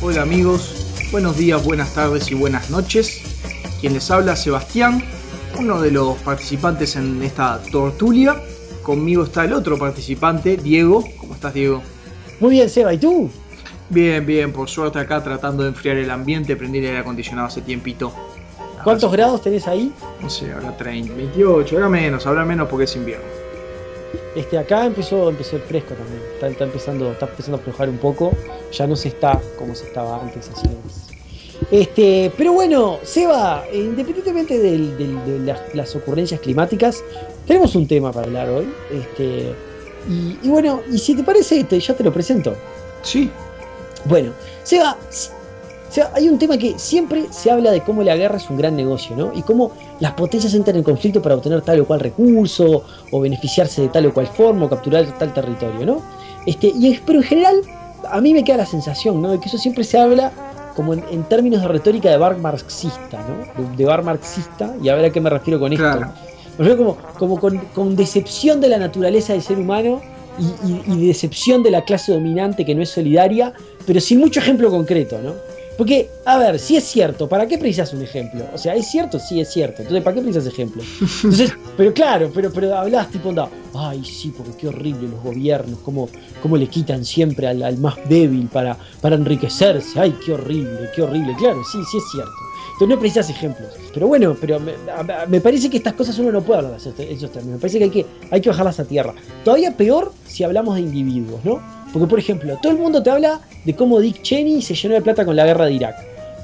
Hola amigos, buenos días, buenas tardes y buenas noches. Quien les habla, Sebastián, uno de los participantes en esta tertulia. Conmigo está el otro participante, Diego. ¿Cómo estás, Diego? Muy bien, Seba, ¿y tú? Bien, bien, por suerte acá tratando de enfriar el ambiente. Prendí el aire acondicionado hace tiempito. ¿Cuántos grados tenés ahí? No sé, ahora 30, 28, habrá menos porque es invierno. Acá empezó el fresco también. Está empezando a aflojar un poco. Ya no se está como se estaba antes, así nomás. Pero bueno, Seba, independientemente de las ocurrencias climáticas, tenemos un tema para hablar hoy. Y bueno, y si te parece, ya te lo presento. Sí. Bueno, Seba, hay un tema que siempre se habla de cómo la guerra es un gran negocio, ¿no? Y cómo las potencias entran en conflicto para obtener tal o cual recurso, o beneficiarse de tal o cual forma, o capturar tal territorio, ¿no? Pero en general, a mí me queda la sensación, ¿no? De que eso siempre se habla como en términos de retórica de bar marxista, ¿no? De bar marxista, y a ver a qué me refiero con esto. Claro. Me refiero como con decepción de la naturaleza del ser humano y decepción de la clase dominante que no es solidaria, pero sin mucho ejemplo concreto, ¿no? Porque, a ver, si es cierto, ¿para qué precisas un ejemplo? O sea, ¿es cierto? Sí, es cierto. Entonces, ¿para qué precisas ejemplos? Entonces, pero claro, pero hablás tipo, onda, ay, sí, porque qué horrible los gobiernos, cómo le quitan siempre al más débil para enriquecerse. Ay, qué horrible. Claro, sí, sí es cierto. Entonces no precisas ejemplos. Pero bueno, me parece que estas cosas uno no puede hablar de esos términos. Me parece que hay que bajarlas a tierra. Todavía peor si hablamos de individuos, ¿no? Porque, por ejemplo, todo el mundo te habla de cómo Dick Cheney se llenó de plata con la guerra de Irak.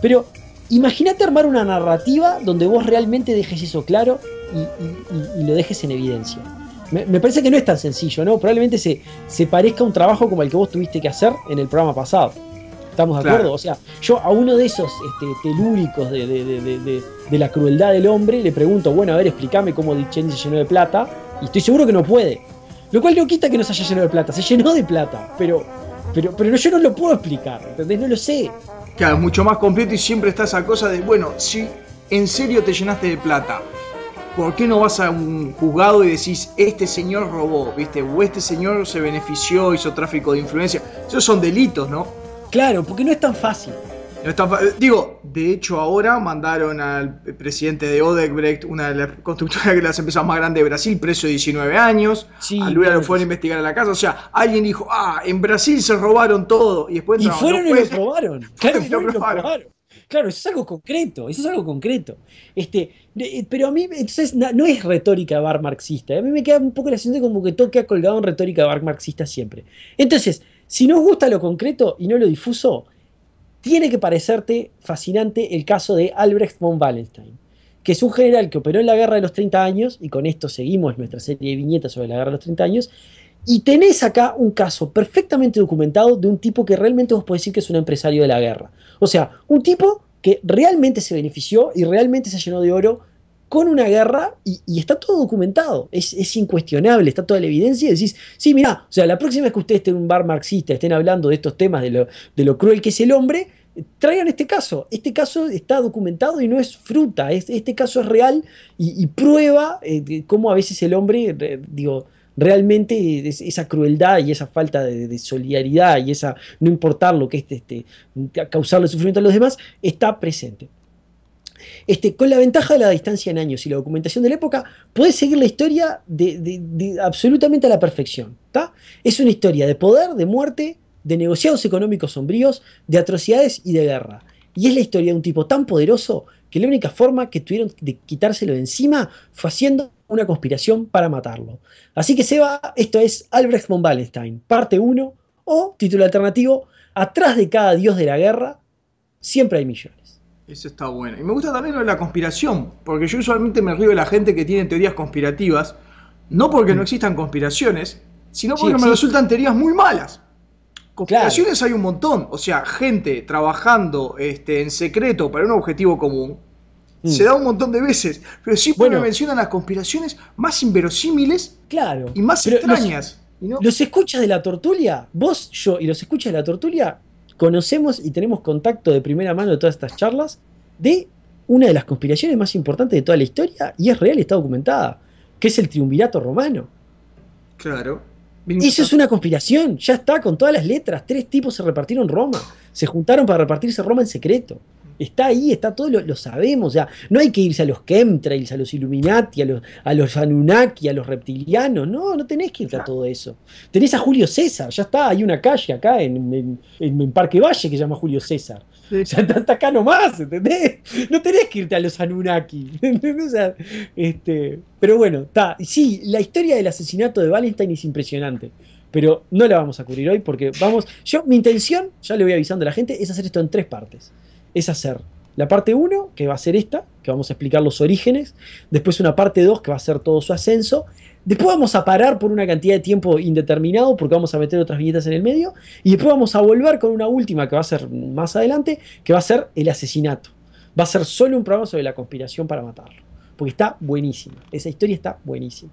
Pero imagínate armar una narrativa donde vos realmente dejes eso claro y lo dejes en evidencia. Me parece que no es tan sencillo, ¿no? Probablemente se parezca a un trabajo como el que vos tuviste que hacer en el programa pasado. ¿Estamos de acuerdo? Claro. O sea, yo a uno de esos telúricos de la crueldad del hombre le pregunto, bueno, a ver, explícame cómo Dick Cheney se llenó de plata, y estoy seguro que no puede. Lo cual no quita que no se haya llenado de plata, se llenó de plata, pero yo no lo puedo explicar, ¿entendés? No lo sé. Claro, mucho más completo y siempre está esa cosa de, bueno, si en serio te llenaste de plata, ¿por qué no vas a un juzgado y decís, este señor robó, ¿viste? O este señor se benefició, hizo tráfico de influencia? Esos son delitos, ¿no? Claro, porque no es tan fácil. No es tan digo, de hecho ahora mandaron al presidente de Odebrecht, una de las constructoras de las empresas más grandes de Brasil, preso de 19 años. Sí, A Lula lo fueron a investigar a la casa. O sea, alguien dijo, en Brasil se robaron todo. Y después Y entraron fueron los y lo jueces. probaron. Claro, Y lo fueron y lo probaron. probaron. Claro, eso es algo concreto. Pero a mí, entonces, no es retórica de bar marxista. A mí me queda un poco la sensación como que todo queda colgado en retórica de bar marxista siempre. Entonces, si nos gusta lo concreto y no lo difuso, tiene que parecerte fascinante el caso de Albrecht von Wallenstein, que es un general que operó en la guerra de los 30 años, y con esto seguimos nuestra serie de viñetas sobre la guerra de los 30 años, y tenés acá un caso perfectamente documentado de un tipo que realmente vos podés decir que es un empresario de la guerra. O sea, un tipo que realmente se benefició y realmente se llenó de oro con una guerra, y está todo documentado, es incuestionable, está toda la evidencia, y decís, sí, mirá, o sea, la próxima vez que ustedes estén en un bar marxista, estén hablando de estos temas, de lo cruel que es el hombre, traigan este caso está documentado y no es fruta, este caso es real y prueba cómo a veces el hombre, realmente esa crueldad y esa falta de solidaridad y esa no importar lo que es causarle sufrimiento a los demás, está presente. Con la ventaja de la distancia en años y la documentación de la época, podés seguir la historia absolutamente a la perfección. ¿Tá? Es una historia de poder, de muerte, de negociados económicos sombríos, de atrocidades y de guerra. Y es la historia de un tipo tan poderoso que la única forma que tuvieron de quitárselo de encima fue haciendo una conspiración para matarlo. Así que Seba, esto es Albrecht von Wallenstein, parte 1, o título alternativo, atrás de cada dios de la guerra, siempre hay millones. Eso está bueno. Y me gusta también lo de la conspiración, porque yo usualmente me río de la gente que tiene teorías conspirativas, no porque no existan conspiraciones, sino Sí, porque me existe. resultan teorías muy malas. Conspiraciones Claro. hay un montón, o sea, gente trabajando en secreto para un objetivo común, se Mm. da un montón de veces, pero siempre me Bueno, mencionan las conspiraciones más inverosímiles claro, y más pero extrañas. Y no, los escuchas de la tertulia, vos, yo y los escuchas de la tertulia, conocemos y tenemos contacto de primera mano de todas estas charlas de una de las conspiraciones más importantes de toda la historia, y es real y está documentada, que es el triunvirato romano. claro. Eso es una conspiración, ya está, con todas las letras. 3 tipos se repartieron Roma, se juntaron para repartirse Roma en secreto. Está ahí, está todo, lo sabemos. O sea, no hay que irse a los chemtrails, a los Illuminati, a los Anunnaki, a los reptilianos. No, no tenés que irte a todo eso. Tenés a Julio César, ya está, hay una calle acá en Parque Valle que se llama Julio César. Sí. O sea, está acá nomás, ¿entendés? No tenés que irte a los Anunnaki. ¿Entendés? O sea, pero bueno, está. Sí, la historia del asesinato de Wallenstein es impresionante. Pero no la vamos a cubrir hoy porque vamos. Mi intención, ya le voy avisando a la gente, es hacer esto en 3 partes. Es hacer la parte 1, que va a ser esta, que vamos a explicar los orígenes. Después una parte 2, que va a ser todo su ascenso. Después vamos a parar por una cantidad de tiempo indeterminado, porque vamos a meter otras viñetas en el medio. Y después vamos a volver con una última, que va a ser más adelante, que va a ser el asesinato. Va a ser solo un programa sobre la conspiración para matarlo. Porque está buenísima. Esa historia está buenísima.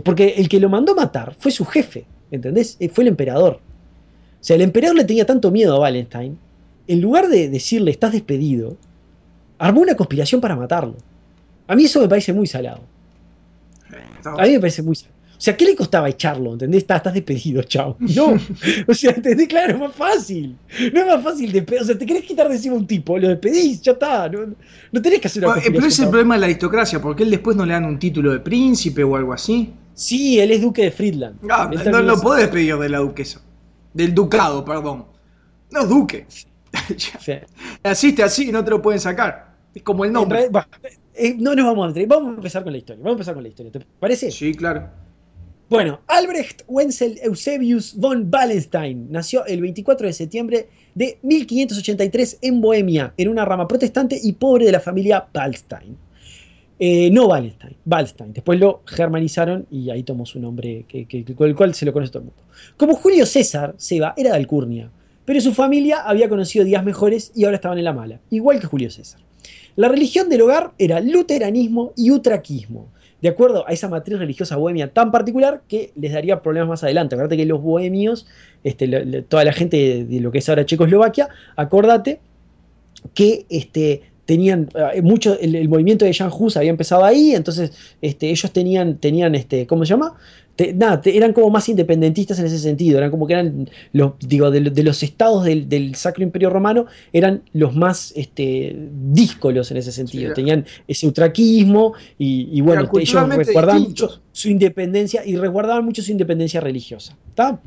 Porque el que lo mandó matar fue su jefe, ¿entendés? Fue el emperador. O sea, el emperador le tenía tanto miedo a Wallenstein, en lugar de decirle estás despedido, armó una conspiración para matarlo. A mí eso me parece muy salado. A mí me parece muy salado. O sea, ¿qué le costaba echarlo? ¿Entendés? Estás despedido, chao. No. O sea, ¿entendés? Claro, es más fácil. No es más fácil despedir. O sea, te querés quitar de encima un tipo, lo despedís, ya está. No tenés que hacer una conspiración. Pero ese es el problema de la aristocracia, porque él después no le dan un título de príncipe o algo así. Sí, él es duque de Friedland. No lo podés despedir de la duquesa. Del ducado, perdón. No es duque. Sí. Naciste así y no te lo pueden sacar. Es como el nombre. No nos vamos a meter. Vamos a empezar con la historia. ¿Te parece? Sí, claro. Bueno, Albrecht Wenzel Eusebius von Wallenstein nació el 24 de septiembre de 1583 en Bohemia, en una rama protestante y pobre de la familia Wallstein. No Wallenstein, Wallstein. Después lo germanizaron y ahí tomó su nombre, con el cual se lo conoce todo el mundo. Como Julio César, Seba era de Alcurnia, pero su familia había conocido días mejores y ahora estaban en la mala, igual que Julio César. La religión del hogar era luteranismo y utraquismo, de acuerdo a esa matriz religiosa bohemia tan particular que les daría problemas más adelante. Acordate que los bohemios, toda la gente de lo que es ahora Checoslovaquia, acordate que tenían mucho, el movimiento de Jan Hus había empezado ahí, entonces ellos tenían ¿cómo se llama? Eran como más independentistas en ese sentido, eran como que eran, de los estados del Sacro Imperio Romano, eran los más díscolos en ese sentido, sí, tenían ese utraquismo y bueno, ellos resguardaban mucho su independencia y resguardaban mucho su independencia religiosa, ¿está?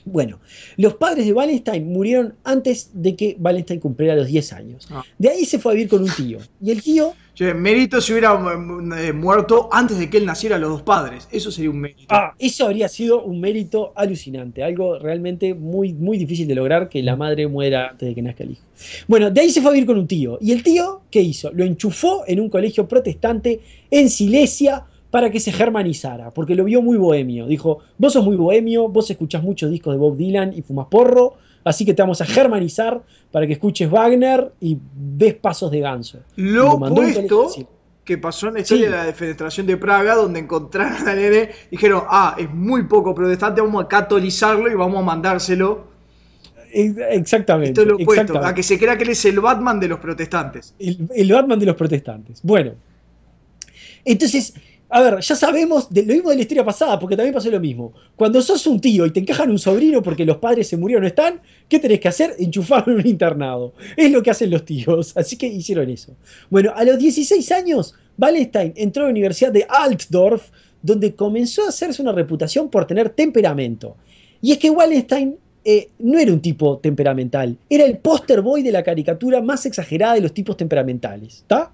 Bueno, los padres de Wallenstein murieron antes de que Wallenstein cumpliera los 10 años. De ahí se fue a vivir con un tío. Y el tío... Mérito si hubiera muerto antes de que él naciera los 2 padres. Eso sería un mérito. Eso habría sido un mérito alucinante. Algo realmente muy, muy difícil de lograr, que la madre muera antes de que nazca el hijo. Bueno, de ahí se fue a vivir con un tío. Y el tío, ¿qué hizo? Lo enchufó en un colegio protestante en Silesia, para que se germanizara, porque lo vio muy bohemio. Dijo, vos sos muy bohemio, vos escuchás muchos discos de Bob Dylan y fumás porro, así que te vamos a germanizar para que escuches Wagner y ves Pasos de Ganso. Lo opuesto que pasó en la historia de la defenestración de Praga, donde encontraron al nene y dijeron, es muy poco protestante, vamos a catolizarlo y vamos a mandárselo. Exactamente. Esto es lo opuesto, a que se crea que él es el Batman de los protestantes. El Batman de los protestantes. Bueno, entonces... A ver, ya sabemos lo mismo de la historia pasada, porque también pasó lo mismo. Cuando sos un tío y te encajan un sobrino porque los padres se murieron o no están, ¿qué tenés que hacer? Enchufarlo en un internado. Es lo que hacen los tíos, así que hicieron eso. Bueno, a los 16 años, Wallenstein entró a la Universidad de Altdorf, donde comenzó a hacerse una reputación por tener temperamento. Y es que Wallenstein no era un tipo temperamental, era el poster boy de la caricatura más exagerada de los tipos temperamentales, ¿está?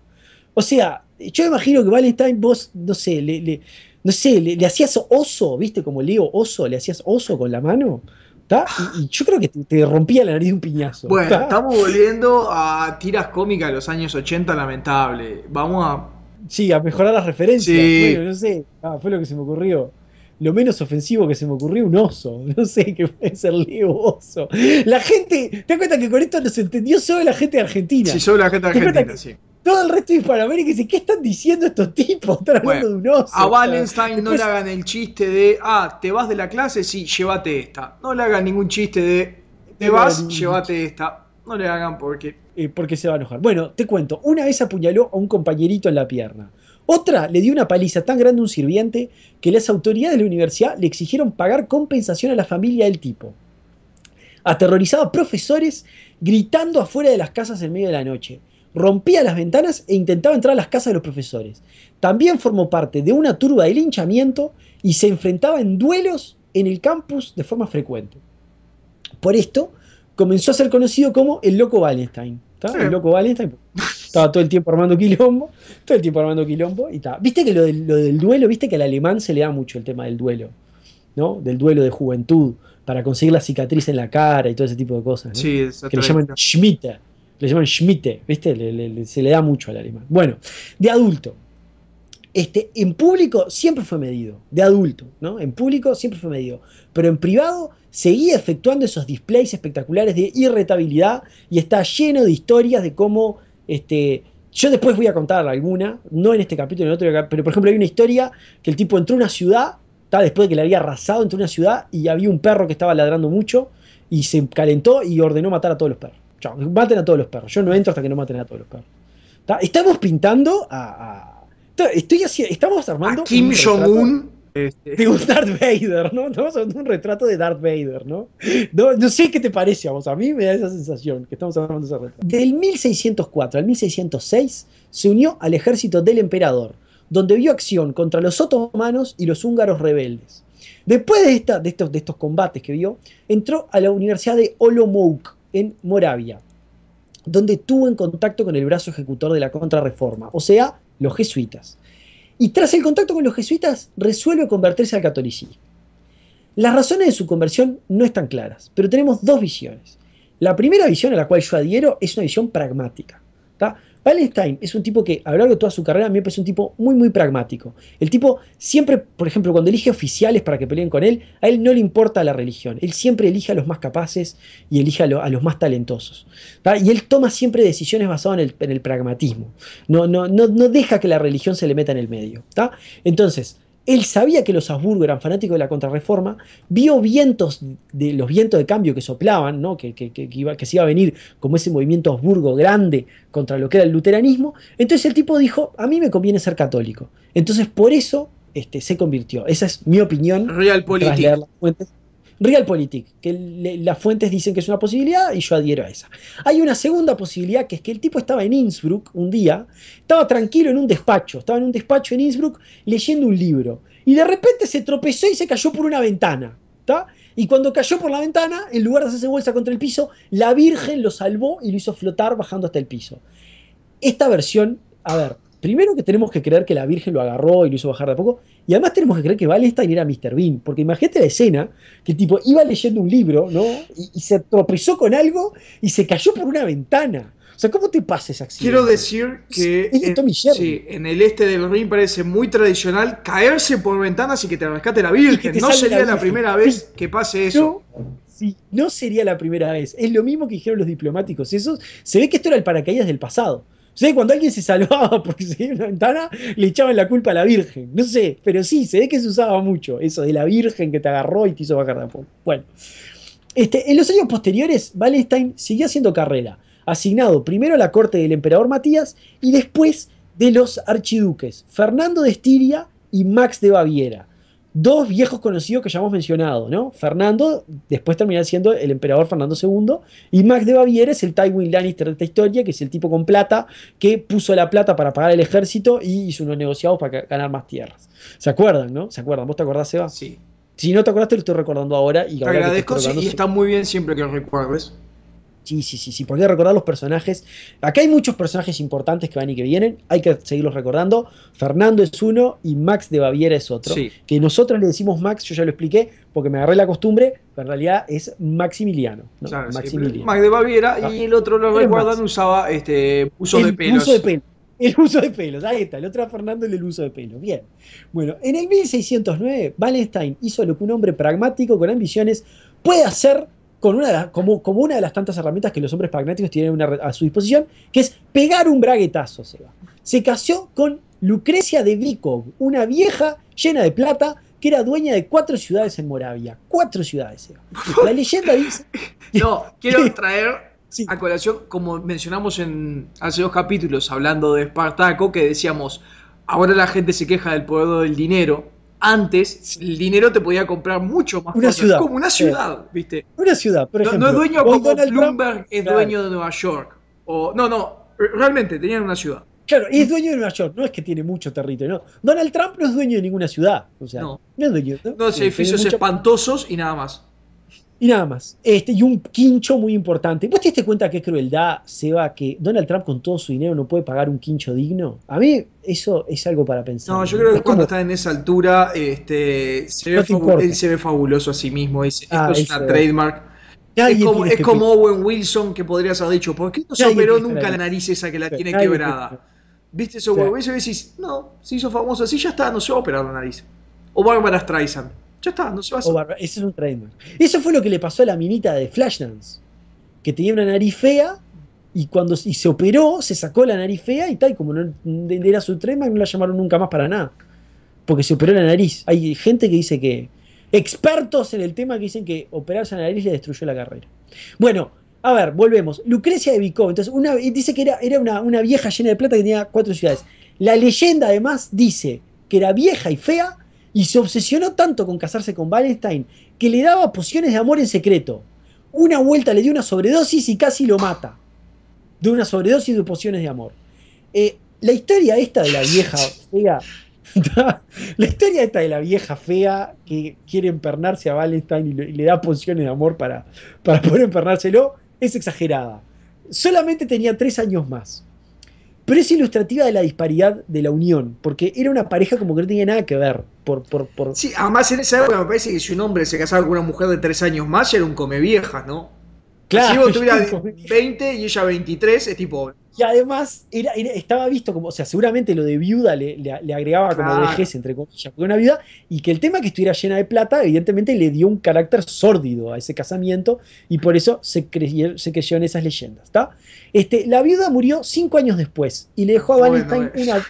O sea, yo me imagino que Wallenstein vos, no sé, le hacías oso, ¿viste? Como Leo Oso, le hacías oso con la mano, ¿tá? Y yo creo que te rompía la nariz de un piñazo. Bueno, ¿tá? Estamos volviendo a tiras cómicas de los años 80, lamentable. Vamos a... Sí, a mejorar las referencias. Sí. Bueno, no sé, fue lo que se me ocurrió. Lo menos ofensivo que se me ocurrió, un oso. No sé qué puede ser Leo Oso. La gente, ¿te das cuenta que con esto nos entendió solo la gente de Argentina? Sí, solo la gente de Argentina, sí. Todo el resto de Hispanoamérica dice, ¿qué están diciendo estos tipos? Están hablando de un oso. A Wallenstein no le hagan el chiste de, ¿te vas de la clase? Sí, llévate esta. No le hagan ningún chiste de, ¿te vas? Llévate esta. No le hagan porque... Porque se va a enojar. Bueno, te cuento. Una vez apuñaló a un compañerito en la pierna. Otra le dio una paliza tan grande a un sirviente que las autoridades de la universidad le exigieron pagar compensación a la familia del tipo. Aterrorizaba a profesores gritando afuera de las casas en medio de la noche. Rompía las ventanas e intentaba entrar a las casas de los profesores. También formó parte de una turba de linchamiento y se enfrentaba en duelos en el campus de forma frecuente. Por esto, comenzó a ser conocido como el Loco Wallenstein. Sí. El Loco Wallenstein estaba todo el tiempo armando quilombo, y tal. Viste que lo del duelo, viste que al alemán se le da mucho el tema del duelo, ¿no? Del duelo de juventud, para conseguir la cicatriz en la cara y todo ese tipo de cosas, ¿no? Sí, que le llaman Schmitte. Le llaman Schmitte, ¿viste? Se le da mucho al alemán. Bueno, de adulto. En público siempre fue medido, de adulto, ¿no? En público siempre fue medido, pero en privado seguía efectuando esos displays espectaculares de irritabilidad y está lleno de historias de cómo, yo después voy a contar alguna, no en este capítulo, en otro, pero por ejemplo hay una historia que el tipo entró a una ciudad, después de que le había arrasado, entró a una ciudad y había un perro que estaba ladrando mucho y se calentó y ordenó matar a todos los perros. Chao, maten a todos los perros, yo no entro hasta que no maten a todos los perros. Estamos pintando estamos armando a Kim Jong-un de un Darth Vader, ¿no? Estamos hablando de un retrato de Darth Vader, ¿no? No sé qué te parece a vos, a mí me da esa sensación que estamos hablando de ese retrato. Del 1604 al 1606 se unió al ejército del emperador, donde vio acción contra los otomanos y los húngaros rebeldes. Después de estos combates que vio, entró a la Universidad de Olomouc, en Moravia, donde estuvo en contacto con el brazo ejecutor de la Contrarreforma, o sea, los jesuitas. Y tras el contacto con los jesuitas, resuelve convertirse al catolicismo. Las razones de su conversión no están claras, pero tenemos dos visiones. La primera visión a la cual yo adhiero es una visión pragmática, ¿tá? Wallenstein es un tipo que a lo largo de toda su carrera a mí me parece un tipo muy muy pragmático. El tipo siempre, por ejemplo, cuando elige oficiales para que peleen con él, a él no le importa la religión. Él siempre elige a los más capaces y elige a los más talentosos, ¿tá? Y él toma siempre decisiones basadas en el pragmatismo. No deja que la religión se le meta en el medio, ¿tá? Entonces, él sabía que los Habsburgo eran fanáticos de la Contrarreforma, vio los vientos de cambio que soplaban, ¿no? que se iba a venir como ese movimiento Habsburgo grande contra lo que era el luteranismo. Entonces el tipo dijo, a mí me conviene ser católico. Entonces por eso se convirtió. Esa es mi opinión. Realpolitik. Tras leer las fuentes. Realpolitik, que las fuentes dicen que es una posibilidad y yo adhiero a esa. Hay una segunda posibilidad, que es que el tipo estaba en Innsbruck un día, estaba tranquilo en un despacho, en Innsbruck leyendo un libro y de repente se tropezó y se cayó por una ventana, ¿tá? Y cuando cayó por la ventana, en lugar de hacerse bolsa contra el piso, la Virgen lo salvó y lo hizo flotar bajando hasta el piso. Esta versión, a ver, primero que tenemos que creer que la Virgen lo agarró y lo hizo bajar de a poco, y además tenemos que creer que Wallenstein era Mr. Bean, porque imagínate la escena, que el tipo iba leyendo un libro, ¿no? Y se tropezó con algo y se cayó por una ventana. O sea, ¿cómo te pasa ese accidente? Quiero decir que en el este del Rin parece muy tradicional caerse por ventanas y que te rescate la Virgen. No sería la primera vez que pase eso. Sí, no sería la primera vez. Es lo mismo que dijeron los diplomáticos. Eso, se ve que esto era el paracaídas del pasado. O sea, cuando alguien se salvaba porque se dio una ventana, le echaban la culpa a la Virgen. No sé, pero sí, se ve que se usaba mucho eso de la Virgen que te agarró y te hizo bajar de a poco. Bueno, en los años posteriores, Wallenstein siguió haciendo carrera, asignado primero a la corte del emperador Matías y después de los archiduques Fernando de Estiria y Max de Baviera. Dos viejos conocidos que ya hemos mencionado, ¿no? Fernando, después termina siendo el emperador Fernando II, y Max de Baviera es el Tywin Lannister de esta historia, que es el tipo con plata, que puso la plata para pagar el ejército y hizo unos negociados para ganar más tierras. ¿Se acuerdan, no? ¿Se acuerdan? ¿Vos te acordás, Seba? Sí. Si no te acordás, te lo estoy recordando ahora. Y te agradezco, sí, y está muy bien siempre que lo recuerdes. Sí, porque hay que recordar los personajes. Acá hay muchos personajes importantes que van y que vienen, hay que seguirlos recordando. Fernando es uno y Max de Baviera es otro. Sí. Que nosotros le decimos Max, yo ya lo expliqué, porque me agarré la costumbre, pero en realidad es Maximiliano, ¿no? Claro, Maximiliano. Sí, Max de Baviera, y el otro, lo recuerdan, usaba uso de pelos. El uso de pelos, ahí está, el otro a Fernando el uso de pelos. Bien. Bueno, en el 1609, Wallenstein hizo lo que un hombre pragmático con ambiciones puede hacer como una de las tantas herramientas que los hombres pragmáticos tienen a su disposición, que es pegar un braguetazo. Se casó con Lucrecia de Vikov, una vieja llena de plata que era dueña de 4 ciudades en Moravia. 4 ciudades. La leyenda dice... No, quiero traer a colación, como mencionamos hace 2 capítulos, hablando de Espartaco, que decíamos, Ahora la gente se queja del poder del dinero. Antes, el dinero te podía comprar mucho más Una cosas. ciudad. Como una ciudad, ¿viste? Una ciudad, por No, no es ejemplo. dueño Hoy como Donald Trump, Bloomberg es claro, dueño de Nueva York. O, no, realmente tenían una ciudad. claro, es dueño de Nueva York, no es que tiene mucho territorio, no. Donald Trump no es dueño de ninguna ciudad, o sea, No. no es dueño, ¿no? Dos Tiene edificios mucha. espantosos y nada más. Y nada más. Y un quincho muy importante. ¿Vos te diste cuenta qué crueldad, Seba, que Donald Trump con todo su dinero no puede pagar un quincho digno? A mí eso es algo para pensar. No, yo creo que Es cuando como, está en esa altura, no te él importa. se ve fabuloso a sí mismo. Dice, esto Ah, es él una se ve. trademark. Nadie tiene Es este como pelo. Owen Wilson, que podrías haber dicho, ¿por qué no se Nadie operó tiene esta nunca la nariz. nariz esa que la tiene Nadie tiene esta quebrada? nariz. ¿Viste eso, O Owen sea, Wilson? Y decís, no, se hizo famoso así, ya está, no se va a operar la nariz. O Barbara Streisand, ya está, no se va a hacer. ese es un trademark. Eso fue lo que le pasó a la minita de Flashdance, que tenía una nariz fea y se operó, se sacó la nariz fea y tal, y como no era su trademark, no la llamaron nunca más para nada. Porque se operó la nariz. Hay gente que dice que. Expertos en el tema que dicen que operarse la nariz le destruyó la carrera. Bueno, a ver, volvemos. Lucrecia de Vicó. Entonces, dice que era una vieja llena de plata que tenía 4 ciudades. La leyenda, además, dice que era vieja y fea y se obsesionó tanto con casarse con Wallenstein que le daba pociones de amor en secreto. Una vuelta le dio una sobredosis y casi lo mata. De una sobredosis de pociones de amor. La historia esta de la vieja fea. La historia esta de la vieja fea que quiere empernarse a Valentine y le da pociones de amor para poder empernárselo es exagerada. Solamente tenía 3 años más. Pero es ilustrativa de la disparidad de la unión, porque era una pareja como que no tenía nada que ver. Sí, además en esa época me parece que si un hombre se casaba con una mujer de 3 años más, ya era un come viejas, ¿no? Si Claro, vos tuvieras 20 y ella 23, es tipo. y además estaba visto como, o sea, seguramente lo de viuda le agregaba como Claro. vejez, entre comillas, porque una viuda, y que el tema que estuviera llena de plata, evidentemente le dio un carácter sórdido a ese casamiento, y por eso se creyó en esas leyendas, ¿está? La viuda murió 5 años después, y le dejó a Bueno, Valentine una.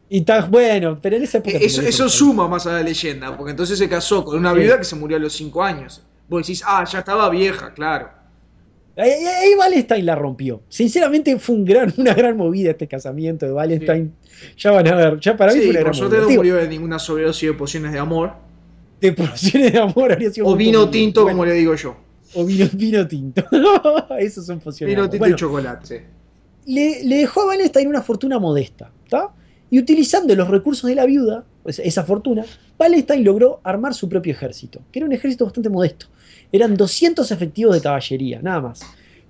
Y está bueno, pero en esa época se murió eso por salud. suma más a la leyenda, porque entonces se casó con una Sí. viuda que se murió a los 5 años. Vos decís, ya estaba vieja, claro. Ahí Wallenstein la rompió. Sinceramente fue una gran movida este casamiento de Sí, Wallenstein. Ya van a ver, ya para mí fue sí, una por gran suerte movida. no Digo, murió de ninguna sobredosis de pociones de amor. de pociones de amor habría sido O muy vino conveniente. tinto, Bueno, como le digo yo. o vino tinto. Esos son pociones de Vino amor. tinto y Bueno, chocolate, sí. le dejó a Wallenstein una fortuna modesta, ¿está? Y utilizando los recursos de la viuda, esa fortuna, Wallenstein logró armar su propio ejército, que era un ejército bastante modesto. Eran 200 efectivos de caballería, nada más.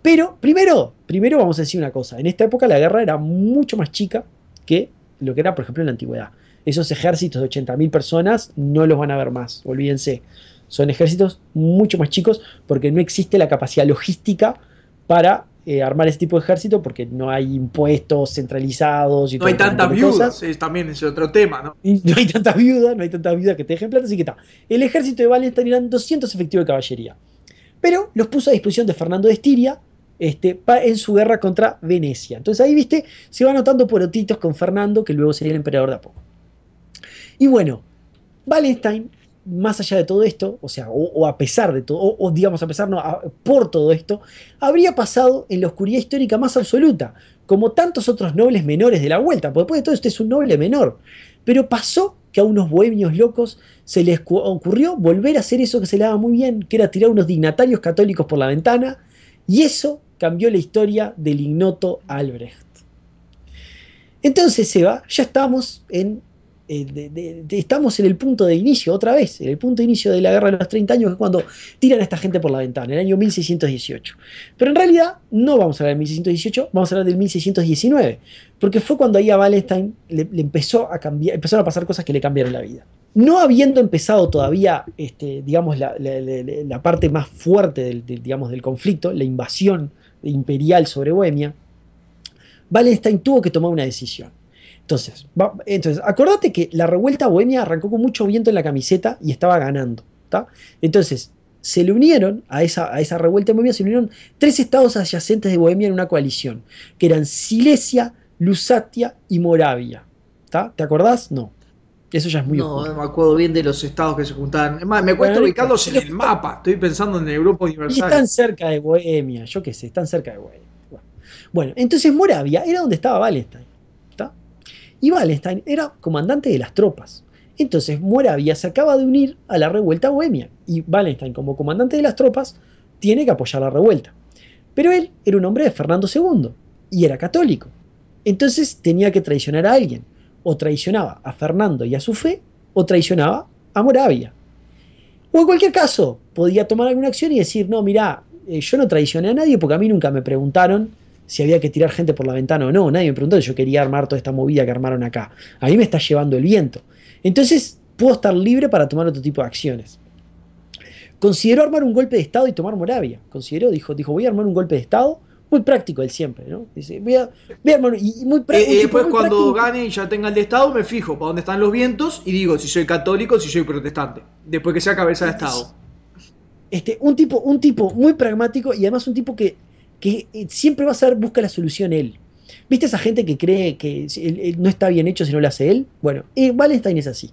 Pero primero vamos a decir una cosa. En esta época la guerra era mucho más chica que lo que era, por ejemplo, en la antigüedad. Esos ejércitos de 80.000 personas no los van a ver más, olvídense. Son ejércitos mucho más chicos porque no existe la capacidad logística para armar ese tipo de ejército porque no hay impuestos centralizados y No todo hay este montón tantas de cosas. viudas, también es otro tema, ¿no? Y no hay tantas viudas que te dejen plata, así que está. El ejército de Wallenstein eran 200 efectivos de caballería. Pero los puso a disposición de Fernando de Estiria en su guerra contra Venecia. Entonces ahí, viste, se va notando porotitos con Fernando, que luego sería el emperador de a poco. Y bueno, Wallenstein, más allá de todo esto, o sea, o a pesar de todo, o digamos a pesar, no, por todo esto, habría pasado en la oscuridad histórica más absoluta, como tantos otros nobles menores de la vuelta, porque después de todo este es un noble menor. Pero pasó que a unos bohemios locos se les ocurrió volver a hacer eso que se le daba muy bien, que era tirar unos dignatarios católicos por la ventana, y eso cambió la historia del ignoto Albrecht. Entonces, Seba, ya estamos en el punto de inicio, otra vez, en el punto de inicio de la Guerra de los 30 años, que es cuando tiran a esta gente por la ventana, en el año 1618. Pero en realidad no vamos a hablar del 1618, vamos a hablar del 1619, porque fue cuando ahí a Wallenstein empezaron a pasar cosas que le cambiaron la vida. No habiendo empezado todavía, digamos, la parte más fuerte digamos, del conflicto, la invasión imperial sobre Bohemia, Wallenstein tuvo que tomar una decisión. Entonces, acordate que la revuelta bohemia arrancó con mucho viento en la camiseta y estaba ganando, ¿tá? Entonces, se le unieron a esa revuelta en Bohemia, se le unieron 3 estados adyacentes de Bohemia en una coalición, que eran Silesia, Lusatia y Moravia, ¿tá? ¿Te acordás? No. Eso ya es muy No, oscuro. no me acuerdo bien de los estados que se juntaban. Es más, me Bueno, cuesta no ubicarlos en importa. el mapa. Estoy pensando en Europa Y Universal. están cerca de Bohemia, yo qué sé, están cerca de Bohemia. Bueno, entonces Moravia era donde estaba Wallenstein, ¿tá? y Wallenstein era comandante de las tropas. Entonces Moravia se acaba de unir a la revuelta bohemia y Wallenstein, como comandante de las tropas, tiene que apoyar la revuelta. Pero él era un hombre de Fernando II y era católico. Entonces tenía que traicionar a alguien. O traicionaba a Fernando y a su fe, o traicionaba a Moravia. O en cualquier caso, podía tomar alguna acción y decir, no, mirá, yo no traicioné a nadie porque a mí nunca me preguntaron si había que tirar gente por la ventana o no. Nadie me preguntó si yo quería armar toda esta movida que armaron acá. A mí me está llevando el viento. Entonces, puedo estar libre para tomar otro tipo de acciones. Consideró armar un golpe de Estado y tomar Moravia. Dijo, voy a armar un golpe de Estado. Muy práctico él siempre, ¿no? Dice, voy a armar, y muy Y después muy cuando práctico. gane y ya tenga el de Estado, me fijo para dónde están los vientos y digo si soy católico, si soy protestante. Después que sea cabeza de Estado. Un tipo muy pragmático y además un tipo que siempre va a saber, busca la solución él. ¿Viste esa gente que cree que no está bien hecho si no lo hace él? Bueno, Wallenstein es así.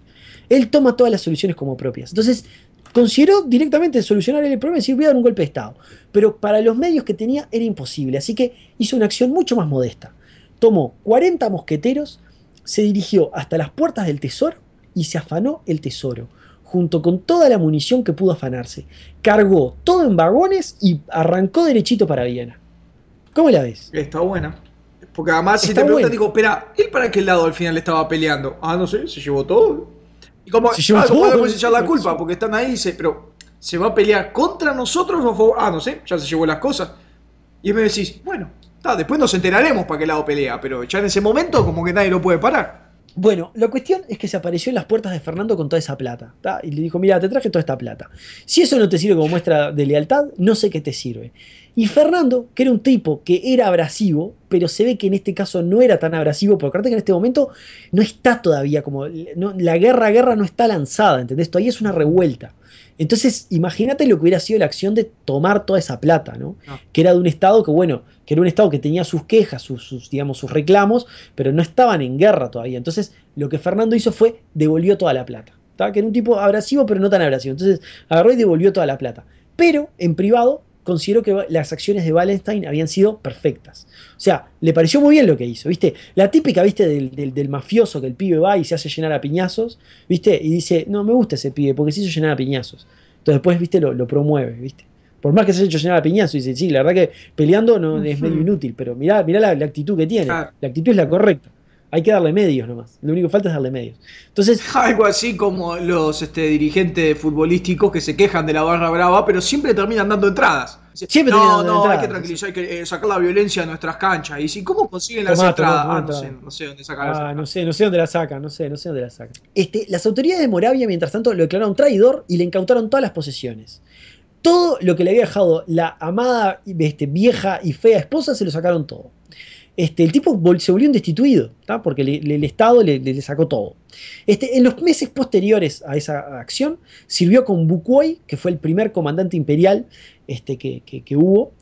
Él toma todas las soluciones como propias. Entonces, consideró directamente solucionar el problema y decir, voy a dar un golpe de Estado. Pero para los medios que tenía era imposible. Así que hizo una acción mucho más modesta. Tomó 40 mosqueteros, se dirigió hasta las puertas del tesoro y se afanó el tesoro, junto con toda la munición que pudo afanarse. Cargó todo en vagones y arrancó derechito para Viena. ¿Cómo la ves? Está buena. Porque además si Está te preguntan, bueno. digo, espera, ¿él para qué lado al final estaba peleando? Ah, no sé, se llevó todo. Y como, Se llevó como todo. después echar la culpa, porque están ahí y dice, pero ¿se va a pelear contra nosotros o a favor? Ah, no sé, ya se llevó las cosas. Y me decís, bueno, después nos enteraremos para qué lado pelea, pero ya en ese momento como que nadie lo puede parar. Bueno, la cuestión es que se apareció en las puertas de Fernando con toda esa plata, ¿tá? Y le dijo, mira, te traje toda esta plata. Si eso no te sirve como muestra de lealtad, no sé qué te sirve. Y Fernando, que era un tipo que era abrasivo, pero se ve que en este caso no era tan abrasivo, porque acuérdate que en este momento no está todavía como, la guerra no está lanzada, ¿entendés? Todavía es una revuelta. Entonces, imagínate lo que hubiera sido la acción de tomar toda esa plata, ¿no? No. Que era de un Estado que, bueno, que era un Estado que tenía sus quejas, digamos, sus reclamos, pero no estaban en guerra todavía. Entonces, lo que Fernando hizo fue devolvió toda la plata. ¿Tá? Que era un tipo abrasivo, pero no tan abrasivo. Entonces, agarró y devolvió toda la plata. Pero, en privado, consideró que las acciones de Wallenstein habían sido perfectas. O sea, le pareció muy bien lo que hizo, ¿viste? La típica, ¿viste? Del mafioso que el pibe va y se hace llenar a piñazos, ¿viste? Y dice, no, me gusta ese pibe porque se hizo llenar a piñazos. Entonces después, ¿viste? Lo promueve, ¿viste? Por más que se haya hecho llenar a piñazos, dice, sí, la verdad que peleando no, es medio inútil, pero mirá la actitud que tiene. Claro. La actitud es la correcta. Hay que darle medios nomás. Lo único que falta es darle medios. Entonces, Algo así como los dirigentes futbolísticos que se quejan de la barra brava, pero siempre terminan dando entradas. siempre No, terminan dando no, hay entradas. que tranquilizar, hay que sacar la violencia de nuestras canchas. Y si, ¿cómo consiguen las Tomá, entradas? tomá Ah, no sé, entrada. no sé dónde sacar las Ah, entradas. no sé dónde la sacan, no sé dónde la sacan. Las autoridades de Moravia, mientras tanto, lo declararon traidor y le incautaron todas las posesiones. Todo lo que le había dejado la amada, vieja y fea esposa, se lo sacaron todo. El tipo se volvió un destituido, ¿tá? Porque el Estado le sacó todo. En los meses posteriores a esa acción, sirvió con Bucquoy, que fue el primer comandante imperial que hubo,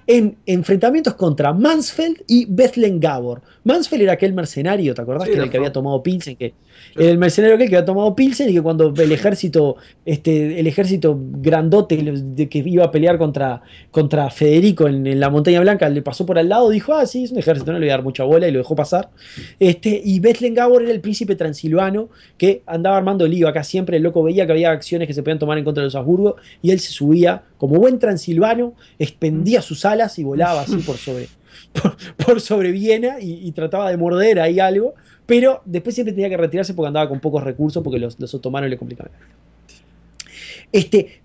en enfrentamientos contra Mansfeld y Bethlen Gabor. Mansfeld era aquel mercenario, ¿te acordás? Sí, Que era el que había tomado Pilsen, era el mercenario aquel que había tomado Pilsen y que cuando el ejército grandote que iba a pelear contra Federico en la Montaña Blanca le pasó por al lado, dijo, ah, sí, es un ejército, no le voy a dar mucha bola y lo dejó pasar. Y Bethlen Gabor era el príncipe transilvano que andaba armando lío acá siempre. El loco veía que había acciones que se podían tomar en contra de los Habsburgo y él se subía como buen transilvano, expendía sus alas y volaba así por sobre Viena y trataba de morder ahí algo, pero después siempre tenía que retirarse porque andaba con pocos recursos porque los otomanos le complicaban.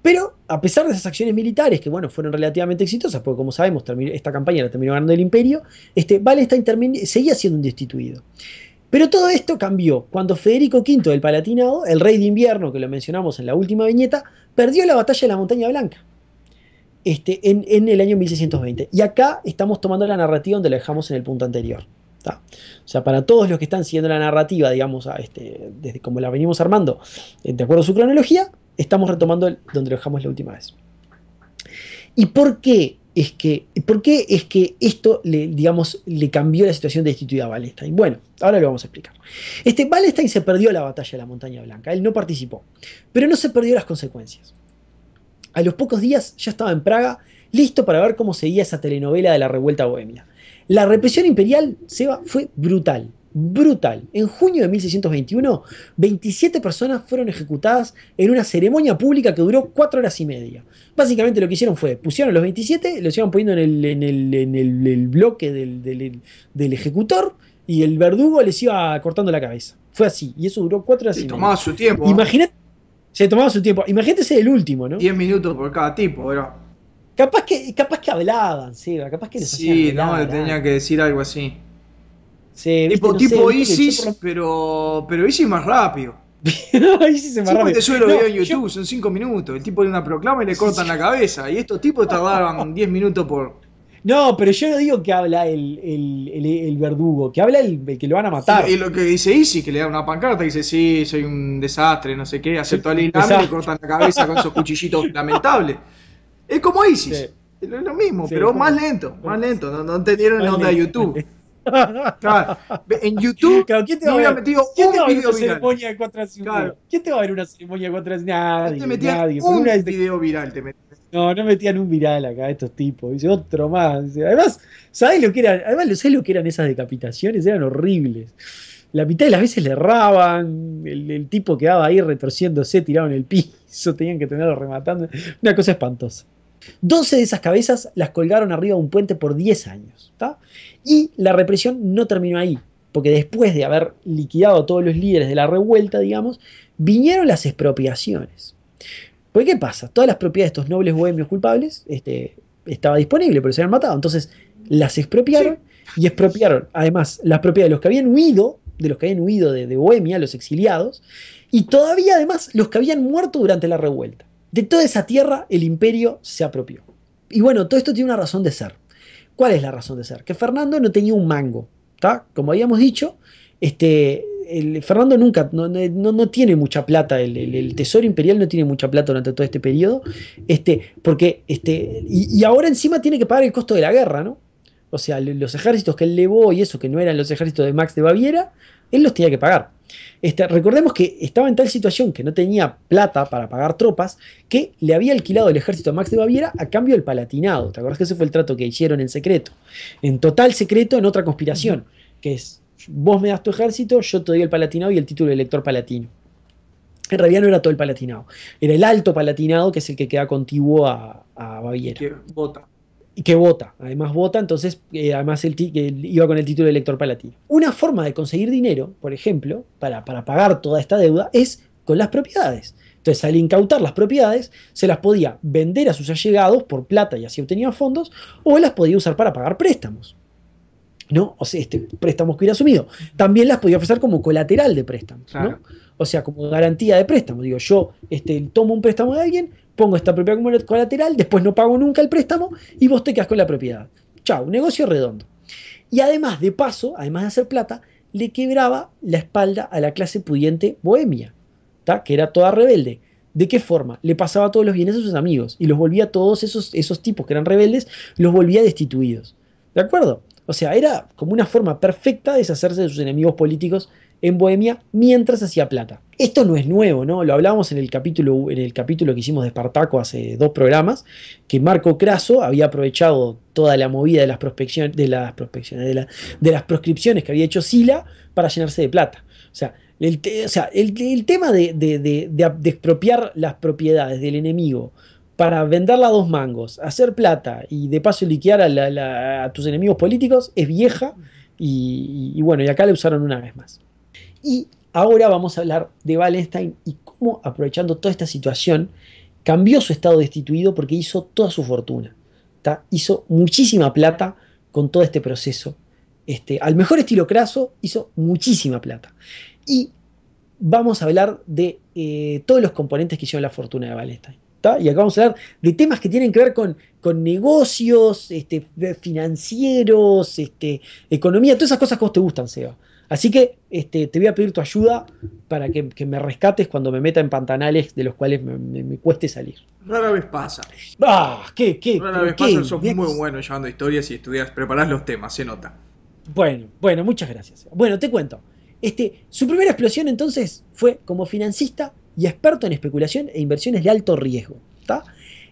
Pero a pesar de esas acciones militares que bueno, fueron relativamente exitosas, porque como sabemos esta campaña la terminó ganando el imperio, Wallenstein seguía siendo un destituido. Pero todo esto cambió cuando Federico V del Palatinado, el rey de invierno que lo mencionamos en la última viñeta, perdió la batalla de la Montaña Blanca en el año 1620. Y acá estamos tomando la narrativa donde la dejamos en el punto anterior. ¿Tá? O sea, para todos los que están siguiendo la narrativa, digamos, desde como la venimos armando, de acuerdo a su cronología, estamos retomando donde lo dejamos la última vez. ¿Y por qué es que esto le cambió la situación de destituida a Wallenstein? Bueno, ahora lo vamos a explicar. Wallenstein se perdió la batalla de la Montaña Blanca, él no participó, pero no se perdió las consecuencias. A los pocos días ya estaba en Praga, listo para ver cómo seguía esa telenovela de la revuelta bohemia. La represión imperial, Seba, fue brutal. brutal. En junio de 1621, 27 personas fueron ejecutadas en una ceremonia pública que duró 4 horas y media. Básicamente lo que hicieron fue, pusieron a los 27, los iban poniendo el bloque del ejecutor y el verdugo les iba cortando la cabeza. Fue así, y eso duró 4 horas y Sí, media. tomaba su tiempo. Imagínate, se tomaba su tiempo. Imagínate ser el último, ¿no? 10 minutos por cada tipo, era. Capaz que hablaban, Seba, capaz que les hacían Sí, no, le hablar, tenía que decir algo así. Sí, ¿viste? Tipo, No sé, tipo viste que yo ISIS, por pero ISIS más rápido. Ahí sí se me Sí, porque rápido. te sube los No, videos en yo- YouTube, son 5 minutos. El tipo de una proclama y le cortan la cabeza. Y estos tipos tardaban 10 minutos por. no, pero yo no digo que habla el verdugo, que habla el que lo van a matar. Y lo que dice ISIS, que le da una pancarta, dice: Sí, soy un desastre, no sé qué. Acepto al Islam y le Desastre. cortan la cabeza con esos cuchillitos lamentables. Es como ISIS. Sí. Es lo mismo, Sí, pero como- más lento, más lento. No entendieron la Más onda de lento, YouTube. más lento. Claro, en YouTube Claro, ¿quién te va no a hubiera ver? metido ¿Quién te va a un ver video una viral. ceremonia de 4 horas y media? Claro. ¿Quién te va a ver una ceremonia de 4 horas y media? No Nadie, te metían nadie. Pero un una vez video viral, te metían. no metían un viral acá estos tipos. Dice, otro más. Dice, además, ¿sabes lo que eran? Además, ¿sabes lo que eran esas decapitaciones? Eran horribles. La mitad de las veces le erraban, el tipo quedaba ahí retorciéndose, tirado en el piso, tenían que tenerlo rematando. Una cosa espantosa. 12 de esas cabezas las colgaron arriba de un puente por 10 años. ¿Tá? Y la represión no terminó ahí, porque después de haber liquidado a todos los líderes de la revuelta, digamos, vinieron las expropiaciones. Porque ¿qué pasa? Todas las propiedades de estos nobles bohemios culpables estaba disponible, pero se habían matado. Entonces las expropiaron y expropiaron además las propiedades de los que habían huido, de Bohemia, los exiliados, y todavía además los que habían muerto durante la revuelta. De toda esa tierra el imperio se apropió. Y bueno, todo esto tiene una razón de ser. ¿Cuál es la razón de ser? Que Fernando no tenía un mango. ¿Tá? Como habíamos dicho, Fernando nunca, no tiene mucha plata, el tesoro imperial no tiene mucha plata durante todo este periodo, y ahora encima tiene que pagar el costo de la guerra, ¿no? O sea, los ejércitos que él levó y eso, que no eran los ejércitos de Max de Baviera, él los tenía que pagar. Recordemos que estaba en tal situación que no tenía plata para pagar tropas, que le había alquilado el ejército de Max de Baviera a cambio del Palatinado. ¿Te acuerdas que ese fue el trato que hicieron en secreto? En total secreto, en otra conspiración, que es: vos me das tu ejército, yo te doy el Palatinado y el título de elector palatino. En realidad no era todo el Palatinado, era el Alto Palatinado, que es el que queda contiguo a Baviera. Que vota. Y que vota, además vota, entonces además iba con el título de elector palatino. Una forma de conseguir dinero, por ejemplo, para pagar toda esta deuda, es con las propiedades. Entonces, al incautar las propiedades, se las podía vender a sus allegados por plata y así obtenía fondos, o las podía usar para pagar préstamos, ¿no? O sea, préstamos que hubiera asumido. También las podía ofrecer como colateral de préstamos, ¿no? Claro. O sea, como garantía de préstamo. Digo, yo tomo un préstamo de alguien, pongo esta propiedad como colateral, después no pago nunca el préstamo y vos te quedás con la propiedad. Chau, negocio redondo. Y además, de paso, además de hacer plata, le quebraba la espalda a la clase pudiente bohemia, ¿tá? Que era toda rebelde. ¿De qué forma? Le pasaba todos los bienes a sus amigos y los volvía todos esos tipos que eran rebeldes, los volvía destituidos. ¿De acuerdo? O sea, era como una forma perfecta de deshacerse de sus enemigos políticos en Bohemia mientras hacía plata. Esto no es nuevo, ¿no? Lo hablábamos en el capítulo que hicimos de Espartaco hace 2 programas, que Marco Craso había aprovechado toda la movida de las proscripciones que había hecho Sila para llenarse de plata. O sea, el tema de expropiar las propiedades del enemigo para venderla a 2 mangos, hacer plata y de paso liquidar a tus enemigos políticos es vieja y bueno, y acá la usaron una vez más. Y ahora vamos a hablar de Wallenstein y cómo, aprovechando toda esta situación, cambió su estado destituido porque hizo toda su fortuna. ¿Tá? Hizo muchísima plata con todo este proceso. Al mejor estilo Craso, hizo muchísima plata. Y vamos a hablar de todos los componentes que hicieron la fortuna de Wallenstein. ¿Tá? Y acá vamos a hablar de temas que tienen que ver con negocios, financieros, economía, todas esas cosas que a vos te gustan, Seba. Así que te voy a pedir tu ayuda para que me rescates cuando me meta en pantanales de los cuales me cueste salir. Rara vez pasa. ¡Ah! Rara vez pasa, sos muy bueno llevando historias y estudias, preparás los temas, se nota. Bueno, muchas gracias. Bueno, te cuento. Su primera explosión entonces fue como financista y experto en especulación e inversiones de alto riesgo. ¿Tá?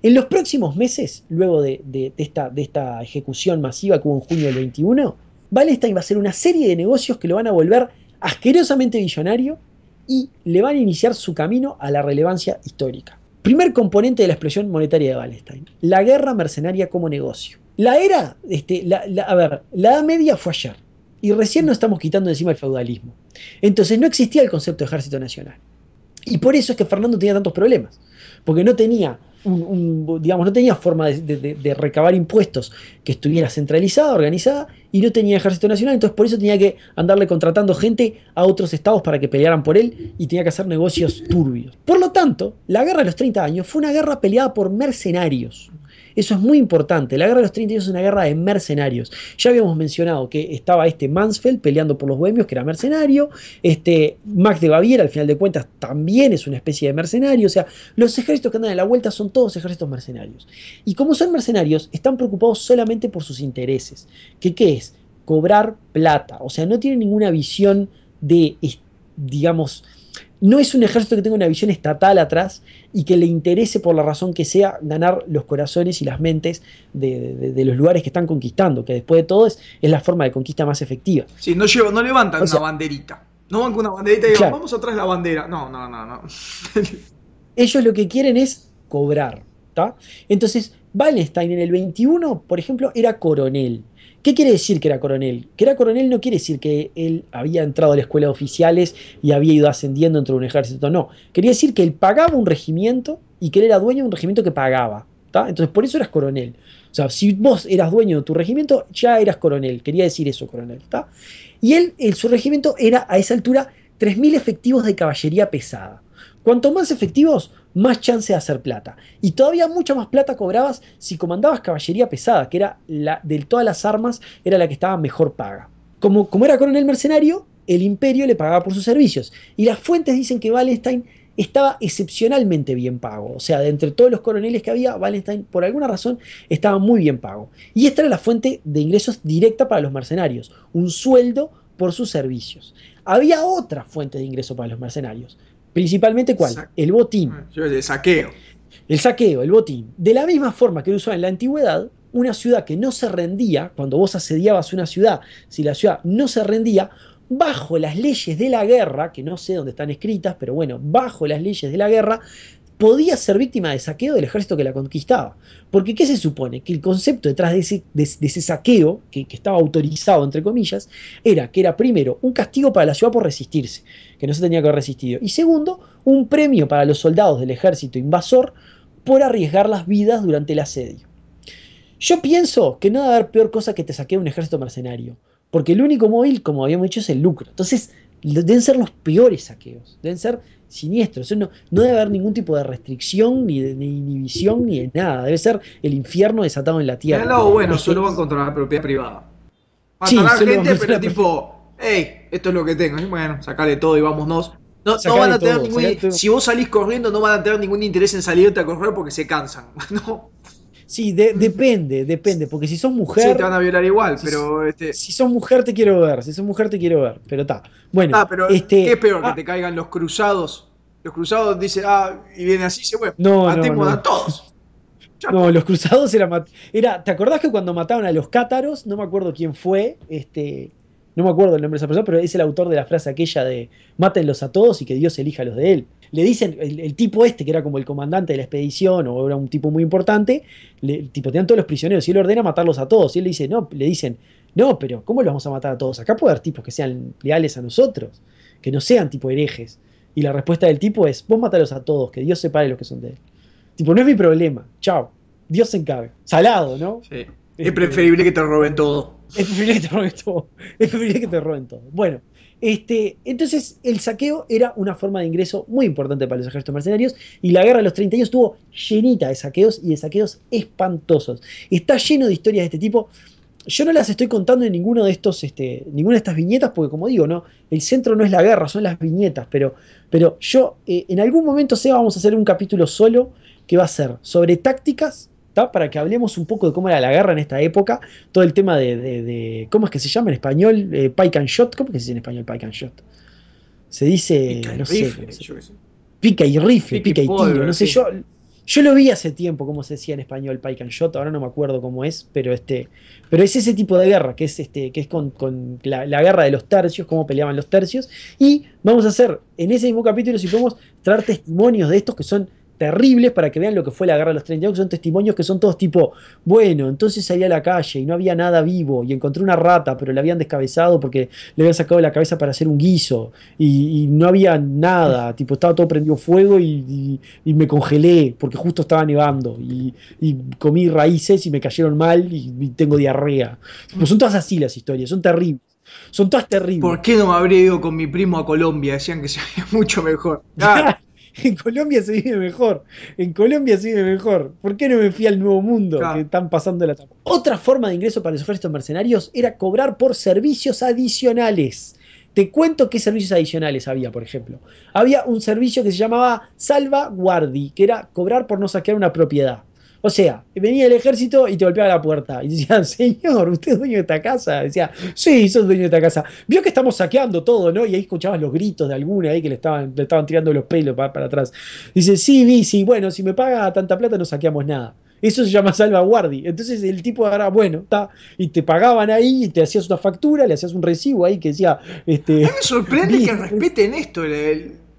En los próximos meses, luego de esta ejecución masiva que hubo en junio del 21, Wallenstein va a hacer una serie de negocios que lo van a volver asquerosamente billonario y le van a iniciar su camino a la relevancia histórica. Primer componente de la explosión monetaria de Wallenstein, la guerra mercenaria como negocio. La era, la Edad Media fue ayer y recién nos estamos quitando encima el feudalismo. Entonces no existía el concepto de ejército nacional. Y por eso es que Fernando tenía tantos problemas, porque no tenía no tenía forma de recabar impuestos que estuviera centralizada, organizada, y no tenía ejército nacional. Entonces por eso tenía que andarle contratando gente a otros estados para que pelearan por él, y tenía que hacer negocios turbios. Por lo tanto, la guerra de los 30 años fue una guerra peleada por mercenarios. Eso es muy importante. La guerra de los 30 años es una guerra de mercenarios. Ya habíamos mencionado que estaba Mansfeld peleando por los bohemios, que era mercenario. Max de Baviera, al final de cuentas, también es una especie de mercenario. O sea, los ejércitos que andan a la vuelta son todos ejércitos mercenarios. Y como son mercenarios, están preocupados solamente por sus intereses. ¿Qué es? Cobrar plata. O sea, no tienen ninguna visión de, digamos... No es un ejército que tenga una visión estatal atrás y que le interese, por la razón que sea, ganar los corazones y las mentes de los lugares que están conquistando, que después de todo es la forma de conquista más efectiva. Sí, no levantan una banderita. No van con una banderita y digan, claro, vamos atrás de la bandera. No. Ellos lo que quieren es cobrar, ¿tá? Entonces, Wallenstein en el 21, por ejemplo, era coronel. ¿Qué quiere decir que era coronel? Que era coronel no quiere decir que él había entrado a la escuela de oficiales y había ido ascendiendo dentro de un ejército, no. Quería decir que él pagaba un regimiento y que él era dueño de un regimiento que pagaba, ¿tá? Entonces por eso eras coronel. O sea, si vos eras dueño de tu regimiento, ya eras coronel. Quería decir eso, coronel, ¿tá? Y su regimiento era a esa altura 3.000 efectivos de caballería pesada. Cuanto más efectivos, más chance de hacer plata. Y todavía mucha más plata cobrabas si comandabas caballería pesada, que era de todas las armas, era la que estaba mejor paga. Como era coronel mercenario, el imperio le pagaba por sus servicios. Y las fuentes dicen que Wallenstein estaba excepcionalmente bien pago. O sea, de entre todos los coroneles que había, Wallenstein, por alguna razón, estaba muy bien pago. Y esta era la fuente de ingresos directa para los mercenarios, un sueldo por sus servicios. Había otra fuente de ingreso para los mercenarios. Principalmente, ¿cuál? El botín. El saqueo. El saqueo, el botín. De la misma forma que lo usaba en la antigüedad, una ciudad que no se rendía, cuando vos asediabas una ciudad, si la ciudad no se rendía, bajo las leyes de la guerra, que no sé dónde están escritas, pero bueno, bajo las leyes de la guerra, podía ser víctima de saqueo del ejército que la conquistaba. Porque ¿qué se supone? Que el concepto detrás de ese saqueo, que estaba autorizado, entre comillas, era que era primero un castigo para la ciudad por resistirse, que no se tenía que haber resistido, y segundo, un premio para los soldados del ejército invasor por arriesgar las vidas durante el asedio. Yo pienso que no debe haber peor cosa que te saquee un ejército mercenario, porque el único móvil, como habíamos dicho, es el lucro. Entonces, deben ser los peores saqueos, deben ser siniestros. No debe haber ningún tipo de restricción, ni de inhibición, ni de nada. Debe ser el infierno desatado en la tierra. El lado bueno, solo van contra la propiedad privada. Matan a gente, pero tipo, hey, esto es lo que tengo. Y bueno, sacale todo y vámonos. No van a tener si vos salís corriendo, no van a tener ningún interés en salirte a correr porque se cansan. No. Sí, depende, porque si sos mujer... Sí, te van a violar igual, pero... Si sos mujer te quiero ver, pero está. Bueno, pero ¿qué es peor? Que te caigan los cruzados. Los cruzados dicen, y viene así, se mueve. Matemos a todos. No, los cruzados ¿te acordás que cuando mataron a los cátaros, no me acuerdo quién fue, no me acuerdo el nombre de esa persona, pero es el autor de la frase aquella de mátenlos a todos y que Dios elija a los de él. Le dicen, el tipo que era como el comandante de la expedición, o era un tipo muy importante, tenían todos los prisioneros, y él ordena matarlos a todos, y él le dicen, no, pero ¿cómo los vamos a matar a todos? Acá puede haber tipos que sean leales a nosotros, que no sean tipo herejes. Y la respuesta del tipo es, vos mátalos a todos, que Dios separe los que son de él. Tipo, no es mi problema, chao, Dios se encarga. Salado, ¿no? Sí. Es preferible que te roben todo. Es preferible que te roben todo. Bueno, entonces el saqueo era una forma de ingreso muy importante para los ejércitos mercenarios, y la guerra de los 30 años estuvo llenita de saqueos, y de saqueos espantosos. Está lleno de historias de este tipo. Yo no las estoy contando en ninguna de estas viñetas, porque como digo, ¿no? El centro no es la guerra, son las viñetas, pero yo en algún momento, vamos a hacer un capítulo solo que va a ser sobre tácticas, ¿tá? Para que hablemos un poco de cómo era la guerra en esta época, todo el tema de ¿cómo es que se llama en español? Pike and shot. ¿Cómo es que se dice en español pike and shot? Se dice, no sé, pica y rifle, pica y tiro, no sé yo. Yo lo vi hace tiempo, como se decía en español, Pike and Shot, ahora no me acuerdo cómo es, pero es ese tipo de guerra, que es con la guerra de los tercios, cómo peleaban los tercios, y vamos a hacer en ese mismo capítulo, si podemos, traer testimonios de estos que son terribles para que vean lo que fue la guerra de los 32, que son testimonios que son todos tipo, bueno, entonces salí a la calle y no había nada vivo y encontré una rata, pero la habían descabezado porque le habían sacado la cabeza para hacer un guiso y no había nada, tipo estaba todo prendido fuego y me congelé porque justo estaba nevando y comí raíces y me cayeron mal y tengo diarrea. Pues son todas así las historias, son terribles. Son todas terribles. ¿Por qué no me habría ido con mi primo a Colombia? Decían que se veía mucho mejor. Claro. En Colombia se vive mejor. En Colombia se vive mejor. ¿Por qué no me fui al Nuevo Mundo que Claro. están pasando la etapa? Otra forma de ingreso para los ejércitos mercenarios era cobrar por servicios adicionales. Te cuento qué servicios adicionales había, por ejemplo. Había un servicio que se llamaba salvaguardi, que era cobrar por no saquear una propiedad. O sea, venía el ejército y te golpeaba la puerta. Y decían, señor, ¿usted es dueño de esta casa? Decía, sí, soy dueño de esta casa. Vio que estamos saqueando todo, ¿no? Y ahí escuchabas los gritos de alguna ahí que le estaban tirando los pelos para atrás. Dice, sí, vi, sí, bueno, si me paga tanta plata no saqueamos nada. Eso se llama salvaguardi. Entonces el tipo agarra, bueno, está, y te pagaban ahí y te hacías una factura, le hacías un recibo ahí que decía, A mí me sorprende vi, que respeten esto.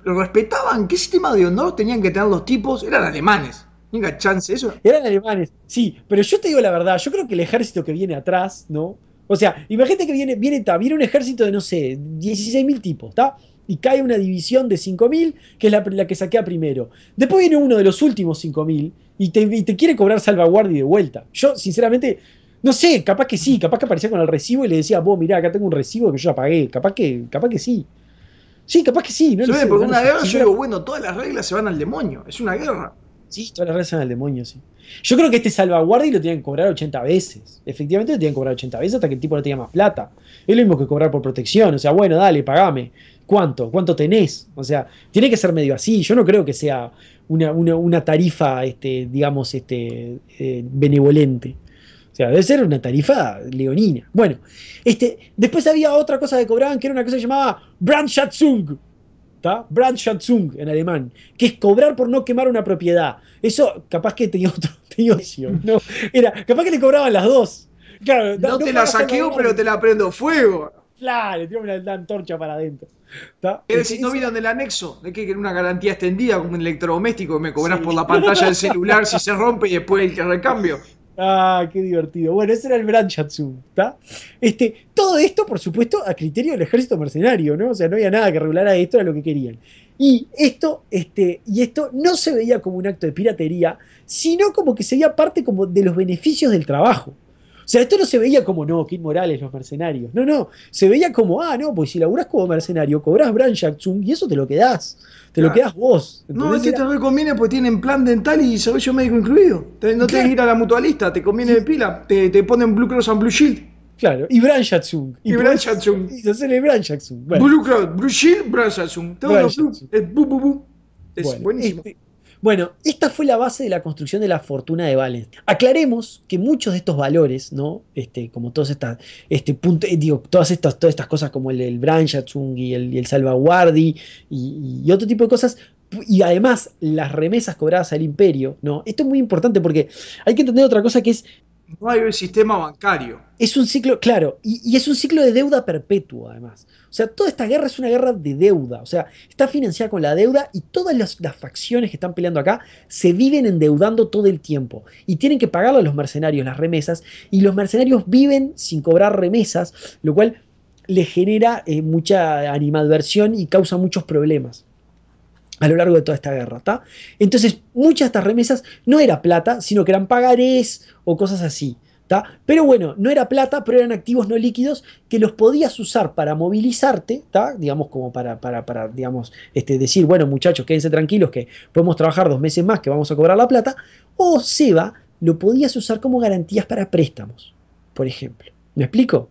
Lo respetaban. ¿Qué sistema de honor tenían que tener los tipos? Eran alemanes. Tenga chance, eso. eran alemanes, sí, pero yo te digo la verdad, yo creo que el ejército que viene atrás, ¿no? O sea, imagínate que viene un ejército de, no sé, 16.000 tipos, ¿está? Y cae una división de 5.000, que es la que saquea primero. Después viene uno de los últimos 5.000 y te quiere cobrar salvaguardia de vuelta. Yo, sinceramente, no sé, capaz que sí, capaz que aparecía con el recibo y le decía, vos, mirá, acá tengo un recibo que yo ya pagué. Capaz que sí. Sí, capaz que sí, no lo Yo sé. porque No lo una sé. guerra yo digo, bueno, todas las reglas se van al demonio. Es una guerra. Sí, todas las rezan al demonio, sí. Yo creo que este salvaguardia lo tienen que cobrar 80 veces. Efectivamente lo tienen que cobrar 80 veces hasta que el tipo no tenga más plata. Es lo mismo que cobrar por protección. O sea, bueno, dale, pagame. ¿Cuánto? ¿Cuánto tenés? O sea, tiene que ser medio así. Yo no creo que sea una tarifa, digamos, benevolente. O sea, debe ser una tarifa leonina. Bueno, después había otra cosa que cobraban que era una cosa que se llamaba Brandschatzung. ¿Tá? Brandschatzung en alemán, que es cobrar por no quemar una propiedad. Eso capaz que tenía otro opción, ¿no? Era, capaz que le cobraban las dos. Claro, No te la pagas saqueo, salvaguardia. pero te la prendo fuego. Claro, le tiró una antorcha para adentro. ¿Tá? Es decir, ¿no vieron el anexo? De que era una garantía extendida como un electrodoméstico que me cobras Sí. por la pantalla del celular si se rompe y después el que recambio. Ah, qué divertido. Bueno, ese era el Brandschatzung, ¿tá? Todo esto, por supuesto, a criterio del ejército mercenario, ¿no? O sea, no había nada que regulara esto, era lo que querían. Y esto no se veía como un acto de piratería, sino como que se veía parte como de los beneficios del trabajo. O sea, esto no se veía como, no, qué inmorales los mercenarios. No, no. Se veía como, no, pues si laburás como mercenario, cobrás Brandschatzung y eso te lo quedás. Te lo Claro. quedás vos. No, ¿Entendés? te reconviene porque tienen plan dental y servicio médico incluido. No tenés que ir a la mutualista, te conviene de pila. Te ponen Blue Cross and Blue Shield. Claro, y Brandschatzung. Y Brandschatzung. Y hacerle Brandschatzung. Bueno, Blue Cross, Blue Shield, Brandschatzung. Todo lo blue. Brandschatzung. Es bu, bu, bu. Es Bueno, buenísimo. bueno, esta fue la base de la construcción de la fortuna de Valen. Aclaremos que muchos de estos valores, ¿no? Como todas estas, todas estas cosas como el Brandschatzung y el salvaguardi y otro tipo de cosas, y además las remesas cobradas al imperio, ¿no? Esto es muy importante porque hay que entender otra cosa que No hay el sistema bancario. es un ciclo, claro, y es un ciclo de deuda perpetua, además. O sea, toda esta guerra es una guerra de deuda. O sea, está financiada con la deuda y todas las facciones que están peleando acá se viven endeudando todo el tiempo. Y tienen que pagarle a los mercenarios las remesas. Y los mercenarios viven sin cobrar remesas, lo cual les genera mucha animadversión y causa muchos problemas a lo largo de toda esta guerra, ¿tá? Entonces, muchas de estas remesas no era plata, sino que eran pagarés o cosas así, ¿tá? Pero bueno, no era plata, pero eran activos no líquidos que los podías usar para movilizarte, ¿tá? Digamos, como para digamos, decir, bueno, muchachos, quédense tranquilos que podemos trabajar 2 meses más que vamos a cobrar la plata, o Seba, lo podías usar como garantías para préstamos, por ejemplo. ¿Me explico? O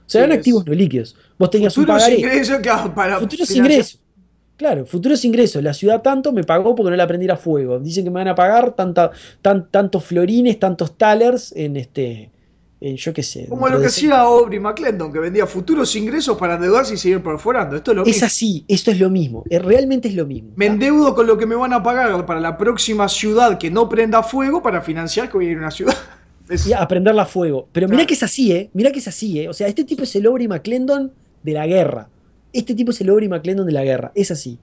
sea, Sí, eran activos no líquidos. Vos tenías un Futuros pagaré. ingresos, claro, para Futuros financiar. ingresos. Claro, futuros ingresos. La ciudad tanto me pagó porque no la prendí a fuego. Dicen que me van a pagar tantos florines, tantos talers yo qué sé. Como lo que hacía Aubrey McClendon, que vendía futuros ingresos para endeudarse y seguir perforando. Esto es lo mismo. Es así, esto es lo mismo, realmente es lo mismo. Me endeudo con lo que me van a pagar para la próxima ciudad que no prenda fuego para financiar que voy a ir a una ciudad. Y a prenderla a fuego. Pero mirá que es así, mirá que es así, O sea, este tipo es el Aubrey McClendon de la guerra. Este tipo es el Aubrey McClendon de la guerra, es así.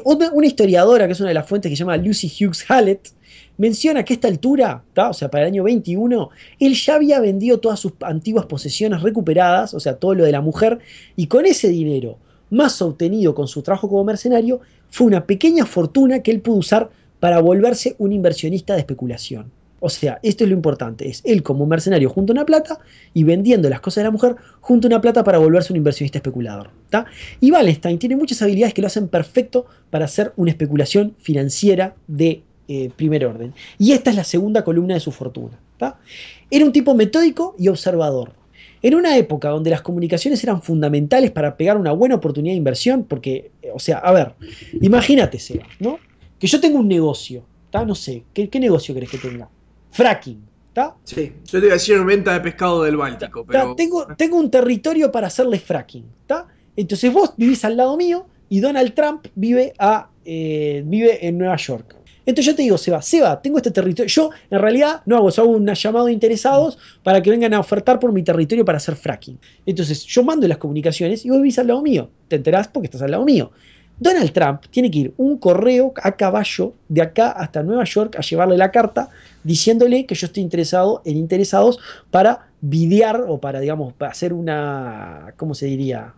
Una historiadora, que es una de las fuentes, que se llama Lucy Hughes Hallett, menciona que a esta altura, o sea, para el año 21, él ya había vendido todas sus antiguas posesiones recuperadas, o sea, todo lo de la mujer, y con ese dinero, más obtenido con su trabajo como mercenario, fue una pequeña fortuna que él pudo usar para volverse un inversionista de especulación. O sea, esto es lo importante, es él como mercenario junta una plata y vendiendo las cosas de la mujer junta una plata para volverse un inversionista especulador. ¿Tá? Y Wallenstein tiene muchas habilidades que lo hacen perfecto para hacer una especulación financiera de primer orden. Y esta es la segunda columna de su fortuna. ¿Tá? Era un tipo metódico y observador. En una época donde las comunicaciones eran fundamentales para pegar una buena oportunidad de inversión, porque, o sea, a ver, imagínate, Seba, ¿no? Que yo tengo un negocio, ¿tá? No sé, ¿qué negocio querés que tenga? Fracking, ¿está? Sí, yo te iba a decir venta de pescado del Báltico, pero... Tengo un territorio para hacerle fracking, ¿está? Entonces vos vivís al lado mío y Donald Trump vive en Nueva York. Entonces yo te digo, Seba, tengo este territorio. Yo en realidad no hago, hago un llamado de interesados para que vengan a ofertar por mi territorio para hacer fracking. Entonces yo mando las comunicaciones y vos vivís al lado mío. Te enterás porque estás al lado mío. Donald Trump tiene que ir un correo a caballo de acá hasta Nueva York a llevarle la carta diciéndole que yo estoy interesado en interesados para videar o para, digamos, para hacer una, ¿cómo se diría?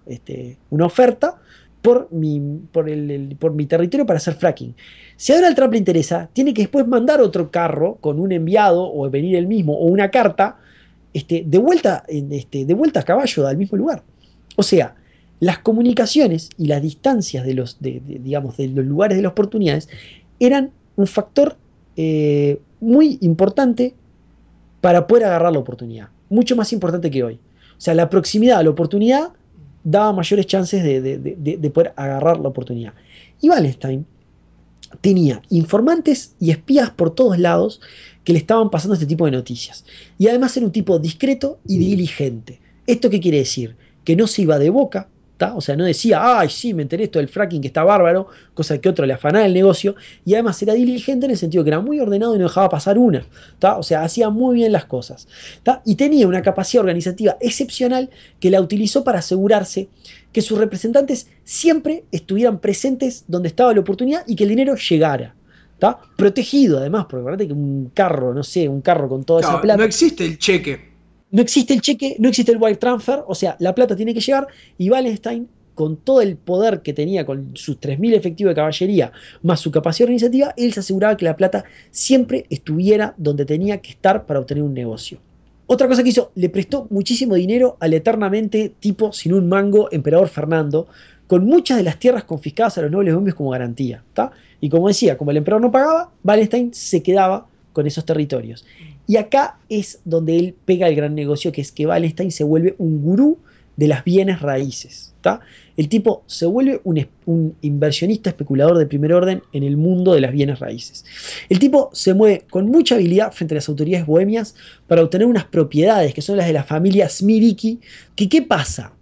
Una oferta por mi territorio para hacer fracking. Si a Donald Trump le interesa, tiene que después mandar otro carro con un enviado o venir él mismo o una carta de vuelta a caballo al mismo lugar. O sea, las comunicaciones y las distancias digamos, de los lugares de las oportunidades eran un factor muy importante para poder agarrar la oportunidad. Mucho más importante que hoy. O sea, la proximidad a la oportunidad daba mayores chances de poder agarrar la oportunidad. Y Wallenstein tenía informantes y espías por todos lados que le estaban pasando este tipo de noticias. Y además era un tipo discreto y diligente. ¿Esto qué quiere decir? Que no se iba de boca. O sea, no decía, ay, sí, me enteré esto del fracking que está bárbaro, cosa que otro le afanaba el negocio, y además era diligente en el sentido que era muy ordenado y no dejaba pasar una, o sea, hacía muy bien las cosas, y tenía una capacidad organizativa excepcional que la utilizó para asegurarse que sus representantes siempre estuvieran presentes donde estaba la oportunidad y que el dinero llegara. Protegido además, porque acuérdate que un carro, no sé, un carro con toda esa plata. No existe el cheque. No existe el cheque, no existe el wire transfer, o sea, la plata tiene que llegar y Wallenstein, con todo el poder que tenía, con sus 3.000 efectivos de caballería, más su capacidad organizativa, él se aseguraba que la plata siempre estuviera donde tenía que estar para obtener un negocio. Otra cosa que hizo, le prestó muchísimo dinero al eternamente tipo sin un mango emperador Fernando, con muchas de las tierras confiscadas a los nobles bohemios como garantía. Y como decía, como el emperador no pagaba, Wallenstein se quedaba con esos territorios. Y acá es donde él pega el gran negocio, que es que Wallenstein se vuelve un gurú de las bienes raíces. El tipo se vuelve un inversionista especulador de primer orden en el mundo de las bienes raíces. El tipo se mueve con mucha habilidad frente a las autoridades bohemias para obtener unas propiedades que son las de la familia Smiriki. ¿Qué pasa?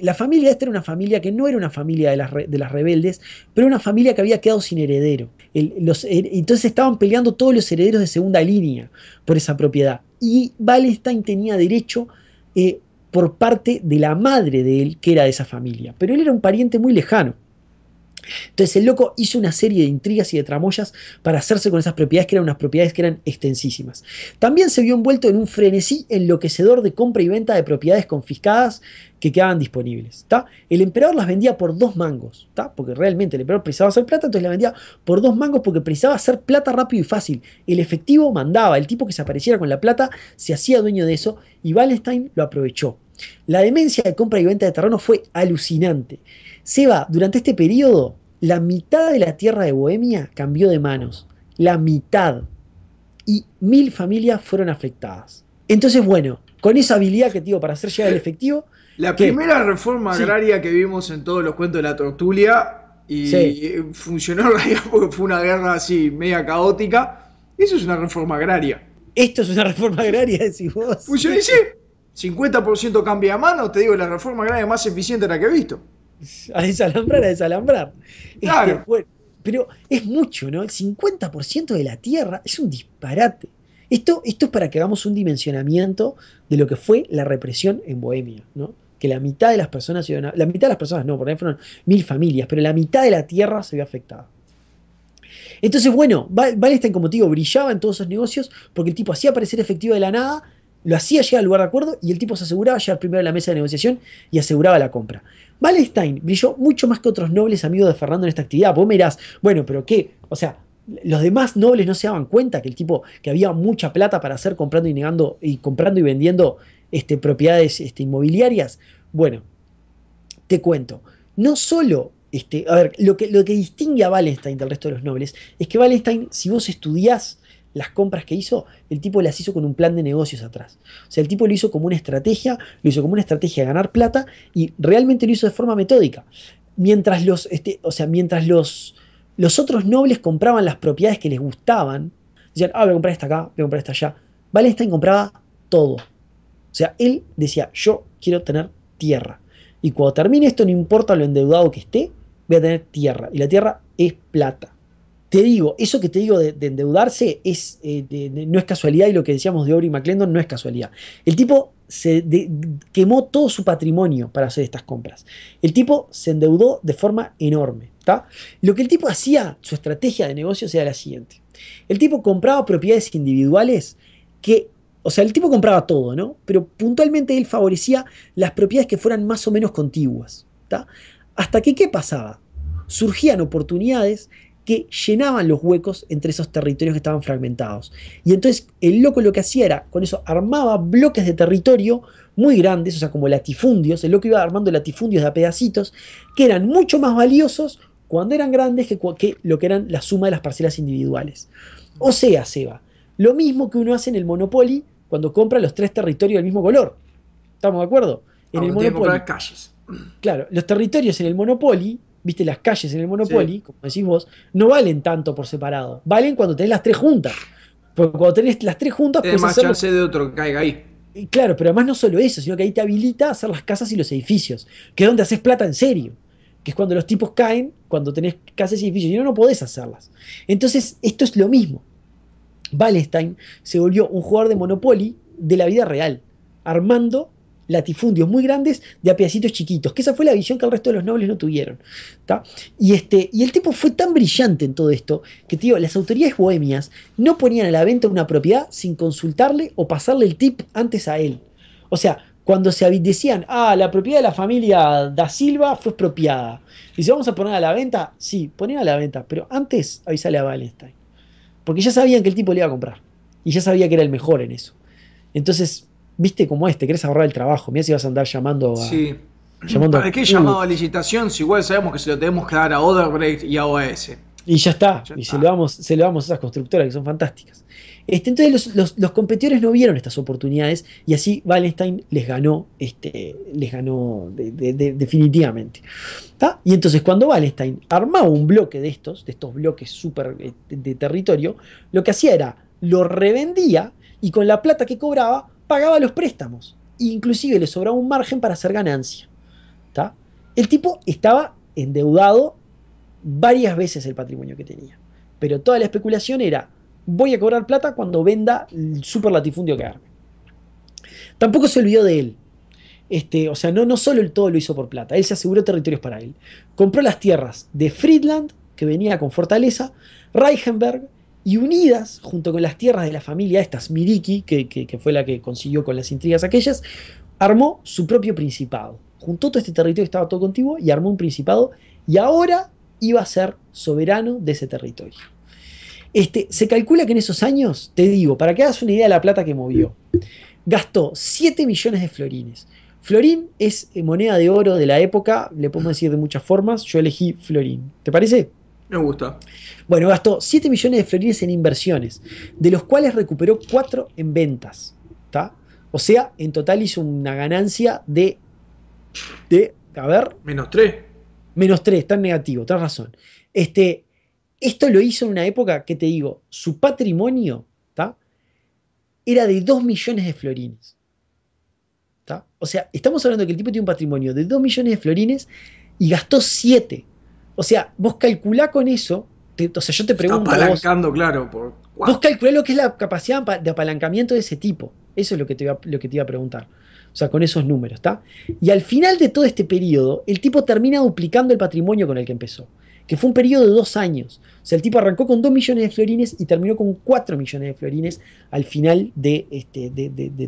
La familia esta era una familia que no era una familia de las rebeldes, pero una familia que había quedado sin heredero. Entonces estaban peleando todos los herederos de segunda línea por esa propiedad. Y Wallenstein tenía derecho por parte de la madre de él, que era de esa familia. Pero él era un pariente muy lejano. Entonces el loco hizo una serie de intrigas y de tramoyas para hacerse con esas propiedades, que eran unas propiedades que eran extensísimas. También se vio envuelto en un frenesí enloquecedor de compra y venta de propiedades confiscadas que quedaban disponibles. El emperador las vendía por 2 mangos, porque realmente el emperador precisaba hacer plata, entonces la vendía por 2 mangos porque precisaba hacer plata rápido y fácil. El efectivo mandaba, el tipo que se apareciera con la plata se hacía dueño de eso y Wallenstein lo aprovechó. La demencia de compra y venta de terreno fue alucinante. Seba, durante este periodo, la mitad de la tierra de Bohemia cambió de manos. La mitad. Y 1.000 familias fueron afectadas. Entonces, bueno, con esa habilidad que digo para hacer llegar el efectivo... La primera reforma agraria que vimos en todos los cuentos de la Tortulia y funcionó en realidad porque fue una guerra así media caótica. Eso es una reforma agraria. Esto es una reforma agraria, decís vos. Pues yo dice, 50% cambia a mano, te digo, la reforma agraria más eficiente de la que he visto. A desalambrar, a desalambrar. Claro. Bueno, pero es mucho, ¿no? El 50% de la tierra es un disparate. Esto es para que hagamos un dimensionamiento de lo que fue la represión en Bohemia, ¿no? Que la mitad de las personas, la mitad de las personas no, porque fueron 1000 familias, pero la mitad de la tierra se vio afectada. Entonces, bueno, Wallenstein, como te digo, brillaba en todos esos negocios porque el tipo hacía parecer efectivo de la nada, lo hacía llegar al lugar de acuerdo y el tipo se aseguraba llegar primero a la mesa de negociación y aseguraba la compra. Wallenstein brilló mucho más que otros nobles amigos de Fernando en esta actividad. Vos me dirás, bueno, pero ¿qué? O sea, los demás nobles no se daban cuenta que el tipo, que había mucha plata para hacer comprando y negando y comprando y vendiendo propiedades inmobiliarias. Bueno, te cuento, no solo, a ver, lo que distingue a Wallenstein del resto de los nobles es que Wallenstein, si vos estudiás las compras que hizo, el tipo las hizo con un plan de negocios atrás. O sea, el tipo lo hizo como una estrategia, lo hizo como una estrategia de ganar plata y realmente lo hizo de forma metódica. Mientras los otros nobles compraban las propiedades que les gustaban, decían, voy a comprar esta acá, voy a comprar esta allá. Wallenstein compraba todo. O sea, él decía, yo quiero tener tierra. Y cuando termine esto, no importa lo endeudado que esté, voy a tener tierra. Y la tierra es plata. Te digo, eso que te digo de endeudarse no es casualidad y lo que decíamos de Aubrey McClendon no es casualidad. El tipo quemó todo su patrimonio para hacer estas compras. El tipo se endeudó de forma enorme. ¿Tá? Lo que el tipo hacía, su estrategia de negocios era la siguiente. El tipo compraba propiedades individuales que, o sea, el tipo compraba todo, ¿no? Pero puntualmente él favorecía las propiedades que fueran más o menos contiguas. ¿Tá? Hasta que, ¿qué pasaba? Surgían oportunidades que llenaban los huecos entre esos territorios que estaban fragmentados. Y entonces el loco lo que hacía era, con eso armaba bloques de territorio muy grandes, o sea, como latifundios, el loco iba armando latifundios de a pedacitos, que eran mucho más valiosos cuando eran grandes que lo que eran la suma de las parcelas individuales. O sea, Seba, lo mismo que uno hace en el Monopoly cuando compra los 3 territorios del mismo color. ¿Estamos de acuerdo? En el Ahora tiene que Monopoly. comprar calles. Claro, los territorios en el Monopoly, viste, las calles en el Monopoly, Sí. como decís vos, no valen tanto por separado. Valen cuando tenés las 3 juntas. Porque cuando tenés las 3 juntas, Tiene puedes más hacerlo. chance de otro que caiga ahí. Claro, pero además no solo eso, sino que ahí te habilita a hacer las casas y los edificios, que es donde haces plata en serio. Que es cuando los tipos caen, cuando tenés casas y edificios, y no podés hacerlas. Entonces, esto es lo mismo. Wallenstein se volvió un jugador de Monopoly de la vida real, armando latifundios muy grandes de a pedacitos chiquitos, que esa fue la visión que el resto de los nobles no tuvieron. ¿Tá? Y el tipo fue tan brillante en todo esto que, tío, las autoridades bohemias no ponían a la venta una propiedad sin consultarle o pasarle el tip antes a él. O sea, cuando se decían, la propiedad de la familia da Silva fue expropiada. Y si vamos a poner a la venta, sí, poner a la venta, pero antes avisale a Wallenstein. Porque ya sabían que el tipo le iba a comprar. Y ya sabía que era el mejor en eso. Entonces, viste cómo te querés ahorrar el trabajo. Mirá si vas a andar Sí. llamando ¿Para qué llamado a licitación si igual sabemos que se lo tenemos que dar a Odebrecht y a OAS? y ya está. Ya Y está. se lo damos a esas constructoras que son fantásticas. Entonces los competidores no vieron estas oportunidades y así Wallenstein les ganó definitivamente. ¿Tá? Y entonces cuando Wallenstein armaba un bloque de estos bloques súper de territorio, lo que hacía era, lo revendía y con la plata que cobraba pagaba los préstamos. E inclusive le sobraba un margen para hacer ganancia. ¿Tá? El tipo estaba endeudado varias veces el patrimonio que tenía. Pero toda la especulación era, voy a cobrar plata cuando venda el super latifundio que arme. Tampoco se olvidó de él. O sea, no solo el todo lo hizo por plata, él se aseguró territorios para él. Compró las tierras de Friedland, que venía con fortaleza, Reichenberg, y unidas, junto con las tierras de la familia, estas Miriki, que fue la que consiguió con las intrigas aquellas, armó su propio principado. Juntó todo este territorio que estaba todo contiguo y armó un principado, y ahora iba a ser soberano de ese territorio. Se calcula que en esos años, te digo, para que hagas una idea de la plata que movió, gastó 7 millones de florines. Florín es moneda de oro de la época, le podemos decir de muchas formas, yo elegí florín. ¿Te parece? Me gusta. Bueno, gastó 7 millones de florines en inversiones, de los cuales recuperó 4 en ventas. ¿Tá? O sea, en total hizo una ganancia a ver, -3. -3, está en negativo, tenés razón. Esto lo hizo en una época que te digo, su patrimonio, ¿tá? era de 2 millones de florines. ¿Tá? O sea, estamos hablando que el tipo tiene un patrimonio de 2 millones de florines y gastó 7. O sea, vos calculá con eso, o sea, yo te pregunto Está apalancando, claro, por... Vos calculá lo que es la capacidad de apalancamiento de ese tipo. Eso es lo que te iba a preguntar. O sea, con esos números, ¿está? Y al final de todo este periodo, el tipo termina duplicando el patrimonio con el que empezó, que fue un periodo de 2 años. O sea, el tipo arrancó con 2 millones de florines y terminó con 4 millones de florines al final de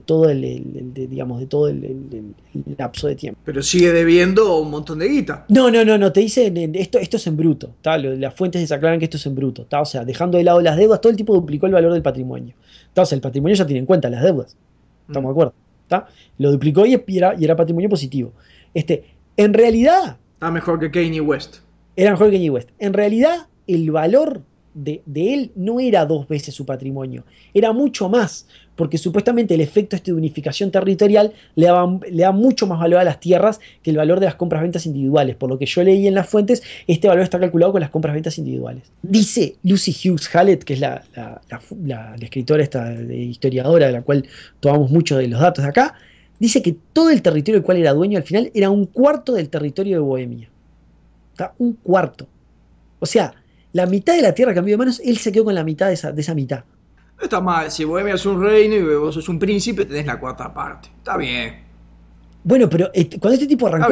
todo digamos, de todo el lapso de tiempo. Pero sigue debiendo un montón de guita. No, te dicen, esto es en bruto, ¿tá? Las fuentes desaclaran que esto es en bruto, ¿tá? O sea, dejando de lado las deudas, todo el tipo duplicó el valor del patrimonio, ¿tá? O sea, el patrimonio ya tiene en cuenta las deudas, ¿estamos de acuerdo? ¿Tá? Lo duplicó y era patrimonio positivo. En realidad... Está mejor que Kanye West. Era mejor que Kanye West. En realidad, el valor de él no era 2 veces su patrimonio, era mucho más, porque supuestamente el efecto de unificación territorial le da mucho más valor a las tierras que el valor de las compras-ventas individuales. Por lo que yo leí en las fuentes, este valor está calculado con las compras-ventas individuales. Dice Lucy Hughes Hallett, que es la escritora historiadora de la cual tomamos muchos de los datos de acá, dice que todo el territorio del cual era dueño al final era 1/4 del territorio de Bohemia. ¿Está? 1/4. O sea, la mitad de la tierra cambió de manos, él se quedó con la mitad de esa mitad. No está mal, si Bohemia es un reino y vos sos un príncipe, tenés la 4ª parte. Está bien. Bueno, pero cuando este tipo arrancó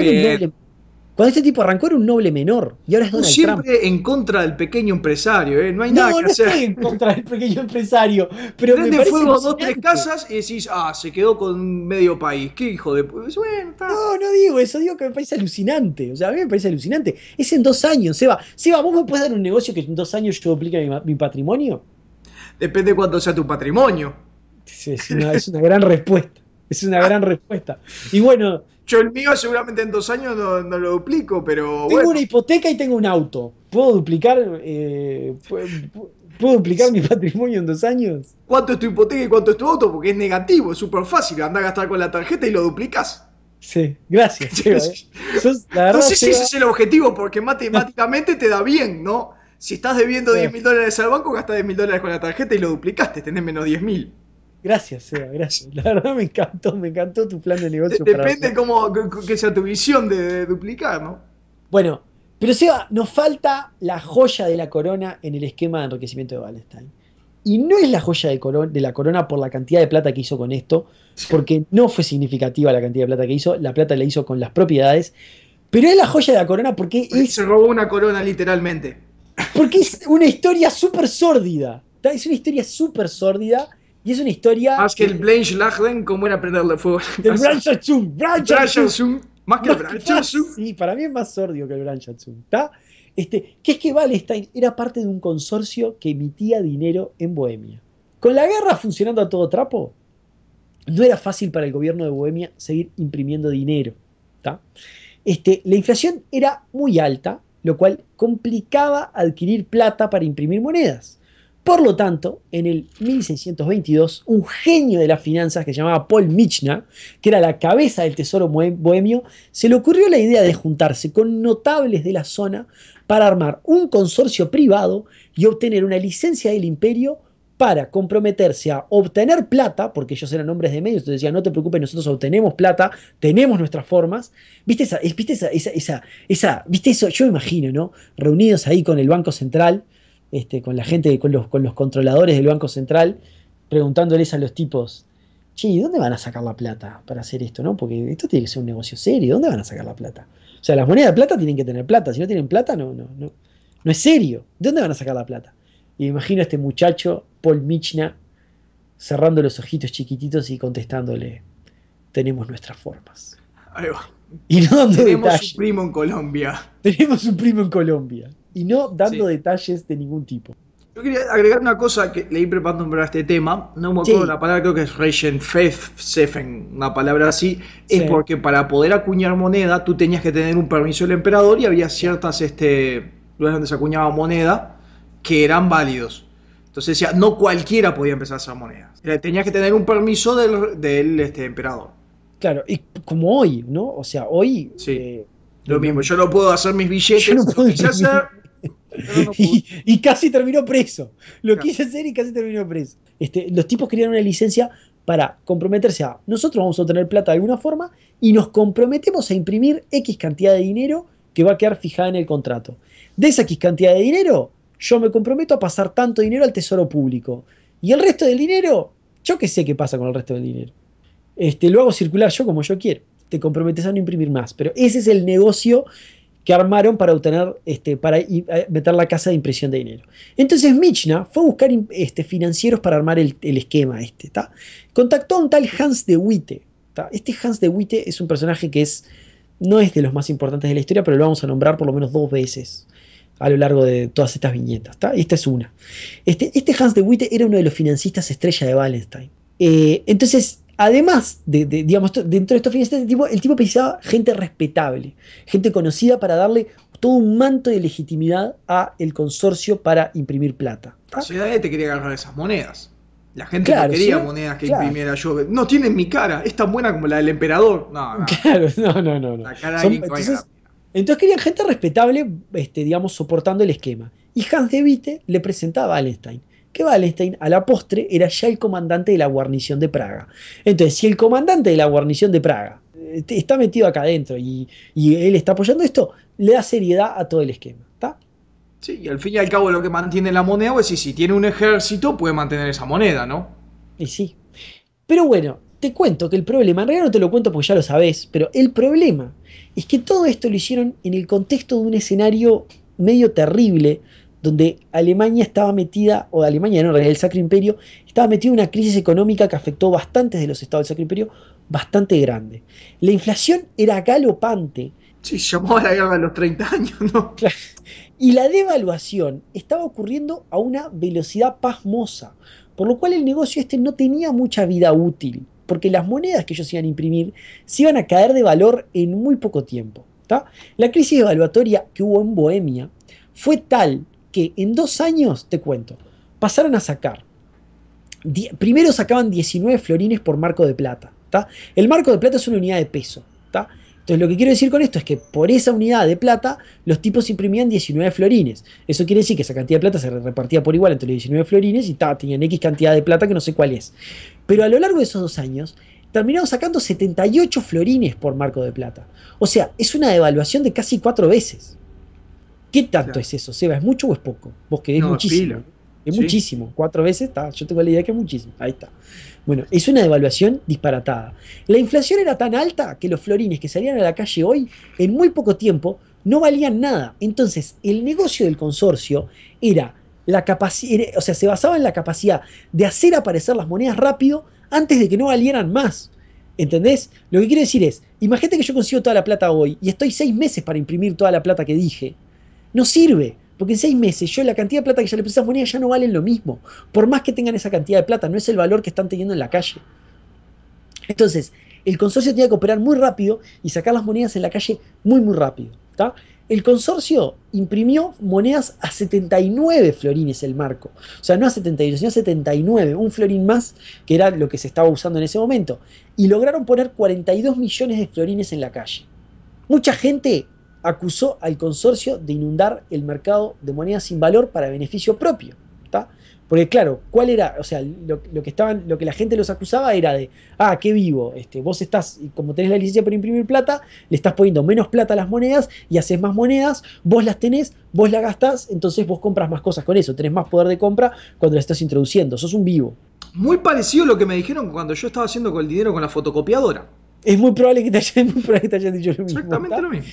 era un noble menor y ahora es Donald Trump. Siempre en contra del pequeño empresario, ¿eh? No hay nada que hacer. No estoy en contra del pequeño empresario, pero me prende parece fuego a 2 o alucinante. 3 casas y decís, se quedó con medio país. Qué hijo de... Bueno, está. No digo eso, digo que me parece alucinante. O sea, a mí me parece alucinante. Es en 2 años, Seba. Seba, ¿vos me puedes dar un negocio que en 2 años yo duplique mi patrimonio? Depende de cuánto sea tu patrimonio. Es una gran respuesta. Es una gran respuesta. Y bueno, Yo el mío seguramente en 2 años no lo duplico, pero tengo bueno. una hipoteca y tengo un auto. ¿Puedo duplicar, ¿puedo duplicar mi patrimonio en 2 años? ¿Cuánto es tu hipoteca y cuánto es tu auto? Porque es negativo, es súper fácil. Andá a gastar con la tarjeta y lo duplicás. Sí, gracias, Seba. La verdad, No sé si Seba, ese es el objetivo, porque matemáticamente te da bien, ¿no? Si estás debiendo $10.000 al banco, gastás $10.000 con la tarjeta y lo duplicaste, tenés menos 10.000. gracias, Seba, gracias. La verdad me encantó tu plan de negocio. Depende que sea tu visión de duplicar, ¿no? Bueno, pero Seba, nos falta la joya de la corona en el esquema de enriquecimiento de Wallenstein. Y no es la joya de la corona por la cantidad de plata que hizo con esto, porque no fue significativa la cantidad de plata que hizo, la plata la hizo con las propiedades, pero es la joya de la corona porque Se robó una corona literalmente. es una historia súper sórdida. Es una historia súper sórdida y es una historia... Más que el Blanche Lachlan, ¿cómo era prenderle fuego? Del Branchatsum. Más que el Branchatsum. Sí, para mí es más sordio que el Branchatsum. ¿Está? Que es que Wallenstein era parte de un consorcio que emitía dinero en Bohemia. Con la guerra funcionando a todo trapo, no era fácil para el gobierno de Bohemia seguir imprimiendo dinero. ¿Está? La inflación era muy alta, lo cual complicaba adquirir plata para imprimir monedas. Por lo tanto, en el 1622, un genio de las finanzas que se llamaba Paul Michna, que era la cabeza del tesoro bohemio, se le ocurrió la idea de juntarse con notables de la zona para armar un consorcio privado y obtener una licencia del imperio para comprometerse a obtener plata, porque ellos eran hombres de medios, entonces decían, no te preocupes, nosotros obtenemos plata, tenemos nuestras formas. ¿Viste eso? Yo me imagino, ¿no? Reunidos ahí con el Banco Central, con la gente, con los controladores del Banco Central, preguntándoles a los tipos, che, ¿y dónde van a sacar la plata para hacer esto, no? Porque esto tiene que ser un negocio serio, ¿dónde van a sacar la plata? O sea, las monedas de plata tienen que tener plata, si no tienen plata, no es serio. ¿De dónde van a sacar la plata? Y me imagino a este muchacho, Paul Michna, cerrando los ojitos chiquititos y contestándole, tenemos nuestras formas. Ahí va. Y no dando Tenemos detalles. un primo en Colombia. Tenemos un primo en Colombia. Y no dando detalles de ningún tipo. Yo quería agregar una cosa que leí preparando para este tema. No me acuerdo la palabra, creo que es Reichenpfeffer, una palabra así. Es porque para poder acuñar moneda tú tenías que tener un permiso del emperador y había ciertas lugares donde se acuñaba moneda que eran válidos. Entonces decía, no cualquiera podía empezar a hacer monedas. Tenías que tener un permiso del emperador. Claro, y como hoy, ¿no? O sea, hoy... Sí, lo mismo, yo no puedo hacer mis billetes, yo no puedo lo quise hacer, y casi terminó preso. Lo quise hacer y casi terminó preso. Los tipos querían una licencia para comprometerse a, nosotros vamos a obtener plata de alguna forma y nos comprometemos a imprimir X cantidad de dinero que va a quedar fijada en el contrato. De esa X cantidad de dinero, yo me comprometo a pasar tanto dinero al tesoro público. Y el resto del dinero, yo qué sé qué pasa con el resto del dinero. Lo hago circular yo como yo quiero. Te comprometes a no imprimir más. Pero ese es el negocio que armaron para obtener, meter la casa de impresión de dinero. Entonces Michna fue a buscar financieros para armar el esquema. Contactó a un tal Hans de Witte. Este Hans de Witte es un personaje que no es de los más importantes de la historia, pero lo vamos a nombrar por lo menos 2 veces a lo largo de todas estas viñetas. Esta es una. Este Hans de Witte era uno de los financistas estrella de Wallenstein. Entonces, además digamos, dentro de estos financistas, el tipo pensaba gente respetable, gente conocida para darle todo un manto de legitimidad a el consorcio para imprimir plata. La ciudad te quería agarrar esas monedas. La gente no quería monedas que imprimiera yo. No tienen mi cara, es tan buena como la del emperador. No. Claro, no. La cara de entonces querían gente respetable, digamos, soportando el esquema. Y Hans de Witte le presentaba a Wallenstein, que Wallenstein a la postre era ya el comandante de la guarnición de Praga. Entonces, si el comandante de la guarnición de Praga está metido acá adentro y él está apoyando esto, le da seriedad a todo el esquema. ¿Está? Sí, y al fin y al cabo lo que mantiene la moneda, pues si tiene un ejército, puede mantener esa moneda, ¿no? Y sí. Pero bueno, te cuento que el problema, en realidad no te lo cuento porque ya lo sabés, pero el problema es que todo esto lo hicieron en el contexto de un escenario medio terrible, donde Alemania estaba metida, o Alemania no, en realidad el Sacro Imperio, estaba metido en una crisis económica que afectó bastantes de los estados del Sacro Imperio, bastante grande. La inflación era galopante. Sí, llamó a la guerra de los 30 años, ¿no? Claro. Y la devaluación estaba ocurriendo a una velocidad pasmosa, por lo cual el negocio no tenía mucha vida útil, porque las monedas que ellos iban a imprimir se iban a caer de valor en muy poco tiempo. ¿Tá? La crisis devaluatoria que hubo en Bohemia fue tal que en 2 años, te cuento, pasaron a sacar, primero sacaban 19 florines por marco de plata. ¿Tá? El marco de plata es una unidad de peso. ¿Tá? Entonces lo que quiero decir con esto es que por esa unidad de plata los tipos imprimían 19 florines. Eso quiere decir que esa cantidad de plata se repartía por igual entre los 19 florines y tenían X cantidad de plata que no sé cuál es. Pero a lo largo de esos 2 años terminaron sacando 78 florines por marco de plata. O sea, es una devaluación de casi 4 veces. ¿Qué tanto es eso, Seba? ¿Es mucho o es poco? Vos que es muchísimo. Es muchísimo. 4 veces, yo tengo la idea que es muchísimo. Ahí está. Bueno, es una devaluación disparatada. La inflación era tan alta que los florines que salían a la calle hoy, en muy poco tiempo, no valían nada. Entonces, el negocio del consorcio era la capacidad, o sea, se basaba en la capacidad de hacer aparecer las monedas rápido antes de que no valieran más. ¿Entendés? Lo que quiero decir es, imagínate que yo consigo toda la plata hoy y estoy 6 meses para imprimir toda la plata que dije. No sirve. Porque en 6 meses la cantidad de plata que ya le puse a esas monedas ya no valen lo mismo. Por más que tengan esa cantidad de plata, no es el valor que están teniendo en la calle. Entonces, el consorcio tenía que operar muy rápido y sacar las monedas en la calle muy, muy rápido. ¿Tá? El consorcio imprimió monedas a 79 florines el marco. O sea, no a 71, sino a 79. Un florín más, que era lo que se estaba usando en ese momento. Y lograron poner 42 millones de florines en la calle. Mucha gente acusó al consorcio de inundar el mercado de monedas sin valor para beneficio propio. ¿Tá? Porque claro, ¿cuál era? O sea, lo que la gente los acusaba era de, qué vivo, vos estás, como tenés la licencia para imprimir plata, le estás poniendo menos plata a las monedas y haces más monedas, vos las tenés, vos las gastás, entonces vos compras más cosas con eso, tenés más poder de compra cuando las estás introduciendo, sos un vivo. Muy parecido a lo que me dijeron cuando yo estaba haciendo con el dinero con la fotocopiadora. Es muy probable que te hayan dicho lo mismo. Exactamente ¿tá? lo mismo.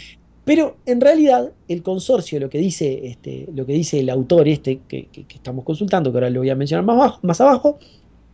Pero en realidad el consorcio, lo que dice el autor que estamos consultando, que ahora lo voy a mencionar más abajo,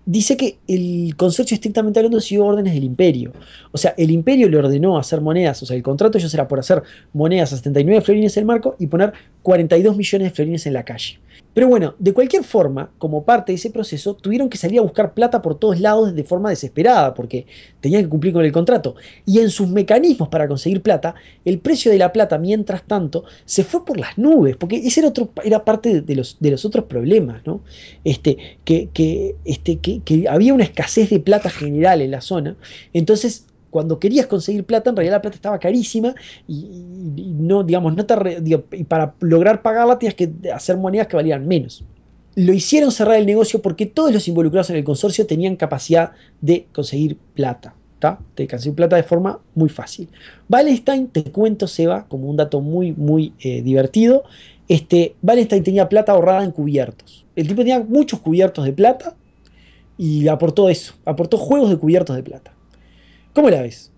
dice que el consorcio estrictamente hablando siguió órdenes del imperio. O sea, el imperio le ordenó hacer monedas, o sea, el contrato ellos era por hacer monedas a 79 florines el marco y poner 42 millones de florines en la calle. Pero bueno, de cualquier forma, como parte de ese proceso, tuvieron que salir a buscar plata por todos lados de forma desesperada, porque tenían que cumplir con el contrato. Y en sus mecanismos para conseguir plata, el precio de la plata, mientras tanto, se fue por las nubes, porque ese era parte de los otros problemas, ¿no? Que había una escasez de plata general en la zona. Entonces, cuando querías conseguir plata, en realidad la plata estaba carísima y no, digamos, y para lograr pagarla tenías que hacer monedas que valían menos. lo hicieron cerrar el negocio porque todos los involucrados en el consorcio tenían capacidad de conseguir plata. De conseguir plata de forma muy fácil. Wallenstein, te cuento, Seba, como un dato muy divertido, Wallenstein tenía plata ahorrada en cubiertos. El tipo tenía muchos cubiertos de plata y aportó eso, aportó juegos de cubiertos de plata. ¿Cómo la ves?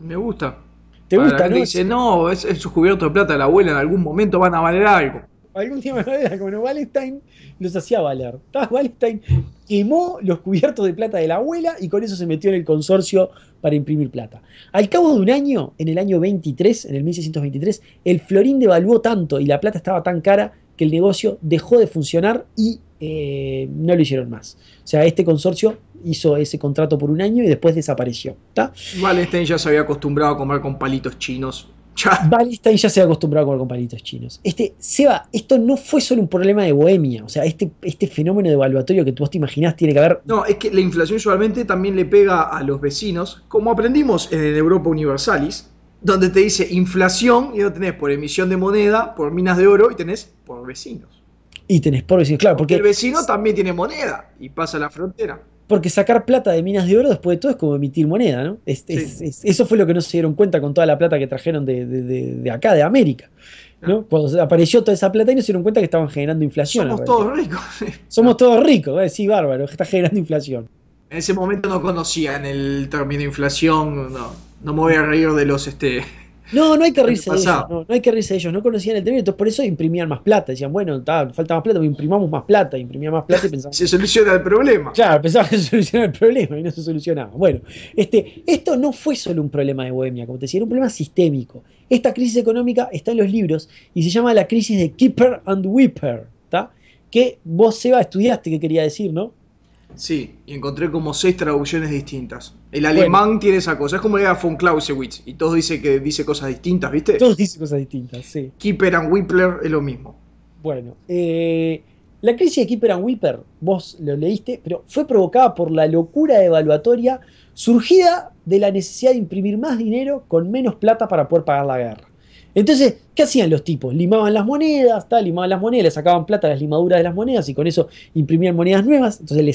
Me gusta. ¿Te Para la gusta, gente no? dice, no, esos cubiertos de plata de la abuela en algún momento van a valer algo. Algún día como Wallenstein los hacía valer. Wallenstein quemó los cubiertos de plata de la abuela y con eso se metió en el consorcio para imprimir plata. Al cabo de un año, en el año 23, en el 1623, el florín devaluó tanto y la plata estaba tan cara que el negocio dejó de funcionar y no lo hicieron más. O sea, este consorcio hizo ese contrato por un año y después desapareció. Wallenstein ya se había acostumbrado a comer con palitos chinos. Wallenstein ya se ha acostumbrado a comer con palitos chinos. Seba, esto no fue solo un problema de Bohemia. O sea, este fenómeno devaluatorio que vos te imaginás tiene que haber. No, es que la inflación usualmente también le pega a los vecinos, como aprendimos en el Europa Universalis, donde te dice inflación y lo tenés por emisión de moneda, por minas de oro y tenés por vecinos. Y tenés por vecinos, claro, porque el vecino también tiene moneda y pasa la frontera. Porque sacar plata de minas de oro después de todo es como emitir moneda, ¿no? Eso fue lo que no se dieron cuenta con toda la plata que trajeron de acá, de América, ¿no? Cuando apareció toda esa plata y no se dieron cuenta que estaban generando inflación. Somos todos ricos. Somos todos ricos, sí, bárbaro, está generando inflación. En ese momento no conocían el término inflación, no me voy a reír de los No hay que reírse de ellos, no hay que reírse de ellos, no conocían el término, entonces por eso imprimían más plata, decían, bueno, falta más plata, imprimamos más plata, imprimían más plata y pensaban. Se soluciona el problema. Claro, pensaban que se solucionaba el problema y no se solucionaba. Bueno, esto no fue solo un problema de Bohemia, como te decía, era un problema sistémico. Esta crisis económica está en los libros y se llama la crisis de Keeper and Weeper, ¿tá? Que vos, Seba, estudiaste, que quería decir, ¿no? Sí, y encontré como 6 traducciones distintas. El alemán tiene esa cosa, es como era von Clausewitz, y todos dicen que dice cosas distintas, ¿viste? Todos dicen cosas distintas, sí. Keeper and Whippler es lo mismo. Bueno, la crisis de Keeper and Weeper, vos lo leíste, pero fue provocada por la locura evaluatoria surgida de la necesidad de imprimir más dinero con menos plata para poder pagar la guerra. Entonces, ¿qué hacían los tipos? Limaban las monedas, le sacaban plata a las limaduras de las monedas y con eso imprimían monedas nuevas. Entonces le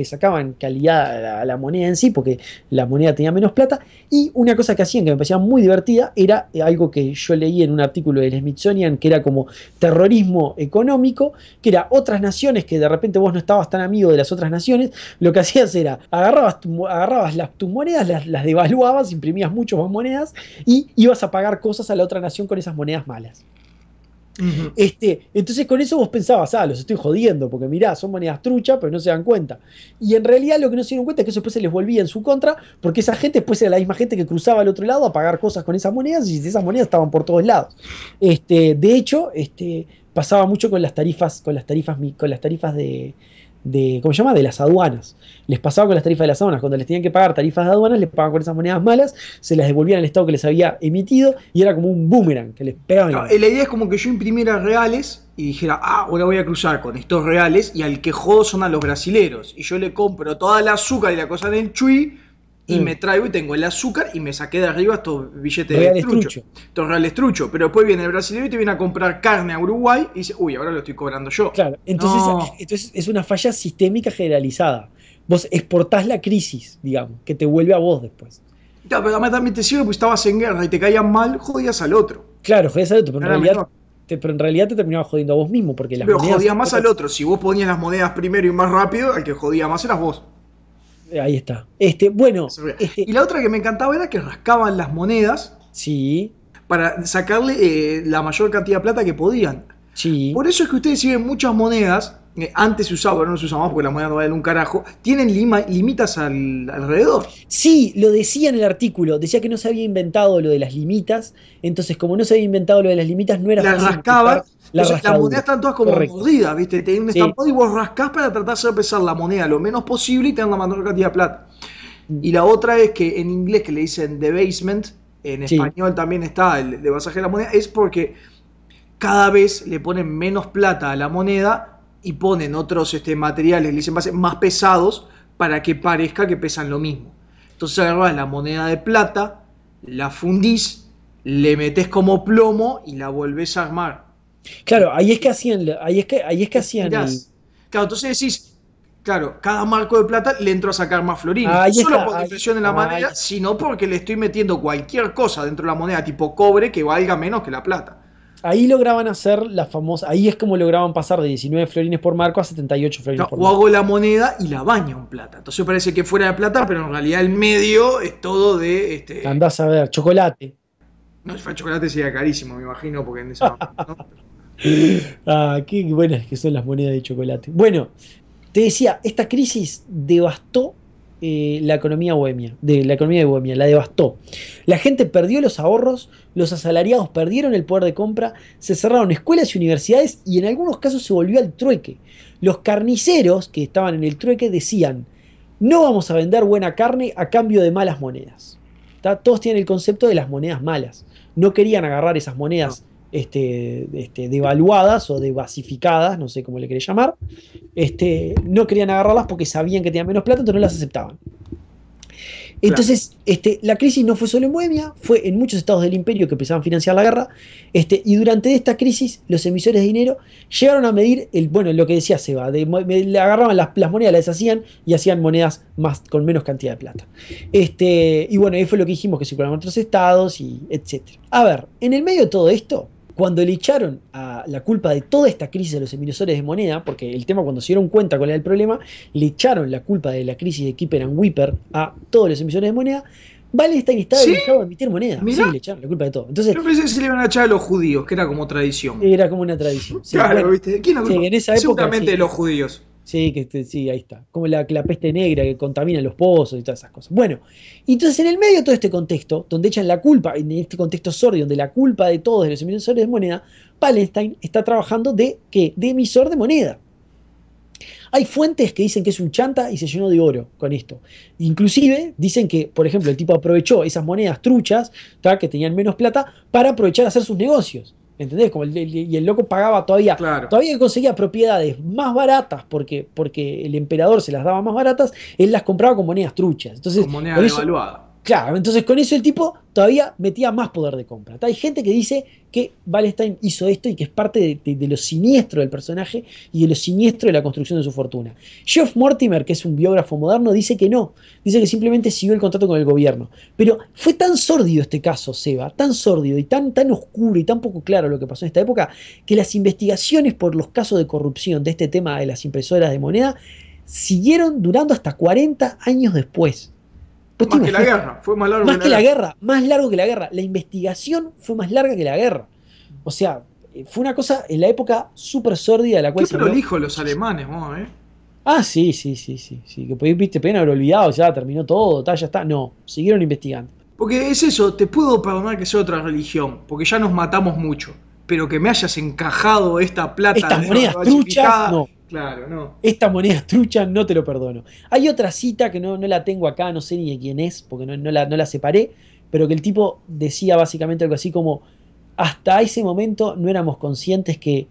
sacaban calidad a la moneda en sí porque la moneda tenía menos plata. Y una cosa que hacían que me parecía muy divertida era algo que yo leí en un artículo del Smithsonian que era como terrorismo económico, que era otras naciones que de repente vos no estabas tan amigo de las otras naciones, lo que hacías era agarrabas tus monedas, las devaluabas, imprimías mucho más monedas y ibas a pagar cosas a la otra nación con esas monedas malas. Entonces con eso vos pensabas, los estoy jodiendo, porque mirá, son monedas truchas, pero no se dan cuenta. Y en realidad lo que no se dieron cuenta es que eso después se les volvía en su contra, porque esa gente después era la misma gente que cruzaba al otro lado a pagar cosas con esas monedas, y esas monedas estaban por todos lados. De hecho, pasaba mucho con las tarifas de ¿cómo se llama? De las aduanas. Les pasaba con las tarifas de las aduanas. Cuando les tenían que pagar tarifas de aduanas, les pagaban con esas monedas malas, se las devolvían al Estado que les había emitido y era como un boomerang que les pegaban. La idea es como que yo imprimiera reales y dijera, ahora voy a cruzar con estos reales y al que jodo son a los brasileros. Y yo le compro toda el azúcar y la cosa en el chui y me traigo y tengo el azúcar y me saqué de arriba estos billetes reales de trucho. Estos reales trucho. Pero después viene el brasilero y te viene a comprar carne a Uruguay y dice, uy, ahora lo estoy cobrando yo. Claro, entonces es una falla sistémica generalizada. Vos exportás la crisis, digamos, que te vuelve a vos después. Claro, pero además también te sirve porque estabas en guerra y te caían mal, jodías al otro. Claro, jodías al otro, pero en realidad te terminabas jodiendo a vos mismo. Porque las pero jodías más al otro. Si vos ponías las monedas primero y más rápido, el que jodía más eras vos. Ahí está. Y la otra que me encantaba era que rascaban las monedas. Sí. Para sacarle la mayor cantidad de plata que podían. Sí. Por eso es que ustedes si ven muchas monedas, antes se usaba, pero no se usa más porque la moneda no vale un carajo, tienen limitas alrededor. Sí, lo decía en el artículo, decía que no se había inventado lo de las limitas, entonces como no se había inventado lo de las limitas no era fácil. Las rascaban, las monedas están todas como mordidas, ¿viste? Te un estampado y vos rascás para tratar de hacer pesar la moneda lo menos posible y tener la mayor cantidad de plata. Y la otra es que en inglés que le dicen debasement, en español también está el devasaje de la moneda, es porque cada vez le ponen menos plata a la moneda y ponen otros materiales, le dicen más pesados para que parezca que pesan lo mismo. Entonces agarrás la moneda de plata, la fundís, le metés como plomo y la volvés a armar. Claro, ahí es que hacían Claro, entonces decís, claro, cada marco de plata le entro a sacar más florines. Ahí No solo está, por depresión en la ahí moneda, sino porque le estoy metiendo cualquier cosa dentro de la moneda, tipo cobre, que valga menos que la plata. ahí lograban hacer la famosa, ahí es como lograban pasar de 19 florines por marco a 78 florines Claro, por o marco. hago la moneda y la baño en plata. Entonces parece que fuera de plata, pero en realidad el medio es todo de Andás a ver, chocolate. no, si fuera chocolate sería carísimo, me imagino, porque en ese momento, ¿no? Ah, qué buenas que son las monedas de chocolate. Bueno, te decía, esta crisis devastó la economía bohemia, de la economía de Bohemia, la devastó. La gente perdió los ahorros, los asalariados perdieron el poder de compra, se cerraron escuelas y universidades y en algunos casos se volvió al trueque. Los carniceros que estaban en el trueque decían, no vamos a vender buena carne a cambio de malas monedas. ¿Tá? Todos tienen el concepto de las monedas malas. No querían agarrar esas No. monedas devaluadas o debasificadas, no sé cómo le querés llamar, no querían agarrarlas porque sabían que tenían menos plata, entonces no las aceptaban. Claro. Entonces, la crisis no fue solo en Bohemia, fue en muchos estados del imperio que empezaban a financiar la guerra, y durante esta crisis los emisores de dinero llegaron a medir, bueno, lo que decía Seba, le agarraban las monedas, las deshacían y hacían monedas con menos cantidad de plata. Y bueno, ahí fue lo que dijimos que circulaban en otros estados, y etcétera. A ver, en el medio de todo esto, cuando le echaron a la culpa de toda esta crisis a los emisores de moneda, porque el tema cuando se dieron cuenta cuál era el problema, le echaron la culpa de la crisis de Kipper and Whipper a todos los emisores de moneda, Wallenstein estaba ¿Sí? dedicado a emitir moneda. Sí, Mirá. le echaron la culpa de todo. Entonces, Yo pensé que se le iban a echar a los judíos, que era como tradición. era como una tradición. Sí, Claro, bueno, ¿viste? ¿Quién la sí, culpa? en esa época, Seguramente sí. de los judíos. Sí, sí, ahí está. Como la peste negra que contamina los pozos y todas esas cosas. Bueno, entonces en el medio de todo este contexto, donde echan la culpa, en este contexto sordio, donde la culpa de todos de los emisores de moneda, Wallenstein está trabajando de ¿qué? De emisor de moneda. Hay fuentes que dicen que es un chanta y se llenó de oro con esto. Inclusive dicen que, por ejemplo, el tipo aprovechó esas monedas truchas, ¿tá? Que tenían menos plata, para aprovechar a hacer sus negocios. ¿Entendés? Como y el loco pagaba todavía, Claro, todavía conseguía propiedades más baratas porque el emperador se las daba más baratas, él las compraba con monedas truchas. Entonces, con moneda con eso, devaluada. claro, entonces con eso el tipo todavía metía más poder de compra. Hay gente que dice que Wallenstein hizo esto y que es parte de lo siniestro del personaje y de lo siniestro de la construcción de su fortuna. Geoff Mortimer, que es un biógrafo moderno, dice que no. Dice que simplemente siguió el contrato con el gobierno. Pero fue tan sórdido este caso, Seba, tan sórdido y tan oscuro y tan poco claro lo que pasó en esta época, que las investigaciones por los casos de corrupción de este tema de las impresoras de moneda siguieron durando hasta 40 años después. Más que la guerra, fue más largo Más que que la la guerra. guerra, más largo que la guerra. La investigación fue más larga que la guerra. O sea, fue una cosa en la época súper sórdida de la cual Qué se habló prolijo los muchísimo. alemanes, vos, ¿eh? Ah, sí, sí, sí, sí, sí. Que viste, podían haber olvidado, ya terminó todo, ya está. No, siguieron investigando. Porque es eso, te puedo perdonar que sea otra religión, porque ya nos matamos mucho. Pero que me hayas encajado esta plata Estas monedas truchas, falsificada, no. claro, no. Esta moneda trucha no te lo perdono. Hay otra cita que no la tengo acá, no sé ni de quién es, porque no la separé, pero que el tipo decía básicamente algo así como, hasta ese momento no éramos conscientes que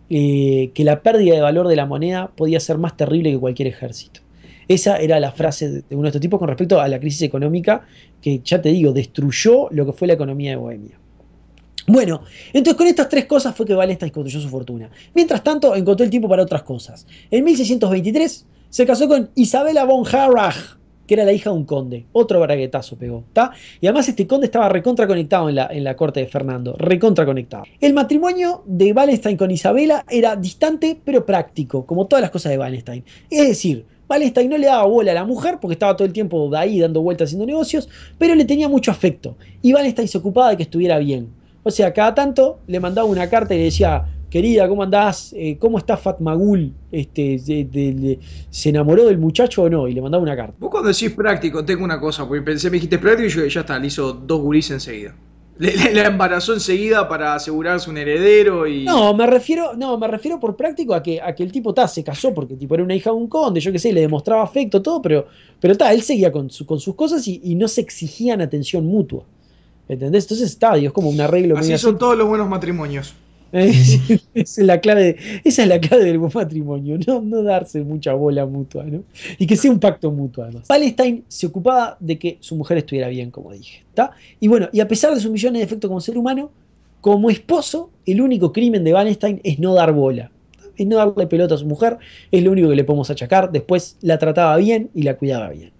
la pérdida de valor de la moneda podía ser más terrible que cualquier ejército. Esa era la frase de uno de estos tipos con respecto a la crisis económica que, ya te digo, destruyó lo que fue la economía de Bohemia. Bueno, entonces con estas tres cosas fue que Wallenstein construyó su fortuna. Mientras tanto, encontró el tiempo para otras cosas. En 1623 se casó con Isabella von Harrach, que era la hija de un conde. Otro braguetazo pegó, ¿está? Y además este conde estaba recontra conectado en la corte de Fernando, recontra conectado. El matrimonio de Wallenstein con Isabella era distante pero práctico, como todas las cosas de Wallenstein. Es decir, Wallenstein no le daba bola a la mujer porque estaba todo el tiempo de ahí dando vueltas haciendo negocios, pero le tenía mucho afecto. Y Wallenstein se ocupaba de que estuviera bien. O sea, cada tanto le mandaba una carta y le decía, querida, ¿cómo andás? ¿Cómo está Fatmagul? ¿Se enamoró del muchacho o no? Y le mandaba una carta. Vos cuando decís práctico, tengo una cosa, porque pensé, me dijiste práctico y yo ya está, le hizo dos gurís enseguida. La embarazó enseguida para asegurarse un heredero y. No, me refiero por práctico a que el tipo se casó porque tipo era una hija de un conde, yo qué sé, le demostraba afecto, todo, pero él seguía con sus cosas y no se exigían atención mutua. ¿Entendés? Entonces está, digo, es como un arreglo Así medio son así. todos los buenos matrimonios. Esa es la clave del buen matrimonio, no darse mucha bola mutua, ¿no? Y que sea un pacto mutuo, además. Palestine se ocupaba de que su mujer estuviera bien, como dije, ¿está? Y bueno, y a pesar de sus millones de defectos como ser humano, como esposo, el único crimen de Wallenstein es no dar bola. es no darle pelota a su mujer, es lo único que le podemos achacar. Después la trataba bien y la cuidaba bien.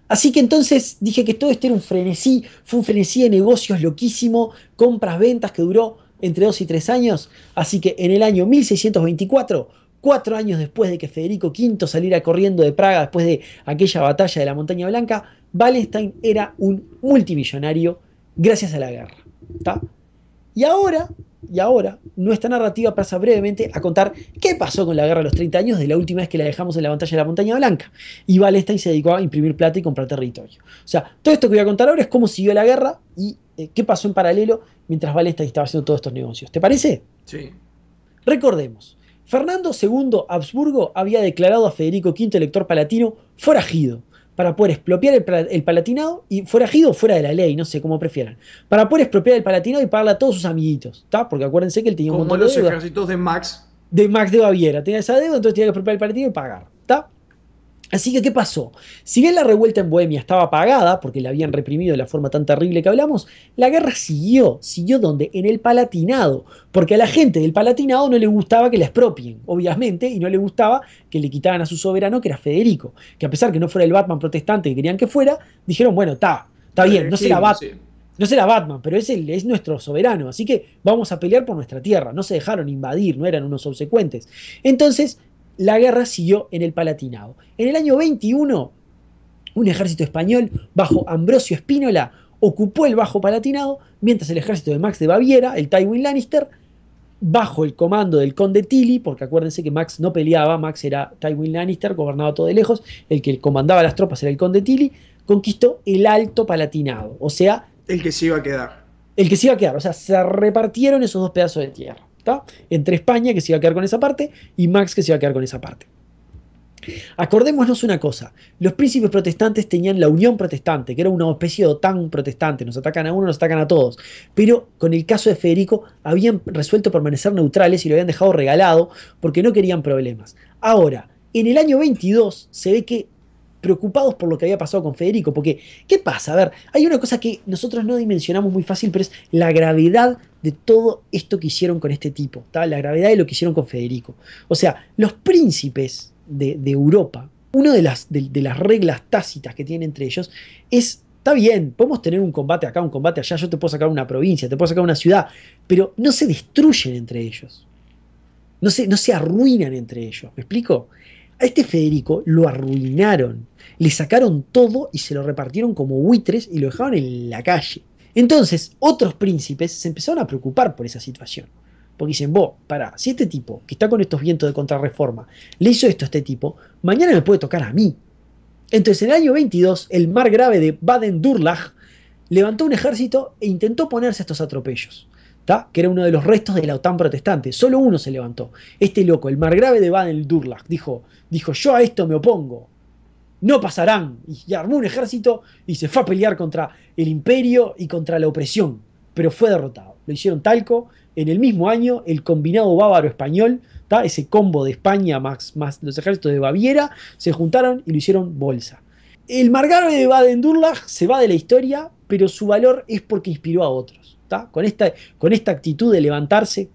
Así que entonces dije que todo esto era un frenesí, fue un frenesí de negocios loquísimo, compras, ventas que duró entre 2 y 3 años. Así que en el año 1624, 4 años después de que Federico V saliera corriendo de Praga después de aquella batalla de la Montaña Blanca, Wallenstein era un multimillonario gracias a la guerra. ¿Tá? Y ahora, nuestra narrativa pasa brevemente a contar qué pasó con la guerra de los 30 años de la última vez que la dejamos en la batalla de la Montaña Blanca. Y Wallenstein se dedicó a imprimir plata y comprar territorio. O sea, todo esto que voy a contar ahora es cómo siguió la guerra y qué pasó en paralelo mientras Wallenstein estaba haciendo todos estos negocios. ¿Te parece? Sí. Recordemos, Fernando II Habsburgo había declarado a Federico V Elector Palatino forajido para poder expropiar el Palatinado, y forajido fuera de la ley, no sé cómo prefieran, para poder expropiar el Palatinado y pagarle a todos sus amiguitos, ¿está? Porque acuérdense que él tenía un Como montón de los deuda. ejércitos de Max. De Max de Baviera, tenía esa deuda, entonces tenía que expropiar el Palatinado y pagar, ¿está? Así que, ¿qué pasó? Si bien la revuelta en Bohemia estaba apagada, porque la habían reprimido de la forma tan terrible que hablamos, la guerra siguió donde, en el Palatinado, porque a la gente del Palatinado no le gustaba que la expropien, obviamente, y no le gustaba que le quitaran a su soberano, que era Federico, que a pesar que no fuera el Batman protestante que querían que fuera, dijeron, bueno, está bien, no será Batman. Sí. No será Batman, pero es nuestro soberano, así que vamos a pelear por nuestra tierra. No se dejaron invadir, no eran unos obsecuentes. Entonces, la guerra siguió en el Palatinado. En el año 21, un ejército español bajo Ambrosio Spínola ocupó el Bajo Palatinado, mientras el ejército de Max de Baviera, el Tywin Lannister, bajo el comando del conde Tilly, porque acuérdense que Max no peleaba, Max era Tywin Lannister, gobernaba todo de lejos, el que comandaba las tropas era el conde Tilly, conquistó el Alto Palatinado, o sea... El que se iba a quedar. El que se iba a quedar, o sea, se repartieron esos dos pedazos de tierra. ¿Tá? Entre España, que se iba a quedar con esa parte, y Max, que se iba a quedar con esa parte. Acordémonos una cosa, los príncipes protestantes tenían la Unión Protestante, que era una especie de OTAN protestante, nos atacan a uno, nos atacan a todos, pero con el caso de Federico habían resuelto permanecer neutrales y lo habían dejado regalado porque no querían problemas. Ahora, en el año 22 se ve que preocupados por lo que había pasado con Federico, porque ¿qué pasa? A ver, hay una cosa que nosotros no dimensionamos muy fácil, pero es la gravedad de todo esto que hicieron con este tipo, ¿tá? La gravedad de lo que hicieron con Federico. O sea, los príncipes de Europa, una de las reglas tácitas que tienen entre ellos es, está bien, podemos tener un combate acá, un combate allá, yo te puedo sacar una provincia, te puedo sacar una ciudad, pero no se destruyen entre ellos, no se arruinan entre ellos, ¿me explico? A este Federico lo arruinaron, le sacaron todo y se lo repartieron como buitres y lo dejaron en la calle. Entonces, otros príncipes se empezaron a preocupar por esa situación. Porque dicen, pará, si este tipo que está con estos vientos de contrarreforma le hizo esto a este tipo, mañana me puede tocar a mí. Entonces, en el año 22, el margrave de Baden-Durlach levantó un ejército e intentó ponerse a estos atropellos, ¿tá? Que era uno de los restos de la OTAN protestante. Solo uno se levantó. Este loco, el margrave de Baden-Durlach, dijo, yo a esto me opongo. No pasarán. Y armó un ejército y se fue a pelear contra el imperio y contra la opresión. Pero fue derrotado. Lo hicieron talco. En el mismo año, el combinado bávaro-español, ese combo de España más los ejércitos de Baviera, se juntaron y lo hicieron bolsa. El margrave de Baden-Durlach se va de la historia, pero su valor es porque inspiró a otros. Con esta actitud de levantarse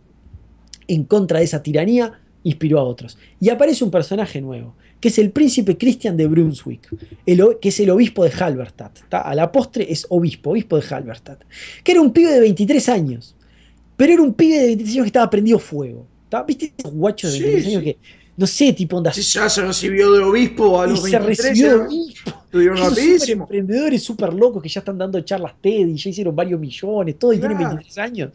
en contra de esa tiranía, inspiró a otros. Y aparece un personaje nuevo, que es el príncipe Christian de Brunswick, que es el obispo de Halberstadt. A la postre es obispo de Halberstadt, que era un pibe de 23 años, pero era un pibe de 23 años que estaba prendido fuego. ¿Viste esos guachos de 23 años que, no sé, tipo onda... Sí, ya se recibió de obispo a los 23. Se recibió de obispo. Estudió rapidísimo. Emprendedores súper locos que ya están dando charlas TED y ya hicieron varios millones, todo, y tienen 23 años.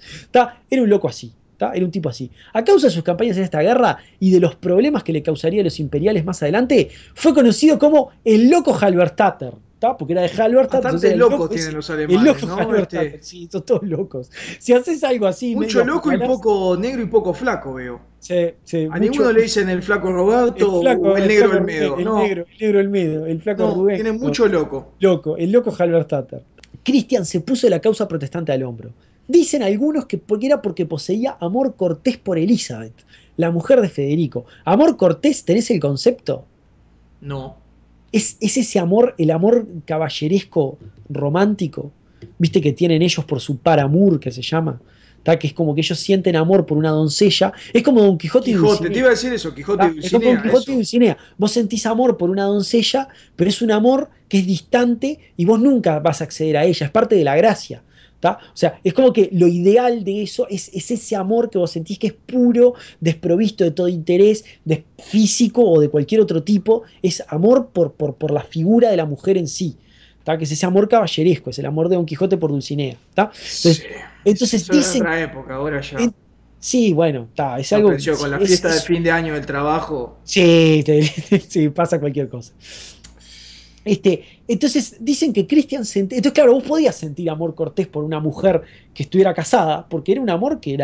Era un loco así. Era un tipo así. A causa de sus campañas en esta guerra y de los problemas que le causaría a los imperiales más adelante, fue conocido como el loco Halberstatter, porque era de Halberstadt. Bastante locos tienen los alemanes, el loco, ¿no? Halberstatter, sí, son todos locos. Si haces algo así... Mucho loco y poco negro y poco flaco, veo. Sí, a ninguno le dicen el flaco Roberto o el negro Olmedo. El negro Olmedo, el flaco Rubén. Tiene mucho loco. El loco Halberstatter. Christian se puso la causa protestante al hombro. Dicen algunos que era porque poseía amor cortés por Elizabeth, la mujer de Federico. Amor cortés, ¿tenés el concepto? No. Es ese amor, el amor caballeresco romántico, viste, que tienen ellos por su par amour, que se llama. ¿tá? Que es como que ellos sienten amor por una doncella. Es como Don Quijote y Dulcinea. Te iba a decir eso, Quijote y Es como Don Dulcinea. Quijote y Dulcinea. Vos sentís amor por una doncella, pero es un amor que es distante y vos nunca vas a acceder a ella, es parte de la gracia. ¿Tá? O sea, es como que lo ideal de eso es ese amor que vos sentís que es puro, desprovisto de todo interés físico o de cualquier otro tipo, es amor por la figura de la mujer en sí. ¿Tá? Que es ese amor caballeresco, es el amor de Don Quijote por Dulcinea. ¿Tá? Sí. Entonces Eso era dicen... otra época, ahora ya. Sí, bueno, está, es Se algo... apreció con la fiesta de fin de año del trabajo. Sí, sí, pasa cualquier cosa. Entonces dicen que Cristian sentía. Entonces, claro, vos podías sentir amor cortés por una mujer que estuviera casada, porque era un amor que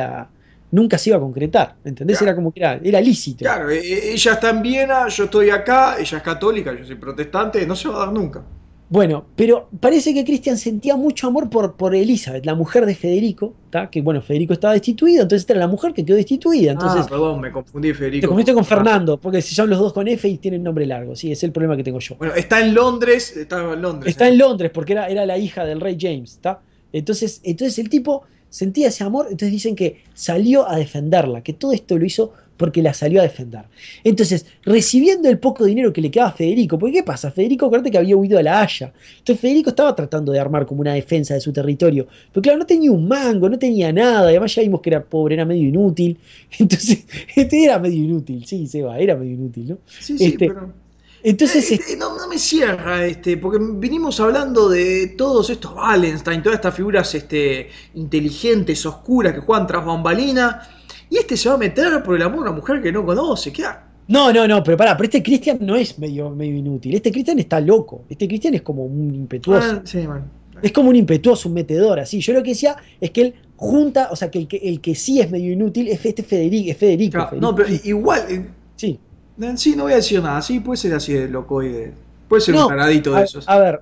nunca se iba a concretar, ¿entendés? Claro. Era como que era lícito. Claro, ella está en Viena, yo estoy acá, ella es católica, yo soy protestante, no se va a dar nunca. Bueno, pero parece que Cristian sentía mucho amor por Elizabeth, la mujer de Federico, ¿tá? Que bueno, Federico estaba destituido, entonces era la mujer que quedó destituida. Entonces, Perdón, me confundí, te Federico. confundiste con Fernando, porque se llaman los dos con F y tienen nombre largo, sí, es el problema que tengo yo. Bueno, está en Londres, estaba en Londres. Está en Londres porque era la hija del rey James, ¿está? Entonces el tipo sentía ese amor, entonces dicen que salió a defenderla, que todo esto lo hizo porque la salió a defender. Entonces, recibiendo el poco dinero que le quedaba a Federico, porque ¿qué pasa? Federico, acuérdate que había huido a La Haya. Entonces Federico estaba tratando de armar como una defensa de su territorio, pero claro, no tenía un mango, no tenía nada, además ya vimos que era pobre, era medio inútil. Entonces, era medio inútil, sí, Seba, era medio inútil, ¿no? Sí, pero... Entonces, no me cierra porque vinimos hablando de todos estos Wallenstein, todas estas figuras inteligentes, oscuras, que juegan tras bambalina, y se va a meter por el amor a una mujer que no conoce, ¿qué hace? No, pero pero este Cristian no es medio inútil, este Cristian está loco, este Cristian es como un impetuoso. Sí, man. Es como un impetuoso, un metedor, así. Yo lo que decía es que él junta, o sea, que el que sí es medio inútil es Federico. Claro, Federico. no, pero igual, Sí. sí, no voy a decir nada, sí, puede ser así de loco puede ser un No, taradito de esos. a ver,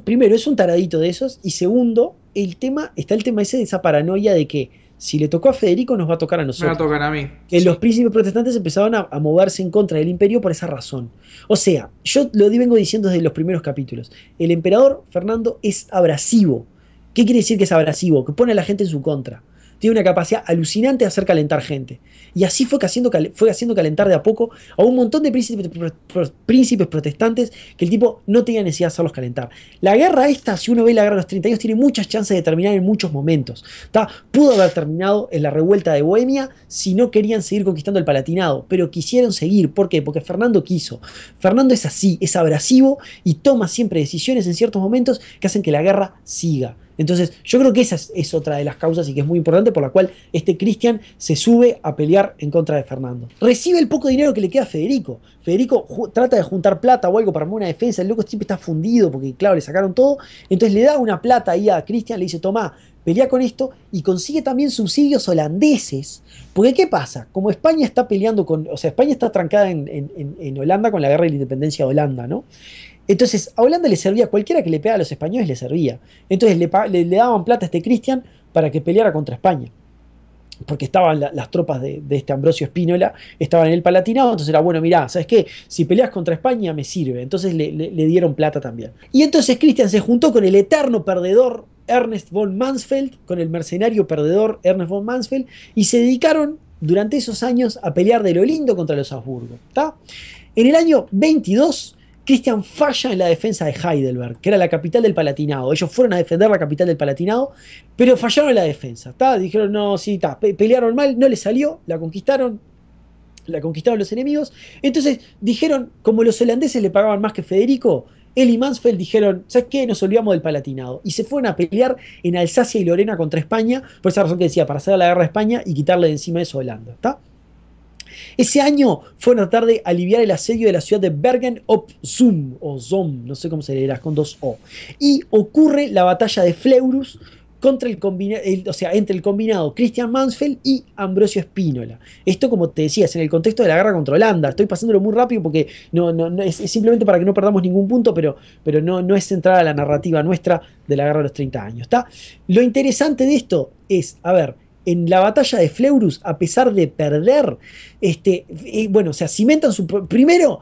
primero es un taradito de esos, y segundo, está el tema ese de esa paranoia de que si le tocó a Federico nos va a tocar a Me va a nosotros. tocar a mí. Que Sí. los príncipes protestantes empezaban a moverse en contra del imperio por esa razón. O sea, yo vengo diciendo desde los primeros capítulos, el emperador Fernando es abrasivo. ¿Qué quiere decir que es abrasivo? Que pone a la gente en su contra. Tiene una capacidad alucinante de hacer calentar gente. Y así fue haciendo calentar de a poco a un montón de príncipes protestantes que el tipo no tenía necesidad de hacerlos calentar. La guerra esta, si uno ve la guerra de los 30 años, tiene muchas chances de terminar en muchos momentos. Pudo haber terminado en la revuelta de Bohemia si no querían seguir conquistando el Palatinado, pero quisieron seguir. ¿Por qué? Porque Fernando quiso. Fernando es así, es abrasivo y toma siempre decisiones en ciertos momentos que hacen que la guerra siga. Entonces, yo creo que esa es otra de las causas y que es muy importante por la cual Cristian se sube a pelear en contra de Fernando. Recibe el poco dinero que le queda a Federico. Federico trata de juntar plata o algo para armar una defensa. El loco siempre está fundido porque, claro, le sacaron todo. Entonces le da una plata ahí a Cristian, le dice, tomá, pelea con esto, y consigue también subsidios holandeses. Porque, ¿qué pasa? Como España está peleando o sea, España está trancada en Holanda con la guerra de la independencia de Holanda, ¿no? Entonces, a Holanda le servía, cualquiera que le pegara a los españoles le servía. Entonces le daban plata a Cristian para que peleara contra España. Porque estaban las tropas de Ambrosio Spínola, estaban en el Palatinado, entonces era, bueno, mirá, ¿sabes qué? Si peleas contra España me sirve. Entonces le dieron plata también. Y entonces Cristian se juntó con el eterno perdedor Ernest von Mansfeld, con el mercenario perdedor Ernest von Mansfeld, y se dedicaron durante esos años a pelear de lo lindo contra los Habsburgo. ¿Tá? En el año 22... Cristian falla en la defensa de Heidelberg, que era la capital del Palatinado. Ellos fueron a defender la capital del Palatinado, pero fallaron en la defensa. ¿Tá? Dijeron, no, sí, pelearon mal, no les salió, la conquistaron los enemigos. Entonces dijeron, como los holandeses le pagaban más que Federico, él y Mansfeld dijeron, ¿sabes qué? Nos olvidamos del Palatinado. Y se fueron a pelear en Alsacia y Lorena contra España, por esa razón que decía, para hacer la guerra a España y quitarle de encima eso a Holanda. ¿Está? Ese año fueron a tratar de aliviar el asedio de la ciudad de Bergen op Zoom, o Zoom, no sé cómo se leerá, con dos O. Y ocurre la batalla de Fleurus contra entre el combinado Christian Mansfeld y Ambrosio Spínola. Esto, como te decía, es en el contexto de la guerra contra Holanda. Estoy pasándolo muy rápido porque no, es simplemente para que no perdamos ningún punto, pero no es centrada la narrativa nuestra de la guerra de los 30 años. ¿Está? Lo interesante de esto es, a ver, en la batalla de Fleurus, a pesar de perder, bueno, o sea, cimentan primero,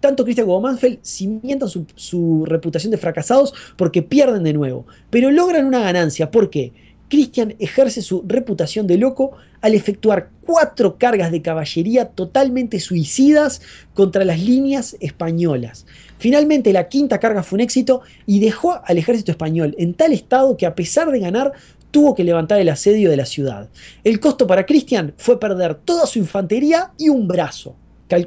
tanto Christian como Mansfeld cimentan su reputación de fracasados porque pierden de nuevo, pero logran una ganancia. ¿Por qué? Christian ejerce su reputación de loco al efectuar 4 cargas de caballería totalmente suicidas contra las líneas españolas. Finalmente la 5ª carga fue un éxito y dejó al ejército español en tal estado que, a pesar de ganar, tuvo que levantar el asedio de la ciudad. El costo para Christian fue perder toda su infantería y un brazo.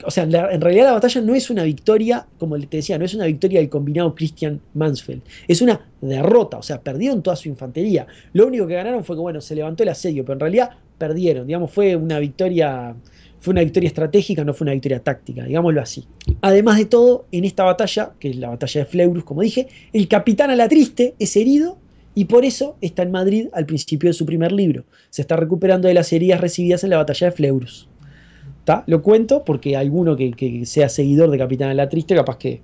O sea, en realidad la batalla no es una victoria, como te decía, no es una victoria del combinado Christian-Mansfeld, es una derrota, o sea, perdieron toda su infantería. Lo único que ganaron fue que, bueno, se levantó el asedio, pero en realidad perdieron, digamos, fue una victoria estratégica, no fue una victoria táctica, digámoslo así. Además de todo, en esta batalla, que es la batalla de Fleurus, como dije, el capitán Alatriste es herido y por eso está en Madrid al principio de su primer libro. Se está recuperando de las heridas recibidas en la batalla de Fleurus. ¿Tá? Lo cuento porque alguno que sea seguidor de Capitán Alatriste capaz que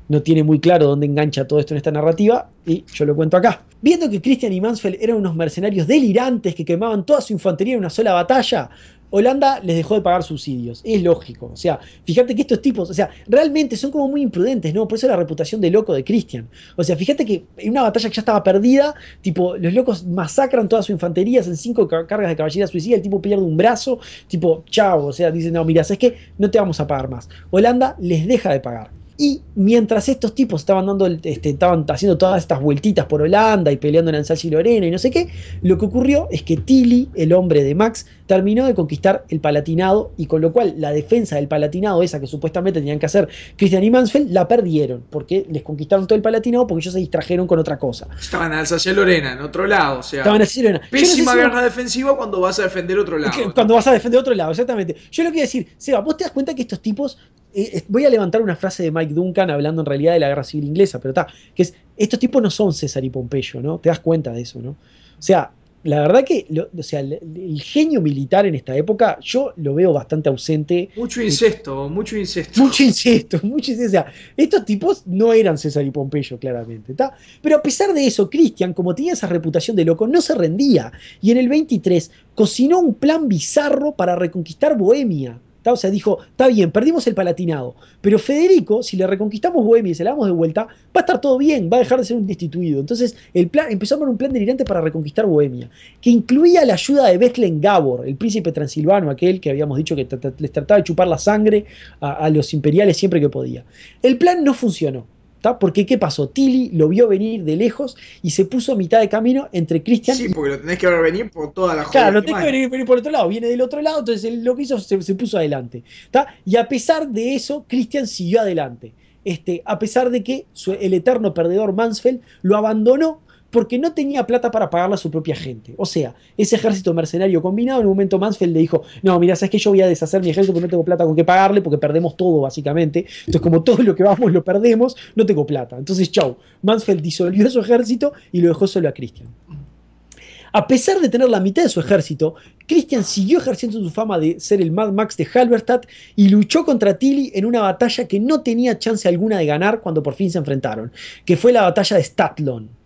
no tiene muy claro dónde engancha todo esto en esta narrativa, y yo lo cuento acá. Viendo que Christian y Mansfeld eran unos mercenarios delirantes que quemaban toda su infantería en una sola batalla, Holanda les dejó de pagar subsidios. Es lógico. O sea, fíjate que estos tipos, o sea, realmente son como muy imprudentes, ¿no? Por eso la reputación de loco de Christian. O sea, fíjate que en una batalla que ya estaba perdida, tipo, los locos masacran toda su infantería, hacen 5 cargas de caballería suicida, el tipo pierde un brazo, tipo, chao. O sea, dicen, no, mira, ¿sabes qué? No te vamos a pagar más. Holanda les deja de pagar. Y mientras estos tipos estaban haciendo todas estas vueltitas por Holanda y peleando en Alsacia y Lorena y no sé qué, lo que ocurrió es que Tilly, el hombre de Max, terminó de conquistar el Palatinado, y con lo cual la defensa del Palatinado, esa que supuestamente tenían que hacer Christian y Mansfeld, la perdieron, porque les conquistaron todo el Palatinado porque ellos se distrajeron con otra cosa. Estaban en Alsacia y Lorena, en otro lado, o sea. Estaban en Alsacia y Lorena. Pésima guerra defensiva cuando vas a defender otro lado. Cuando vas a defender otro lado, exactamente. Yo lo que quiero decir, Seba, vos te das cuenta que estos tipos, voy a levantar una frase de Mike Duncan hablando en realidad de la guerra civil inglesa, pero está, que es, estos tipos no son César y Pompeyo, ¿no? Te das cuenta de eso, ¿no? O sea, la verdad que el genio militar en esta época yo lo veo bastante ausente. Mucho incesto, mucho incesto. Mucho incesto, mucho incesto. O sea, estos tipos no eran César y Pompeyo, claramente, ¿tá? Pero a pesar de eso, Christian, como tenía esa reputación de loco, no se rendía. Y en el 23 cocinó un plan bizarro para reconquistar Bohemia. ¿Tá? O sea, dijo, está bien, perdimos el Palatinado, pero Federico, si le reconquistamos Bohemia y se la damos de vuelta, va a estar todo bien, va a dejar de ser un destituido. Entonces, empezó con un plan delirante para reconquistar Bohemia, que incluía la ayuda de Bethlen Gabor, el príncipe transilvano, aquel que habíamos dicho que les trataba de chupar la sangre a los imperiales siempre que podía. El plan no funcionó. Porque ¿qué pasó? Tilly lo vio venir de lejos y se puso a mitad de camino entre Christian. Sí, porque lo tenés que ver venir por toda la joda. Claro, lo tenés que venir por otro lado, viene del otro lado, entonces lo que hizo se puso adelante. Y a pesar de eso, Christian siguió adelante. A pesar de que el eterno perdedor Mansfeld lo abandonó porque no tenía plata para pagarle a su propia gente. O sea, ese ejército mercenario combinado, en un momento Mansfeld le dijo, no, mira, sabes que yo voy a deshacer mi ejército porque no tengo plata con qué pagarle, porque perdemos todo básicamente. Entonces, como todo lo que vamos lo perdemos, no tengo plata. Entonces, chau. Mansfeld disolvió su ejército y lo dejó solo a Christian. A pesar de tener la mitad de su ejército, Christian siguió ejerciendo su fama de ser el Mad Max de Halberstadt y luchó contra Tilly en una batalla que no tenía chance alguna de ganar cuando por fin se enfrentaron, que fue la batalla de Stadtlohn.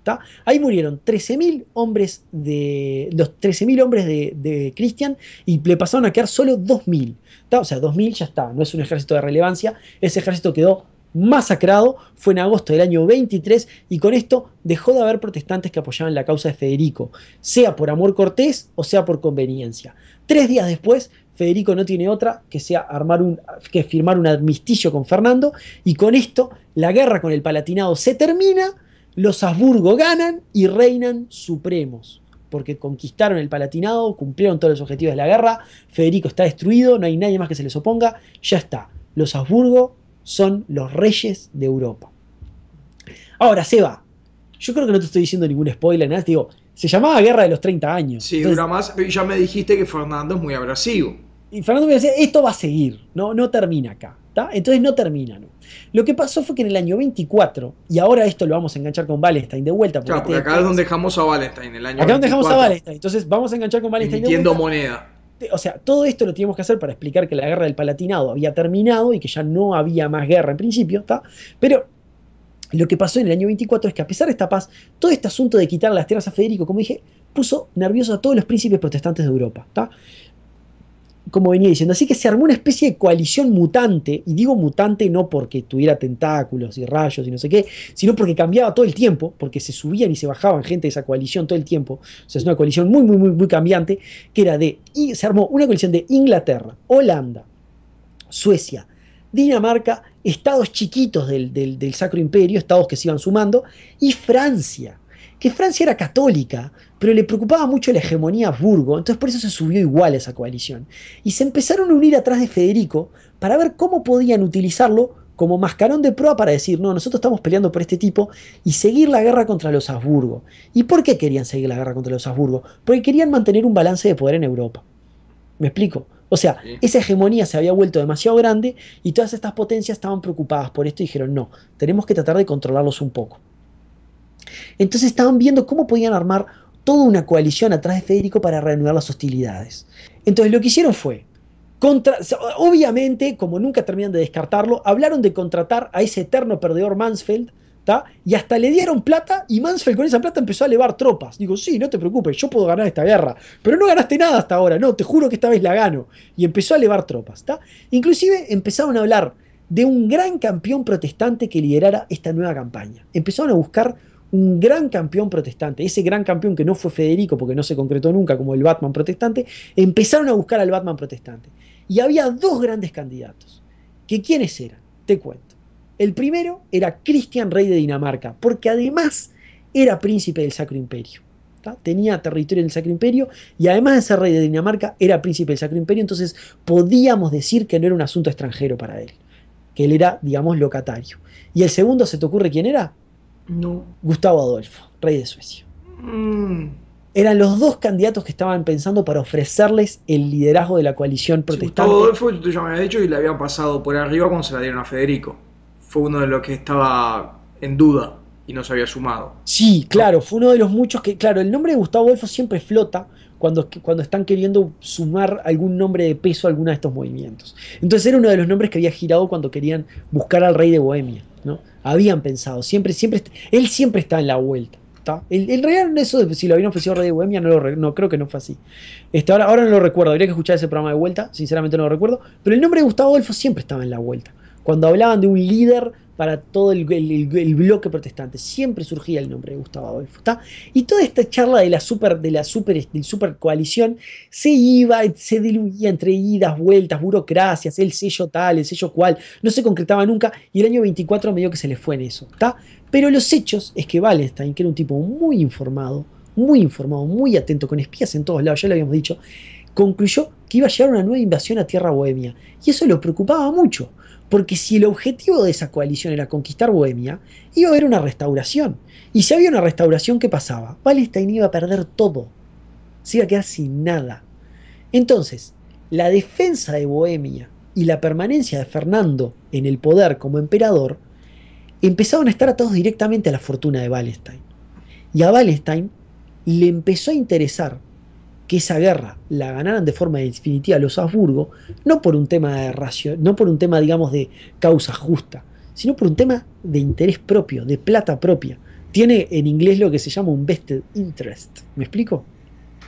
Ahí murieron 13.000 hombres los 13.000 hombres de Christian, y le pasaron a quedar solo 2.000. O sea, 2.000 ya está, no es un ejército de relevancia. Ese ejército quedó masacrado, fue en agosto del año 23, y con esto dejó de haber protestantes que apoyaban la causa de Federico, sea por amor cortés o sea por conveniencia. 3 días después, Federico no tiene otra que sea que firmar un armisticio con Fernando, y con esto la guerra con el Palatinado se termina, los Habsburgo ganan y reinan supremos, porque conquistaron el Palatinado, cumplieron todos los objetivos de la guerra, Federico está destruido, no hay nadie más que se les oponga, ya está, los Habsburgo son los reyes de Europa. Ahora, Seba, yo creo que no te estoy diciendo ningún spoiler, nada, te digo, se llamaba Guerra de los 30 años. Sí, entonces, dura más, pero ya me dijiste que Fernando es muy abrasivo. Y Fernando me decía, esto va a seguir, no termina acá. Entonces no termina, ¿no? Lo que pasó fue que en el año 24, y ahora esto lo vamos a enganchar con Wallenstein de vuelta. Porque acá es donde dejamos a Wallenstein, el año acá 24. Acá donde dejamos a Wallenstein, entonces vamos a enganchar con Wallenstein emitiendo moneda. O sea, todo esto lo teníamos que hacer para explicar que la guerra del Palatinado había terminado y que ya no había más guerra en principio, pero lo que pasó en el año 24 es que, a pesar de esta paz, todo este asunto de quitar las tierras a Federico, como dije, puso nerviosos a todos los príncipes protestantes de Europa. como venía diciendo, así que se armó una especie de coalición mutante, y digo mutante no porque tuviera tentáculos y rayos y no sé qué, sino porque cambiaba todo el tiempo, porque se subían y se bajaban gente de esa coalición todo el tiempo. O sea, es una coalición muy, muy, muy, muy cambiante, que era y se armó una coalición de Inglaterra, Holanda, Suecia, Dinamarca, estados chiquitos del Sacro Imperio, estados que se iban sumando, y Francia, que Francia era católica, pero le preocupaba mucho la hegemonía Habsburgo, entonces por eso se subió igual a esa coalición. Y se empezaron a unir atrás de Federico para ver cómo podían utilizarlo como mascarón de proa para decir, no, nosotros estamos peleando por este tipo y seguir la guerra contra los Habsburgo. ¿Y por qué querían seguir la guerra contra los Habsburgo? Porque querían mantener un balance de poder en Europa. ¿Me explico? O sea, Sí. esa hegemonía se había vuelto demasiado grande y todas estas potencias estaban preocupadas por esto y dijeron, no, tenemos que tratar de controlarlos un poco. Entonces estaban viendo cómo podían armar toda una coalición atrás de Federico para reanudar las hostilidades. Entonces lo que hicieron fue, obviamente, como nunca terminan de descartarlo, hablaron de contratar a ese eterno perdedor Mansfeld, ¿tá? Y hasta le dieron plata y Mansfeld con esa plata empezó a elevar tropas. Digo, sí, no te preocupes, yo puedo ganar esta guerra, pero no ganaste nada hasta ahora, no, te juro que esta vez la gano. Y empezó a elevar tropas, ¿tá? Inclusive empezaron a hablar de un gran campeón protestante que liderara esta nueva campaña. Empezaron a buscar un gran campeón protestante, ese gran campeón que no fue Federico porque no se concretó nunca como el Batman protestante, empezaron a buscar al Batman protestante. Y había dos grandes candidatos. ¿Que quiénes eran? Te cuento. El primero era Cristian, rey de Dinamarca, porque además era príncipe del Sacro Imperio. ¿Tá? Tenía territorio en el Sacro Imperio y además de ser rey de Dinamarca era príncipe del Sacro Imperio, entonces podíamos decir que no era un asunto extranjero para él, que él era, digamos, locatario. ¿Y el segundo se te ocurre quién era? No. Gustavo Adolfo, rey de Suecia. Eran los dos candidatos que estaban pensando para ofrecerles el liderazgo de la coalición Sí, protestante. Gustavo Adolfo, tú ya me habías dicho que le habían pasado por arriba cuando se la dieron a Federico. Fue uno de los que estaba en duda y no se había sumado. Sí, claro, fue uno de los muchos que, claro, el nombre de Gustavo Adolfo siempre flota cuando están queriendo sumar algún nombre de peso a alguno de estos movimientos. Entonces era uno de los nombres que había girado cuando querían buscar al rey de Bohemia, ¿no? Habían pensado, él siempre está en la vuelta. En realidad eso de si lo habían ofrecido rey de Bohemia no creo que no fue así. Ahora no lo recuerdo, habría que escuchar ese programa de vuelta, sinceramente no lo recuerdo, pero el nombre de Gustavo Adolfo siempre estaba en la vuelta. Cuando hablaban de un líder para todo el bloque protestante, siempre surgía el nombre de Gustavo Adolfo. ¿Está? Y toda esta charla del super coalición se diluía entre idas, vueltas, burocracias, el sello tal, el sello cual, no se concretaba nunca y el año 24 medio que se les fue en eso. ¿Está? Pero los hechos es que Wallenstein, que era un tipo muy informado, muy atento, con espías en todos lados, ya lo habíamos dicho, concluyó que iba a llegar una nueva invasión a tierra bohemia. Y eso lo preocupaba mucho, porque si el objetivo de esa coalición era conquistar Bohemia, iba a haber una restauración. Y si había una restauración, ¿qué pasaba? Wallenstein iba a perder todo. Se iba a quedar sin nada. Entonces, la defensa de Bohemia y la permanencia de Fernando en el poder como emperador empezaron a estar atados directamente a la fortuna de Wallenstein. Y a Wallenstein le empezó a interesar que esa guerra la ganaran de forma definitiva los Habsburgo, no por un tema no por un tema, digamos, de causa justa, sino por un tema de interés propio, de plata propia. Tiene en inglés lo que se llama un vested interest. ¿Me explico?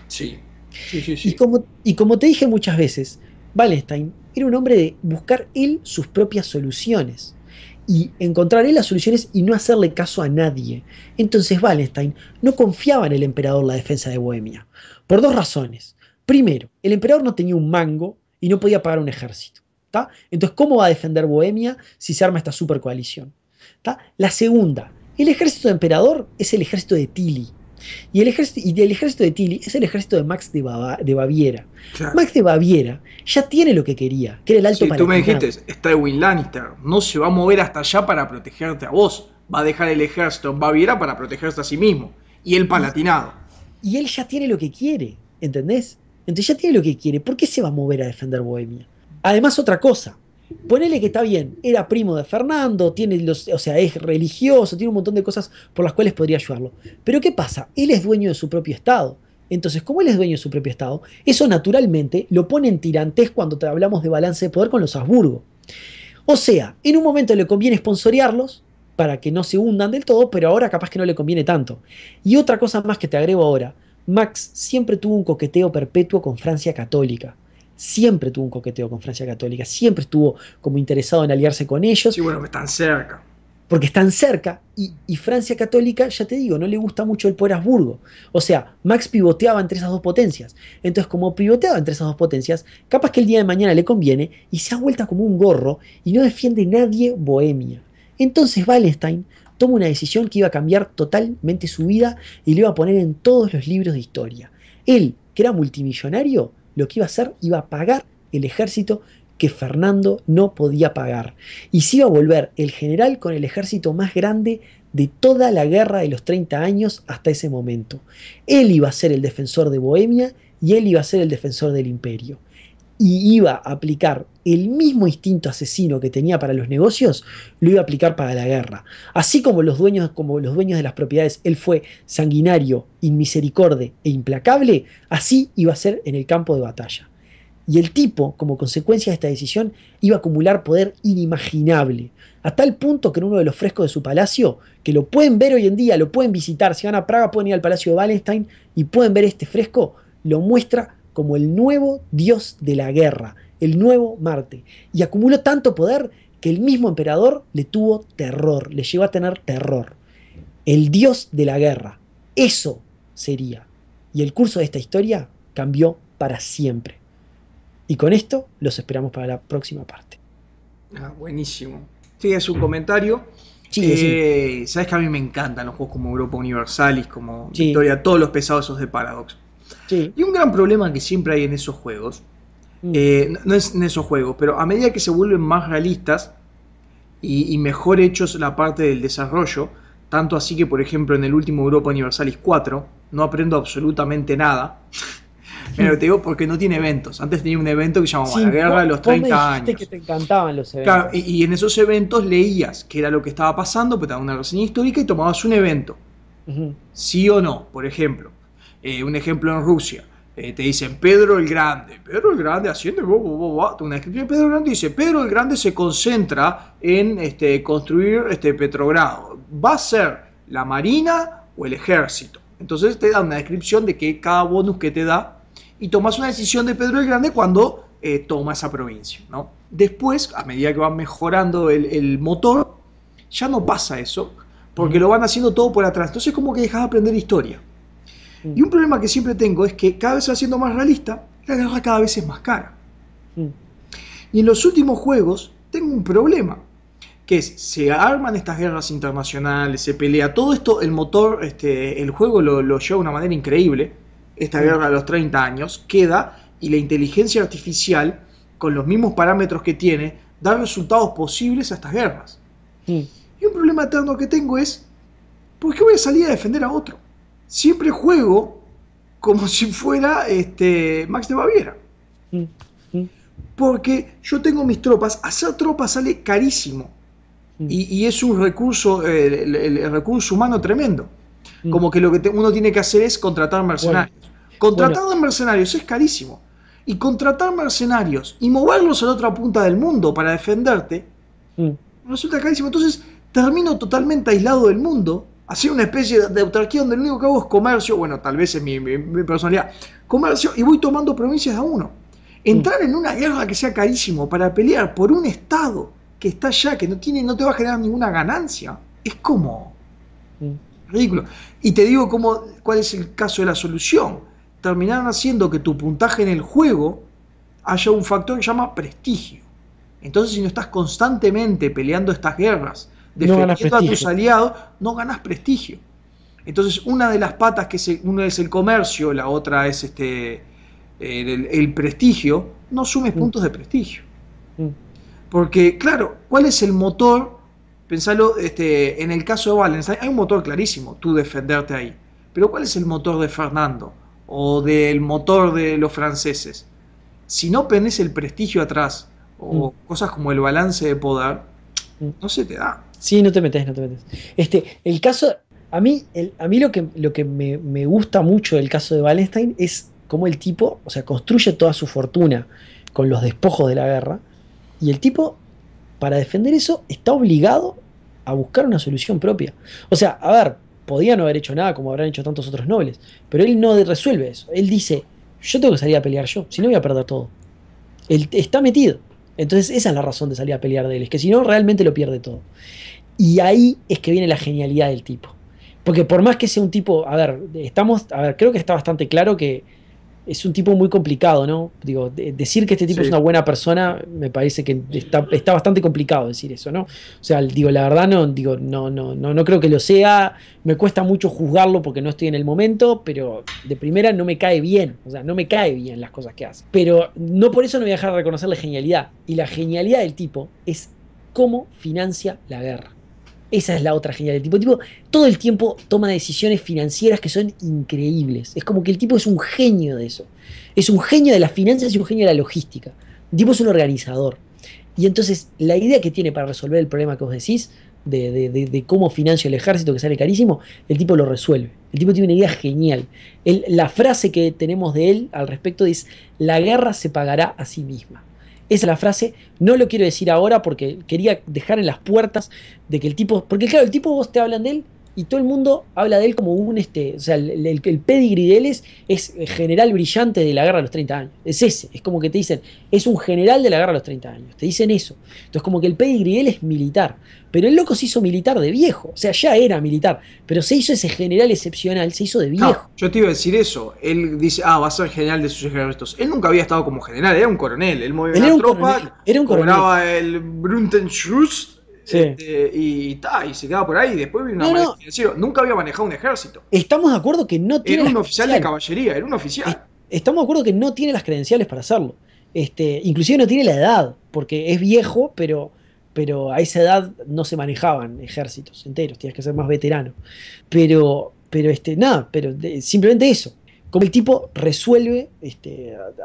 Sí. Sí. Y como te dije muchas veces, Wallenstein era un hombre de buscar él sus propias soluciones. Y encontrar él las soluciones y no hacerle caso a nadie. Entonces Wallenstein no confiaba en el emperador la defensa de Bohemia. Por dos razones. Primero, el emperador no tenía un mango y no podía pagar un ejército. ¿Tá? Entonces, ¿cómo va a defender Bohemia si se arma esta super coalición? ¿Tá? La segunda, el ejército de emperador es el ejército de Tilly. Y el ejército de Tilly es el ejército de Max de Baviera. Claro. Max de Baviera ya tiene lo que quería, que era el alto Palatinado. Tú me dijiste, está Edwin Lannister, no se va a mover hasta allá para protegerte a vos. Va a dejar el ejército en Baviera para protegerse a sí mismo. Y el Palatinado. Y él ya tiene lo que quiere, ¿entendés? Entonces ya tiene lo que quiere. ¿Por qué se va a mover a defender Bohemia? Además, otra cosa. Ponele que está bien, era primo de Fernando, es religioso, tiene un montón de cosas por las cuales podría ayudarlo. Pero ¿qué pasa? Él es dueño de su propio estado. Entonces, como él es dueño de su propio estado, eso naturalmente lo pone en tirantez cuando te hablamos de balance de poder con los Habsburgo. O sea, en un momento le conviene sponsorearlos para que no se hundan del todo, pero ahora capaz que no le conviene tanto. Y otra cosa más que te agrego ahora, Max siempre tuvo un coqueteo perpetuo con Francia católica. siempre tuvo un coqueteo con Francia Católica, siempre estuvo como interesado en aliarse con ellos. Sí, bueno, que están cerca. Porque están cerca y Francia Católica, ya te digo, no le gusta mucho el poder Habsburgo. O sea, Max pivoteaba entre esas dos potencias. Entonces, como pivoteaba entre esas dos potencias, capaz que el día de mañana le conviene y se ha vuelto como un gorro y no defiende nadie Bohemia. Entonces Wallenstein toma una decisión que iba a cambiar totalmente su vida y le iba a poner en todos los libros de historia. Él, que era multimillonario, lo que iba a hacer, iba a pagar el ejército que Fernando no podía pagar. Y se iba a volver el general con el ejército más grande de toda la guerra de los 30 años hasta ese momento. Él iba a ser el defensor de Bohemia y él iba a ser el defensor del imperio. Y iba a aplicar el mismo instinto asesino que tenía para los negocios, lo iba a aplicar para la guerra. Así como los dueños de las propiedades, él fue sanguinario, inmisericorde e implacable, así iba a ser en el campo de batalla. Y el tipo, como consecuencia de esta decisión, iba a acumular poder inimaginable, a tal punto que en uno de los frescos de su palacio, que lo pueden ver hoy en día, lo pueden visitar, si van a Praga pueden ir al Palacio de Wallenstein y pueden ver este fresco, lo muestra como el nuevo dios de la guerra, el nuevo Marte. Y acumuló tanto poder que el mismo emperador le tuvo terror, le llegó a tener terror. El dios de la guerra, eso sería. Y el curso de esta historia cambió para siempre. Y con esto los esperamos para la próxima parte. Ah, buenísimo. Sí, es un comentario. Sí. Sabes que a mí me encantan los juegos como Europa Universalis, como Sí. Victoria, todos los pesados esos de Paradox. Sí. Y un gran problema que siempre hay en esos juegos, Mm. no es en esos juegos, pero a medida que se vuelven más realistas y mejor hechos la parte del desarrollo, tanto así que, por ejemplo, en el último Europa Universalis 4 no aprendo absolutamente nada. Mira, te digo porque no tiene eventos. Antes tenía un evento que se llamaba Sí, La Guerra de los vos me 30 dijiste años. que te encantaban los eventos. Claro, y en esos eventos leías qué era lo que estaba pasando, pues te daban una reseña histórica y tomabas un evento. Ujú. Sí o no, por ejemplo. Un ejemplo en Rusia. Te dicen Pedro el Grande. Pedro el Grande asciende. Una descripción de Pedro el Grande dice: Pedro el Grande se concentra en construir Petrogrado. ¿Va a ser la marina o el ejército? Entonces te da una descripción de que cada bonus que te da y tomas una decisión de Pedro el Grande cuando toma esa provincia, ¿no? Después, a medida que van mejorando el motor, ya no pasa eso, porque lo van haciendo todo por atrás. Entonces como que dejas de aprender historia. Y un problema que siempre tengo es que cada vez se va haciendo más realista, la guerra cada vez es más cara. Y en los últimos juegos tengo un problema, que es, se arman estas guerras internacionales, se pelea, todo esto, el motor, el juego lo lleva de una manera increíble, esta guerra de los 30 años, queda, y la inteligencia artificial, con los mismos parámetros que tiene, da resultados posibles a estas guerras. Y un problema eterno que tengo es, ¿por qué voy a salir a defender a otro? Siempre juego como si fuera Max de Baviera. Porque yo tengo mis tropas, hacer tropas sale carísimo. Y es un recurso, el recurso humano tremendo. Como que lo que uno tiene que hacer es contratar mercenarios. Contratar mercenarios es carísimo. Y contratar mercenarios y moverlos a la otra punta del mundo para defenderte resulta carísimo. Entonces termino totalmente aislado del mundo, hacer una especie de autarquía donde lo único que hago es comercio. Bueno, tal vez es mi personalidad. Comercio, y voy tomando provincias a uno. Entrar en una guerra que sea carísimo para pelear por un estado que está allá, que no te va a generar ninguna ganancia, es como ridículo. Y te digo cuál es el caso de la solución. Terminaron haciendo que tu puntaje en el juego haya un factor que se llama prestigio. Entonces, si no estás constantemente peleando estas guerras, defendiendo a tus aliados, no ganas prestigio. Entonces, una de las patas, una es el comercio, la otra es el prestigio, no sumes puntos de prestigio. Porque, claro, ¿cuál es el motor? Pensalo, en el caso de Wallenstein, hay un motor clarísimo, tú defenderte ahí. Pero ¿cuál es el motor de Fernando? O del motor de los franceses. Si no pones el prestigio atrás, o cosas como el balance de poder, no se te da. Sí, no te metes. El caso, a mí lo que me gusta mucho del caso de Wallenstein es cómo el tipo, o sea, construye toda su fortuna con los despojos de la guerra, y el tipo, para defender eso, está obligado a buscar una solución propia. O sea, a ver, podía no haber hecho nada como habrán hecho tantos otros nobles, pero él no resuelve eso. Él dice, yo tengo que salir a pelear yo, si no voy a perder todo. Él está metido. Entonces esa es la razón de salir a pelear de él, es que si no realmente lo pierde todo. Y ahí es que viene la genialidad del tipo. Porque por más que sea un tipo, creo que está bastante claro que es un tipo muy complicado, ¿no? Digo, decir que este tipo Sí. es una buena persona, me parece que está bastante complicado decir eso, ¿no? O sea, digo, la verdad no creo que lo sea, me cuesta mucho juzgarlo porque no estoy en el momento, pero de primera no me cae bien, o sea, no me cae bien las cosas que hace. Pero no por eso no voy a dejar de reconocer la genialidad. Y la genialidad del tipo es cómo financia la guerra. Esa es la otra genial del tipo. El tipo todo el tiempo toma decisiones financieras que son increíbles. Es como que el tipo es un genio de eso. Es un genio de las finanzas y un genio de la logística. El tipo es un organizador. Y entonces la idea que tiene para resolver el problema que vos decís, de cómo financia el ejército que sale carísimo, el tipo lo resuelve. El tipo tiene una idea genial. La frase que tenemos de él al respecto es: la guerra se pagará a sí misma. Esa es la frase, no lo quiero decir ahora porque quería dejar en las puertas de que el tipo, porque claro, el tipo vos te hablan de él y todo el mundo habla de él como un, o sea, el pedigree de él es general brillante de la guerra de los 30 años, es ese, es como que te dicen, es un general de la guerra de los 30 años, te dicen eso, entonces como que el pedigree de él es militar, pero el loco se hizo militar de viejo, o sea, ya era militar, pero se hizo ese general excepcional, se hizo de viejo. No, yo te iba a decir eso. Él dice, va a ser general de sus ejércitos. Él nunca había estado como general, era un coronel. Él movía Él una tropa, era un coronel. cobraba el Bruntenschuss Sí. y se quedaba por ahí. Y después vino una manera financiera. Nunca había manejado un ejército. Estamos de acuerdo que no tiene. Era un oficial de caballería, era un oficial. Estamos de acuerdo que no tiene las credenciales para hacerlo. Inclusive no tiene la edad, porque es viejo, pero a esa edad no se manejaban ejércitos enteros, tienes que ser más veterano. Pero simplemente eso. Como el tipo resuelve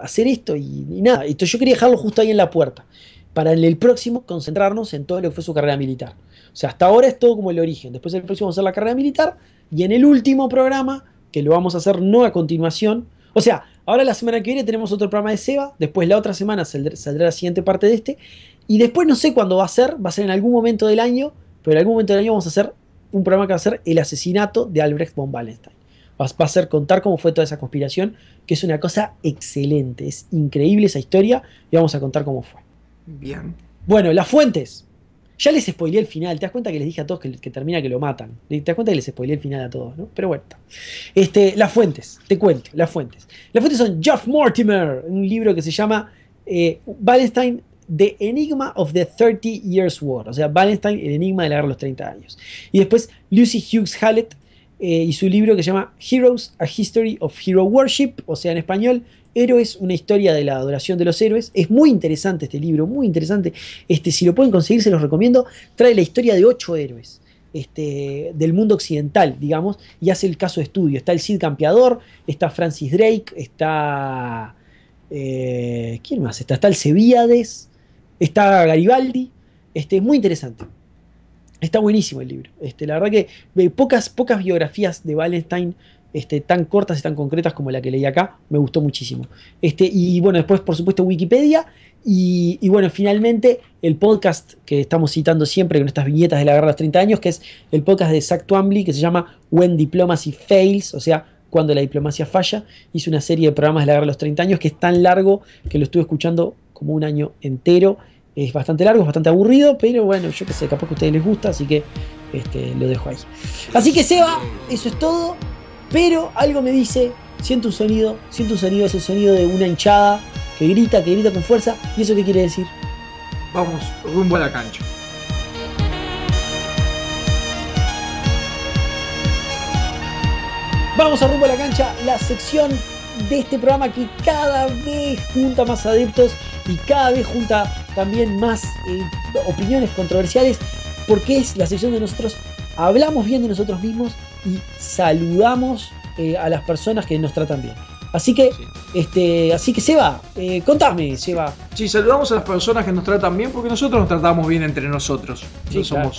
hacer esto y nada. Entonces yo quería dejarlo justo ahí en la puerta, para en el próximo concentrarnos en todo lo que fue su carrera militar. O sea, hasta ahora es todo como el origen. Después en el próximo vamos a hacer la carrera militar y en el último programa, que lo vamos a hacer no a continuación. O sea, ahora la semana que viene tenemos otro programa de Seba, después la otra semana saldrá la siguiente parte de este, y después no sé cuándo va a ser en algún momento del año, pero en algún momento del año vamos a hacer un programa que va a ser el asesinato de Albrecht von Wallenstein. Va a ser contar cómo fue toda esa conspiración, que es una cosa excelente, es increíble esa historia, y vamos a contar cómo fue. Bien. Bueno, las fuentes. Ya les spoileé el final. Te das cuenta que les dije a todos que termina que lo matan. Te das cuenta que les spoileé el final a todos, ¿no? Pero bueno. Las fuentes. Te cuento. Las fuentes. Las fuentes son Geoff Mortimer. Un libro que se llama Wallenstein, The Enigma of the 30 Years War. O sea, Wallenstein, el enigma de la guerra de los 30 años. Y después Lucy Hughes Hallett y su libro que se llama Heroes, A History of Hero Worship. O sea, en español, Héroes, una historia de la adoración de los héroes. Es muy interesante este libro, muy interesante. Si lo pueden conseguir, se los recomiendo. Trae la historia de 8 héroes del mundo occidental, digamos, y hace el caso de estudio. Está el Cid Campeador, está Francis Drake, está... ¿quién más? Está Alcebíades, está Garibaldi. Es muy interesante. Está buenísimo el libro. La verdad que pocas biografías de Wallenstein tan cortas y tan concretas como la que leí acá, me gustó muchísimo. Y bueno, después por supuesto Wikipedia y bueno, finalmente el podcast que estamos citando siempre con estas viñetas de la guerra de los 30 años, que es el podcast de Zach Twombly, que se llama When Diplomacy Fails, o sea, cuando la diplomacia falla. Hizo una serie de programas de la guerra de los 30 años que es tan largo que lo estuve escuchando como un año entero. Es bastante largo, es bastante aburrido, pero bueno, yo qué sé, capaz que a ustedes les gusta, así que lo dejo ahí. Así que Seba, eso es todo. Pero algo me dice, siento un sonido, es el sonido de una hinchada que grita con fuerza. ¿Y eso qué quiere decir? Vamos rumbo a la cancha. Vamos a rumbo a la cancha, la sección de este programa que cada vez junta más adeptos y cada vez junta también más opiniones controversiales, porque es la sección de nosotros hablamos bien de nosotros mismos y saludamos a las personas que nos tratan bien. Así que, Seba, contame, Seba. Sí, saludamos a las personas que nos tratan bien porque nosotros nos tratamos bien entre nosotros. Sí, claro.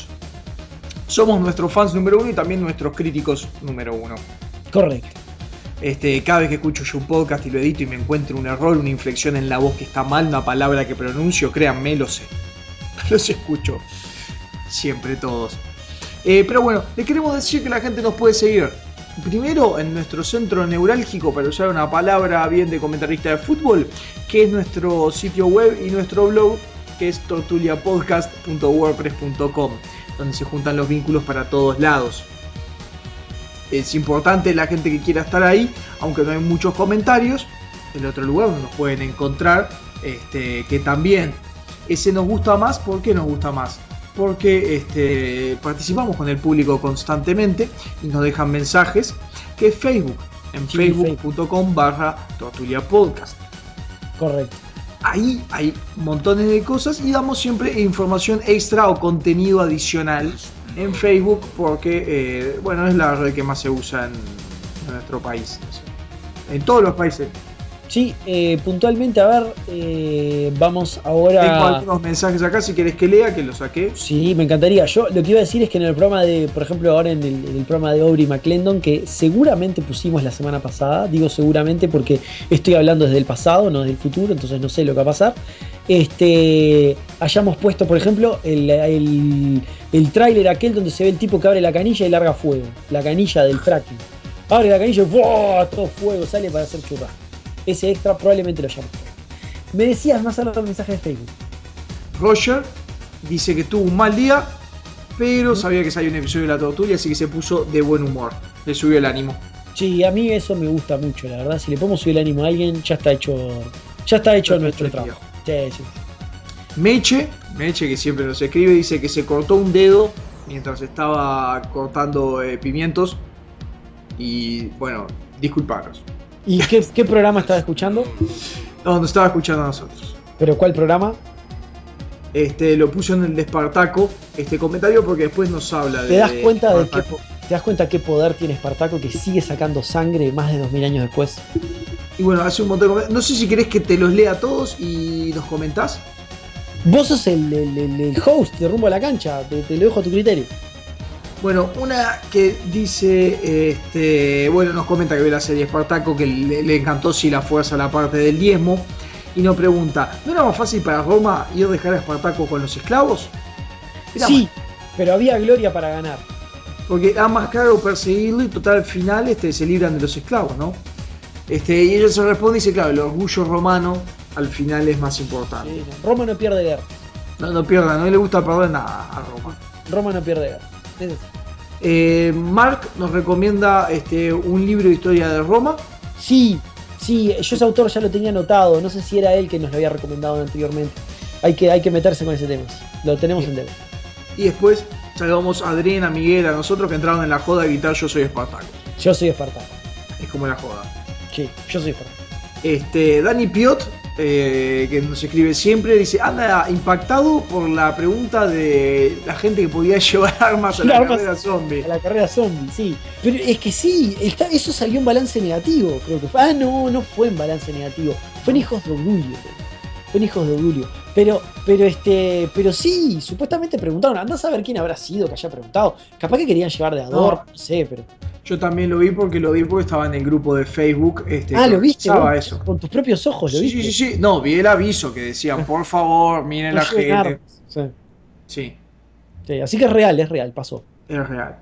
Somos nuestros fans número 1 y también nuestros críticos número 1. Correcto. Cada vez que escucho yo un podcast y lo edito y me encuentro un error, una inflexión en la voz que está mal, una palabra que pronuncio, créanme, lo sé. Los escucho siempre todos. Pero bueno, les queremos decir que la gente nos puede seguir primero en nuestro centro neurálgico, para usar una palabra bien de comentarista de fútbol, que es nuestro sitio web y nuestro blog, que es tortuliapodcast.wordpress.com, donde se juntan los vínculos para todos lados. Es importante la gente que quiera estar ahí, aunque no hay muchos comentarios. El otro lugar donde nos pueden encontrar, que también ese nos gusta más. ¿Por qué nos gusta más? Porque participamos con el público constantemente y nos dejan mensajes, que es Facebook, en facebook.com/tortuliapodcast. Correcto. Ahí hay montones de cosas y damos siempre información extra o contenido adicional en Facebook, porque es la red que más se usa en nuestro país, en todos los países. Sí, puntualmente, a ver, vamos ahora... Tengo algunos mensajes acá, si querés que lea, que los saqué. Sí, me encantaría. Yo lo que iba a decir es que en el programa de, por ejemplo, ahora en el programa de Aubrey McClendon, que seguramente pusimos la semana pasada, digo seguramente porque estoy hablando desde el pasado, no desde el futuro, entonces no sé lo que va a pasar, hayamos puesto, por ejemplo, el tráiler aquel donde se ve el tipo que abre la canilla y larga fuego, la canilla del fracking. Abre la canilla y ¡wow! Todo fuego sale para hacer churrasco. Ese extra probablemente lo llamo. Me decías más allá del mensaje de Facebook. Roger dice que tuvo un mal día, pero sabía que salía un episodio de La Tortulia, así que se puso de buen humor. Le subió el ánimo. Sí, a mí eso me gusta mucho, la verdad. Si le podemos subir el ánimo a alguien, ya está hecho nuestro trabajo. Sí. Meche, que siempre nos escribe, dice que se cortó un dedo mientras estaba cortando pimientos. Y bueno, disculparos. ¿Y qué programa estaba escuchando? No, nos estaba escuchando a nosotros. ¿Pero cuál programa? Lo puso en el de Espartaco, este comentario, porque después nos habla de... ¿Te das cuenta qué poder tiene Espartaco, que sigue sacando sangre más de 2000 años después? Y bueno, hace un montón de comentarios. No sé si querés que te los lea a todos y nos comentás. Vos sos el host de Rumbo a la Cancha, te lo dejo a tu criterio. Bueno, una que dice, nos comenta que ve la serie Espartaco, que le encantó la fuerza la parte del diezmo, y nos pregunta, ¿no era más fácil para Roma ir a dejar a Espartaco con los esclavos? Sí, pero había gloria para ganar. Porque era más caro perseguirlo y total al final se libran de los esclavos, ¿no? Y ella se responde y dice, claro, el orgullo romano al final es más importante. Sí, no. Roma no pierde guerra. No pierda, no le gusta perder nada a Roma. Roma no pierde guerra. Mark nos recomienda un libro de historia de Roma. Sí, yo ese autor ya lo tenía anotado. No sé si era él que nos lo había recomendado anteriormente. Hay que meterse con ese tema. Lo tenemos en debe. Y después saludamos a Adrián, a Miguel, a nosotros que entraron en la joda de gritar Yo soy Espartaco. Yo soy Espartaco. Es como la joda. Sí, yo soy Espartaco. Dani Piot, que nos escribe siempre, dice, anda impactado por la pregunta de la gente que podía llevar armas a la carrera zombie. A la carrera zombie, sí. Pero es que sí, eso salió en balance negativo, creo que fue. No fue en balance negativo. Fue en Hijos de Orgullo. Pero sí, supuestamente preguntaron. Andá a saber quién habrá sido que haya preguntado. Capaz que querían llevar de adorno, no sé, pero... Yo también lo vi porque estaba en el grupo de Facebook. ¿Lo viste? Eso. Con tus propios ojos lo viste. Sí. No, vi el aviso que decían, por favor, miren la gente. Sí. Así que es real, pasó. Es real.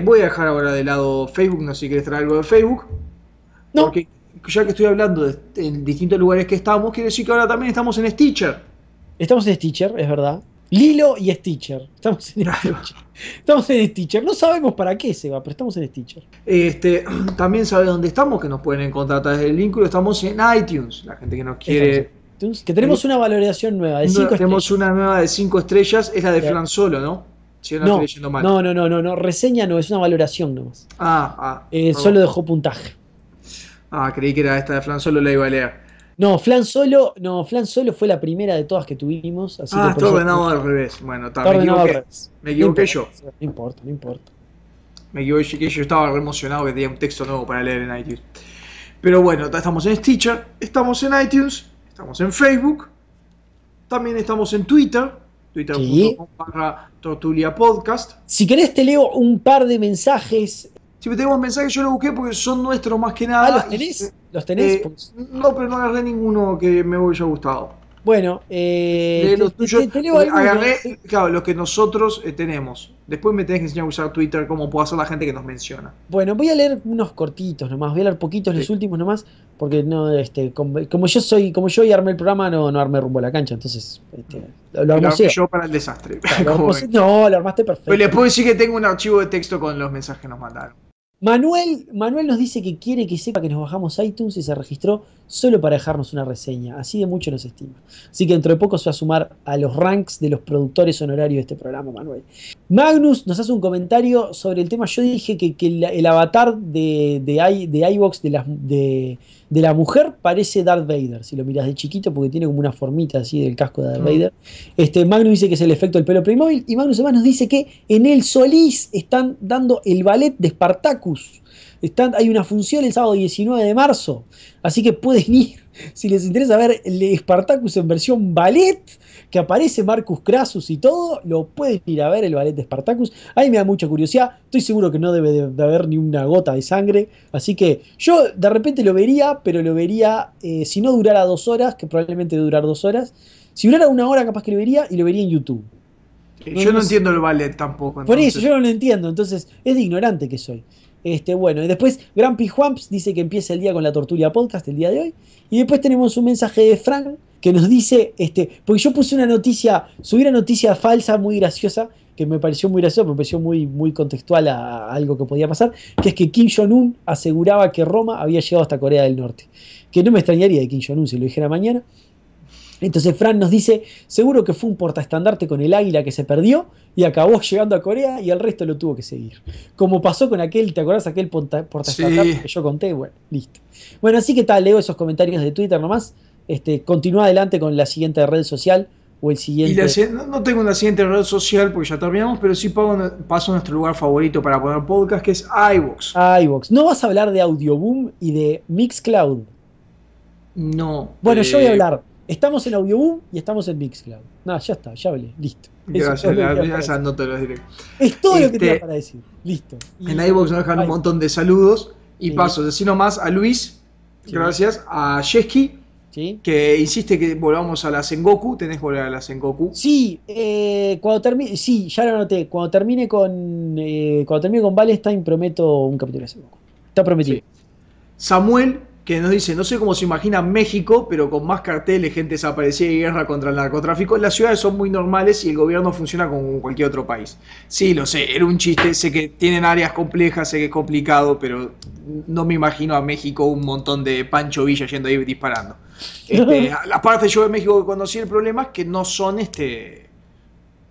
Voy a dejar ahora de lado Facebook, no sé si querés traer algo de Facebook. No. Porque ya que estoy hablando en distintos lugares que estamos, quiere decir que ahora también estamos en Stitcher. Estamos en Stitcher, es verdad. Lilo y Stitcher. Estamos en Stitcher. No sabemos para qué se va, pero estamos en Stitcher. También sabe dónde estamos, que nos pueden encontrar a través del vínculo. Estamos en iTunes. La gente que nos quiere... Que tenemos una valoración nueva de 5 estrellas. Tenemos una nueva de 5 estrellas. Es la de Flan Solo, ¿no? Si no estoy leyendo mal. No. Reseña no, es una valoración nomás. Solo dejó puntaje. Creí que era esta de Flan Solo, la iba a leer. Flan Solo fue la primera de todas que tuvimos. Así que está ordenado al revés. Bueno, me equivoqué yo. No importa. Me equivoqué yo, estaba re emocionado que tenía un texto nuevo para leer en iTunes. Pero bueno, estamos en Stitcher, estamos en iTunes, estamos en Facebook, también estamos en Twitter, twitter.com/tortuliapodcast. Si querés te leo un par de mensajes. Si tenemos mensajes, yo los busqué porque son nuestros más que nada. ¿Los tenés? No, pero no agarré ninguno que me haya gustado. Bueno, Lee los tuyos, te leo porque algunos. agarré, claro, lo que nosotros tenemos. Después me tenés que enseñar a usar Twitter, como puede hacer la gente que nos menciona. Bueno, voy a leer unos cortitos nomás, voy a leer poquitos los Sí. últimos nomás, porque no, como yo hoy armé el programa, no armé rumbo a la cancha, entonces lo Y lo armó armé Seba. yo para el desastre. Claro, lo Como armó ven. no, lo armaste Pero les perfecto. puedo decir que tengo un archivo de texto con los mensajes que nos mandaron. Manuel nos dice que quiere que sepa que nos bajamos iTunes y se registró solo para dejarnos una reseña. Así de mucho nos estima. Así que dentro de poco se va a sumar a los ranks de los productores honorarios de este programa, Manuel. Magnus nos hace un comentario sobre el tema. Yo dije que el avatar de iVox de la mujer parece Darth Vader. Si lo miras de chiquito, porque tiene como una formita así del casco de Darth Vader. Magnus dice que es el efecto del pelo Playmobil. Y Magnus además nos dice que en el Solís están dando el ballet de Spartacus. Hay una función el sábado 19 de marzo. Así que pueden ir, si les interesa ver el Spartacus en versión ballet, que aparece Marcus Crassus y todo, lo pueden ir a ver el ballet de Spartacus. A mí me da mucha curiosidad. Estoy seguro que no debe de haber ni una gota de sangre. Así que yo de repente lo vería, pero lo vería si no durara 2 horas, que probablemente debe durar 2 horas. Si durara 1 hora, capaz que lo vería y lo vería en YouTube. Yo no entiendo el ballet tampoco. Por Entonces. eso yo no lo entiendo, entonces es de ignorante que soy. Bueno, y después Grumpy Juamps dice que empieza el día con la Tortulia Podcast el día de hoy. Y después tenemos un mensaje de Frank que nos dice, porque yo puse una noticia, subí una noticia falsa muy graciosa, que me pareció muy graciosa, me pareció muy, muy contextual a algo que podía pasar, que es que Kim Jong-un aseguraba que Roma había llegado hasta Corea del Norte. Que no me extrañaría de Kim Jong-un si lo dijera mañana. Entonces Fran nos dice, seguro que fue un portaestandarte con el águila que se perdió y acabó llegando a Corea y el resto lo tuvo que seguir. Como pasó con aquel, ¿te acordás aquel portaestandarte Sí. que yo conté? Bueno, listo. Bueno, así que tal, leo esos comentarios de Twitter nomás. Continúa adelante con la siguiente red social o el Y siguiente. no tengo una siguiente red social porque ya terminamos, pero sí paso a nuestro lugar favorito para poner podcast, que es iVoox. iVoox. ¿No vas a hablar de Audioboom y de Mixcloud? No. Bueno, yo voy a hablar. Estamos en Audioboom y estamos en Mixcloud. No, ya está, ya hablé, listo. Eso es Gracias, todo lo que quería para ya decir. anoto los directos. Es todo lo que tenía para decir. Listo. En iVoox nos dejan un montón de saludos. Y Sí. paso, así nomás a Luis, Sí. gracias, a Yeski, ¿Sí? que insiste que volvamos a la Sengoku. Tenés que volver a la Sengoku. Sí, cuando termine, sí, ya lo anoté. Cuando termine con Valentine prometo un capítulo de ese poco. Está prometido. Sí. Samuel, que nos dice, no sé cómo se imagina México, pero con más carteles, gente desaparecida y guerra contra el narcotráfico. Las ciudades son muy normales y el gobierno funciona como cualquier otro país. Sí, lo sé, era un chiste, sé que tienen áreas complejas, sé que es complicado, pero no me imagino a México un montón de Pancho Villa yendo ahí disparando. Las partes yo de México que conocí, el problema es que no son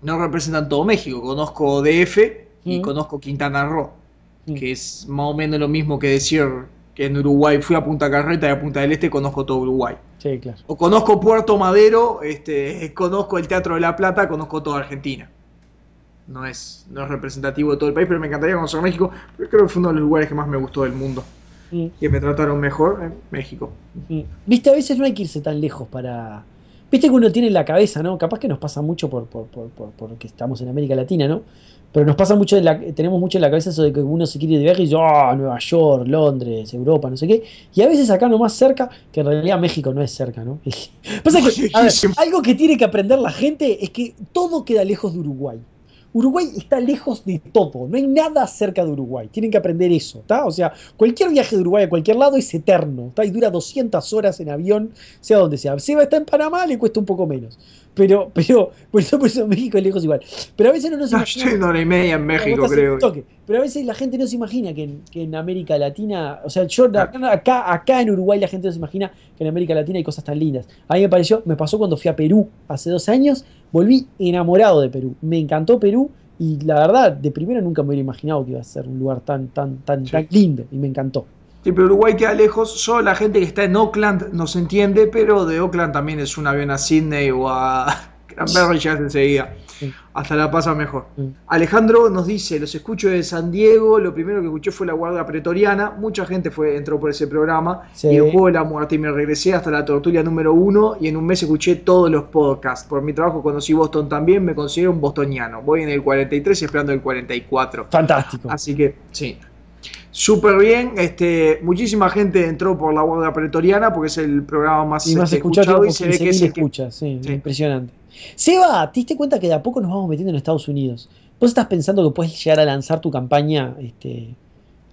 no representan todo México. Conozco DF y conozco Quintana Roo, que es más o menos lo mismo que decir que en Uruguay fui a Punta Carreta y a Punta del Este conozco todo Uruguay. Sí, claro. O conozco Puerto Madero, conozco el Teatro de la Plata, conozco toda Argentina. No es representativo de todo el país, pero me encantaría conocer México. Pero creo que fue uno de los lugares que más me gustó del mundo. Que me trataron mejor en México. Viste, a veces no hay que irse tan lejos para. Viste que uno tiene en la cabeza, ¿no? Capaz que nos pasa mucho porque estamos en América Latina, ¿no? Pero nos pasa mucho, tenemos mucho en la cabeza eso de que uno se quiere ir de viaje y dice, Nueva York, Londres, Europa, no sé qué. Y a veces acá nomás cerca, que en realidad México no es cerca, ¿no? Pasa que, a ver, algo que tiene que aprender la gente es que todo queda lejos de Uruguay. Uruguay está lejos de todo, no hay nada cerca de Uruguay, tienen que aprender eso, ¿está? O sea, cualquier viaje de Uruguay a cualquier lado es eterno, ¿está? Y dura 200 horas en avión, sea donde sea. Seba está en Panamá, le cuesta un poco menos, pero por eso México es lejos igual. Pero a veces no nos Estoy en 1 hora y media en México, creo. Pero a veces la gente no se imagina que en América Latina, o sea, acá en Uruguay la gente no se imagina que en América Latina hay cosas tan lindas. A mí me pasó cuando fui a Perú hace 2 años, volví enamorado de Perú. Me encantó Perú y la verdad, de primero nunca me hubiera imaginado que iba a ser un lugar tan lindo y me encantó. Sí, pero Uruguay queda lejos. Solo la gente que está en Oakland no se entiende, pero de Oakland también es un avión a Sydney o a Canberra y llegas enseguida. Sí. Hasta la pasa mejor. Alejandro nos dice, los escucho de San Diego, lo primero que escuché fue la Guardia Pretoriana, mucha gente entró por ese programa, Sí. y el Juego de la Muerte, y me regresé hasta la Tortulia número 1, y en un mes escuché todos los podcasts. Por mi trabajo conocí Boston también, me considero un bostoniano. Voy en el 43 y esperando el 44. Fantástico. Así que, sí. Súper bien, muchísima gente entró por la Guardia Pretoriana porque es el programa más, Y más escuchado, escuchado y como se ve que es 15.000 el que... escuchas, sí, Sí. impresionante. Seba, ¿te diste cuenta que de a poco nos vamos metiendo en Estados Unidos? ¿Vos estás pensando que puedes llegar a lanzar tu campaña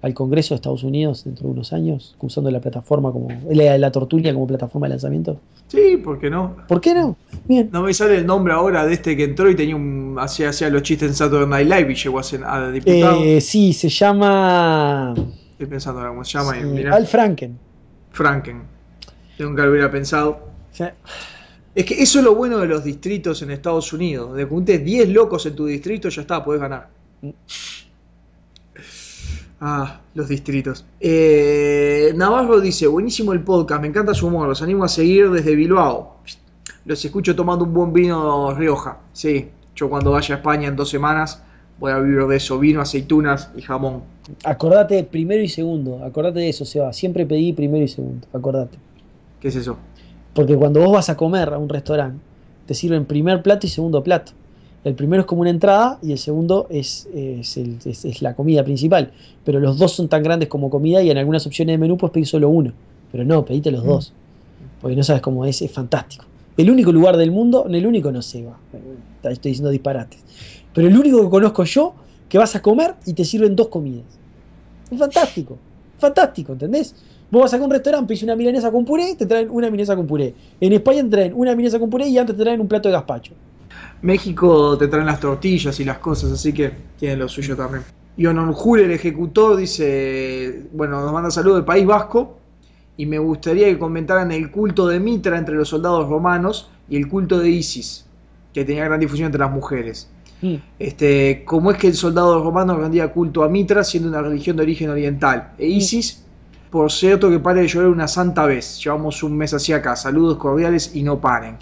al Congreso de Estados Unidos dentro de unos años, usando la plataforma como la Tortulia como plataforma de lanzamiento? Sí, ¿por qué no? ¿Por qué no? Bien. No me sale el nombre ahora de este que entró y tenía hacía los chistes en Saturday Night Live y llegó a diputado. Sí, se llama Estoy pensando ahora cómo se llama y sí, mira, Al Franken. Franken. Nunca lo hubiera pensado. Sí. Es que eso es lo bueno de los distritos en Estados Unidos. De que juntes 10 locos en tu distrito, ya está, podés ganar. Ah, los distritos. Navarro dice, buenísimo el podcast, me encanta su humor, los animo a seguir desde Bilbao. Los escucho tomando un buen vino Rioja. Sí, yo cuando vaya a España en 2 semanas voy a vivir de eso, vino, aceitunas y jamón. Acordate primero y segundo, acordate de eso, Seba. Siempre pedí primero y segundo, acordate. ¿Qué es eso? Porque cuando vos vas a comer a un restaurante, te sirven primer plato y segundo plato. El primero es como una entrada y el segundo es la comida principal. Pero los dos son tan grandes como comida y en algunas opciones de menú puedes pedir solo uno. Pero no, pedite los dos. Porque no sabes cómo es fantástico. El único lugar del mundo, el único no sé, estoy diciendo disparates. Pero el único que conozco yo, que vas a comer y te sirven 2 comidas. Es fantástico, ¿entendés? Vos vas a un restaurante, pedís una milanesa con puré, te traen una milanesa con puré. En España te traen una milanesa con puré y antes te traen un plato de gazpacho. México te traen las tortillas y las cosas, así que tienen lo suyo también. Y Ononjul, el ejecutor, dice, bueno, nos manda saludos del País Vasco y me gustaría que comentaran el culto de Mitra entre los soldados romanos y el culto de Isis, que tenía gran difusión entre las mujeres. ¿Cómo es que el soldado romano rendía culto a Mitra siendo una religión de origen oriental? E Isis, por cierto, que pare de llover una santa vez. Llevamos un mes así acá. Saludos cordiales y no paren.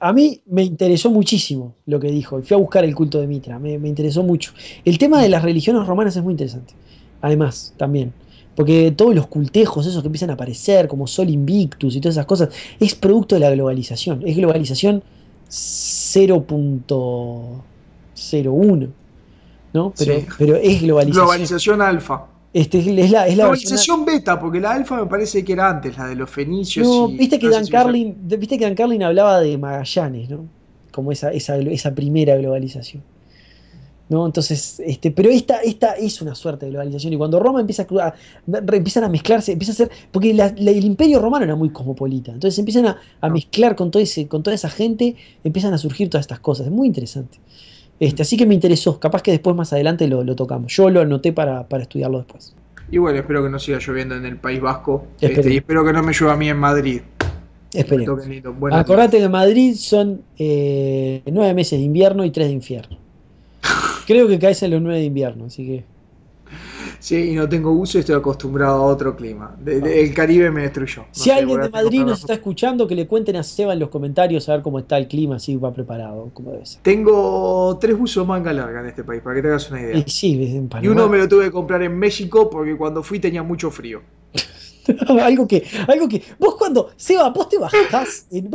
A mí me interesó muchísimo lo que dijo. Y fui a buscar el culto de Mitra. Me interesó mucho. El tema de las religiones romanas es muy interesante. Además, también. Porque todos los cultejos, esos que empiezan a aparecer, como Sol Invictus y todas esas cosas, es producto de la globalización. Es globalización 0.01, ¿no? Sí. Pero es globalización. Globalización alfa. Es la Globalización beta, porque la alfa me parece que era antes, la de los fenicios. No, Y viste que no sé Dan si Carlin, viste que Dan Carlin hablaba de Magallanes, ¿no? Como esa primera globalización. ¿No? Entonces, pero esta es una suerte de globalización. Y cuando Roma empiezan a mezclarse, empieza a ser. Porque el imperio romano era muy cosmopolita. Entonces empiezan a mezclar con toda esa gente, empiezan a surgir todas estas cosas. Es muy interesante. Así que me interesó. Capaz que después más adelante lo tocamos. Yo lo anoté para estudiarlo después. Y bueno, espero que no siga lloviendo en el País Vasco. Y Esperemos. espero que no me llueva a mí en Madrid. Esperemos. Buenos Acordate días. que Madrid son 9 meses de invierno y 3 de infierno. Creo que caes en los 9 de invierno, así que. Sí, y no tengo uso y estoy acostumbrado a otro clima. El Caribe me destruyó. Si alguien de Madrid nos está escuchando, que le cuenten a Seba en los comentarios a ver cómo está el clima, así va preparado, como debe ser. Tengo 3 buzos manga larga en este país, para que te hagas una idea. Sí, en Panamá. Y uno me lo tuve que comprar en México porque cuando fui tenía mucho frío. algo que, vos cuando, Seba, vos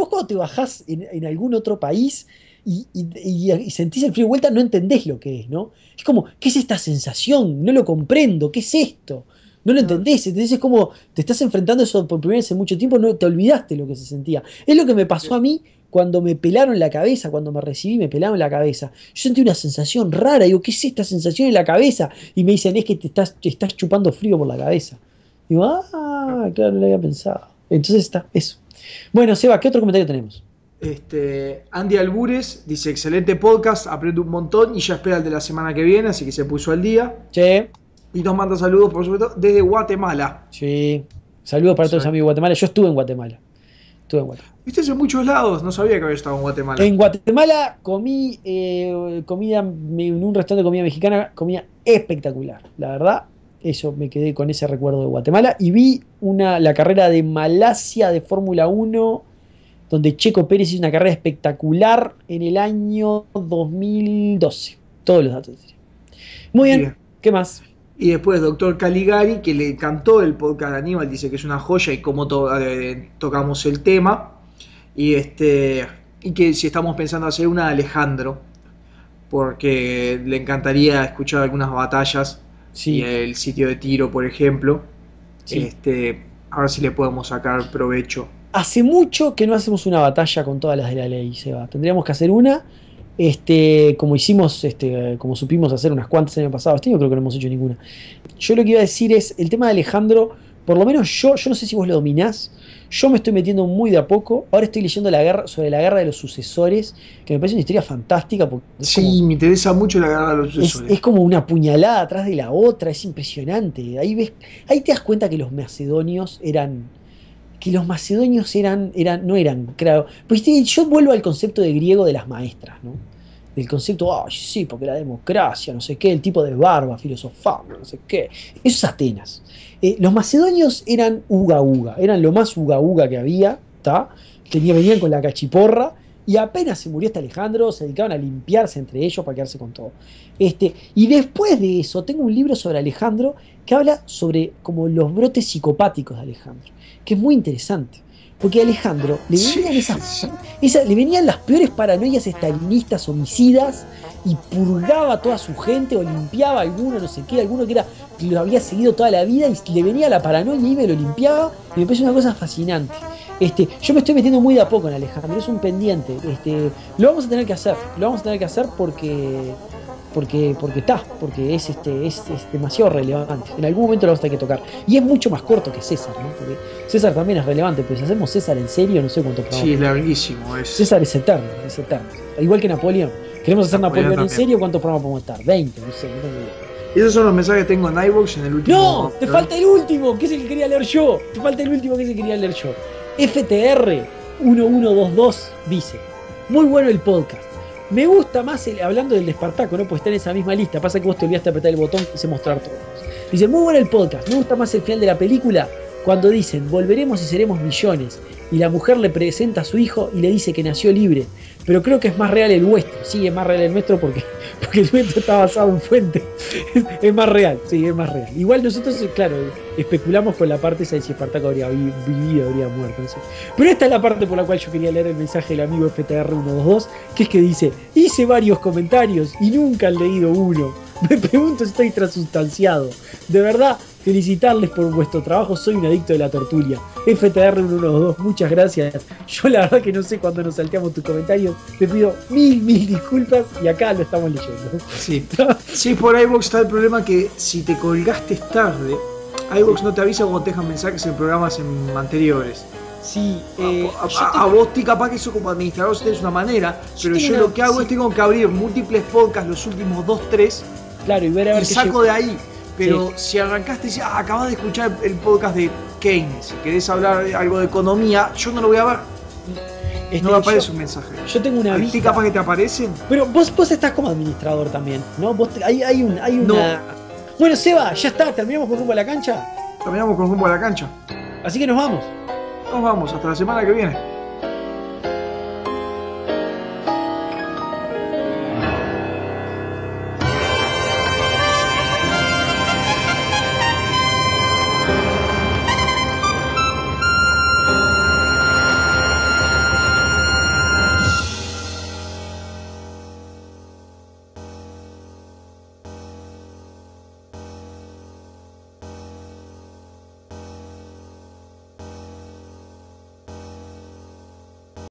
cuando te bajás en algún otro país y sentís el frío de vuelta, no entendés lo que es, ¿no? Es como, ¿qué es esta sensación? No lo comprendo, ¿qué es esto? No lo entendés, entonces es como, te estás enfrentando eso por primera vez en mucho tiempo, no te olvidaste lo que se sentía. Es lo que me pasó a mí cuando me pelaron la cabeza, cuando me recibí, me pelaron la cabeza. Yo sentí una sensación rara, digo, ¿qué es esta sensación en la cabeza? Y me dicen, es que te estás chupando frío por la cabeza. Digo, claro, no lo había pensado. Entonces está, eso. Bueno, Seba, ¿qué otro comentario tenemos? Andy Albures dice, excelente podcast, aprendo un montón y ya espera el de la semana que viene, así que se puso al día. Che. Y nos manda saludos, por supuesto, desde Guatemala. Sí. Saludos para todos los amigos de Guatemala. Yo estuve en Guatemala. Viste en muchos lados, no sabía que había estado en Guatemala. En Guatemala comí comida en un restaurante de comida mexicana, comida espectacular, la verdad. Eso, me quedé con ese recuerdo de Guatemala. Y vi la carrera de Malasia de Fórmula 1, donde Checo Pérez hizo una carrera espectacular en el año 2012. Todos los datos. Muy bien. ¿Qué más? Y después Doctor Caligari, que le encantó el podcast de Aníbal, dice que es una joya y cómo tocamos el tema. Y que si estamos pensando hacer una de Alejandro, porque le encantaría escuchar algunas batallas Sí. y el sitio de tiro, por ejemplo. Sí. A ver si le podemos sacar provecho. Hace mucho que no hacemos una batalla con todas las de la ley, Seba. Tendríamos que hacer una, como hicimos, como supimos hacer unas cuantas el año pasado. Este año creo que no hemos hecho ninguna. Yo lo que iba a decir es, el tema de Alejandro, por lo menos yo no sé si vos lo dominás, yo me estoy metiendo muy de a poco. Ahora estoy leyendo sobre la guerra de los sucesores, que me parece una historia fantástica. Porque Sí, me interesa mucho la guerra de los sucesores. es como una puñalada atrás de la otra, es impresionante. Ahí te das cuenta que los macedonios no eran, claro. Pues yo vuelvo al concepto de griego de las maestras, ¿no? Del concepto, ay, sí, porque la democracia, no sé qué, el tipo de barba, filosofando, no sé qué. Eso es Atenas. Los macedonios eran uga uga, eran lo más uga uga que había, ¿tá? Venían con la cachiporra, y apenas se murió Alejandro, se dedicaban a limpiarse entre ellos para quedarse con todo. Y después de eso, tengo un libro sobre Alejandro que habla sobre como los brotes psicopáticos de Alejandro, que es muy interesante. Porque a Alejandro le venían le venían las peores paranoias estalinistas, homicidas, y purgaba a toda su gente, o limpiaba a alguno, no sé qué, alguno que lo había seguido toda la vida, y le venía la paranoia y me lo limpiaba, y me parece una cosa fascinante. Yo me estoy metiendo muy de a poco en Alejandro, es un pendiente. Lo vamos a tener que hacer porque es demasiado relevante. En algún momento lo vamos a tener que tocar. Y es mucho más corto que César, ¿no? Porque César también es relevante, pero si hacemos César en serio, no sé cuánto programa. Sí, es larguísimo. César es eterno, es eterno. Igual que Napoleón. ¿Queremos hacer Napoleón en serio? ¿Cuántos programas podemos estar? 20, no sé, no tengo idea. Esos son los mensajes que tengo en iVoox en el último. ¡No! ¡Te falta el último! Que es el que quería leer yo. FTR 1122 dice: muy bueno el podcast. Me gusta más, hablando del de Espartaco, ¿no? Pues está en esa misma lista. Pasa que vos te olvidaste apretar el botón y quise mostrar todo. Dice: muy bueno el podcast. Me gusta más el final de la película cuando dicen: volveremos y seremos millones. Y la mujer le presenta a su hijo y le dice que nació libre. Pero creo que es más real el vuestro. Sí, es más real el nuestro porque el nuestro está basado en fuentes. Es más real, sí, es más real. Igual nosotros, claro, especulamos con la parte esa de si Espartaco habría vivido, habría muerto, no sé. Pero esta es la parte por la cual yo quería leer el mensaje del amigo FTR122, que es que dice: hice varios comentarios y nunca han leído uno. Me pregunto si estoy transustanciado. De verdad, felicitarles por vuestro trabajo, soy un adicto de la tertulia. FTR112, muchas gracias. Yo la verdad que no sé cuándo nos salteamos tus comentarios. Te pido mil disculpas y acá lo estamos leyendo. Sí, por iVoox está el problema que si te colgaste tarde, iVoox no te avisa cuando te dejan mensajes en programas anteriores. Sí, a vos, capaz que eso como administrador tenés una manera, pero yo lo que hago es tengo que abrir múltiples podcasts, los últimos 2-3, claro, y ver a ver y saco de ahí. Pero si arrancaste y dices: acabas de escuchar el podcast de Keynes, si querés hablar algo de economía, yo no lo voy a ver. No me aparece un mensaje. Yo tengo una vista. Capaz que te aparecen. Pero vos estás como administrador también, ¿no? Hay una. No. Bueno, Seba, ya está, terminamos con Rumbo a la Cancha. Terminamos con Rumbo a la Cancha. Así que nos vamos. Nos vamos, hasta la semana que viene.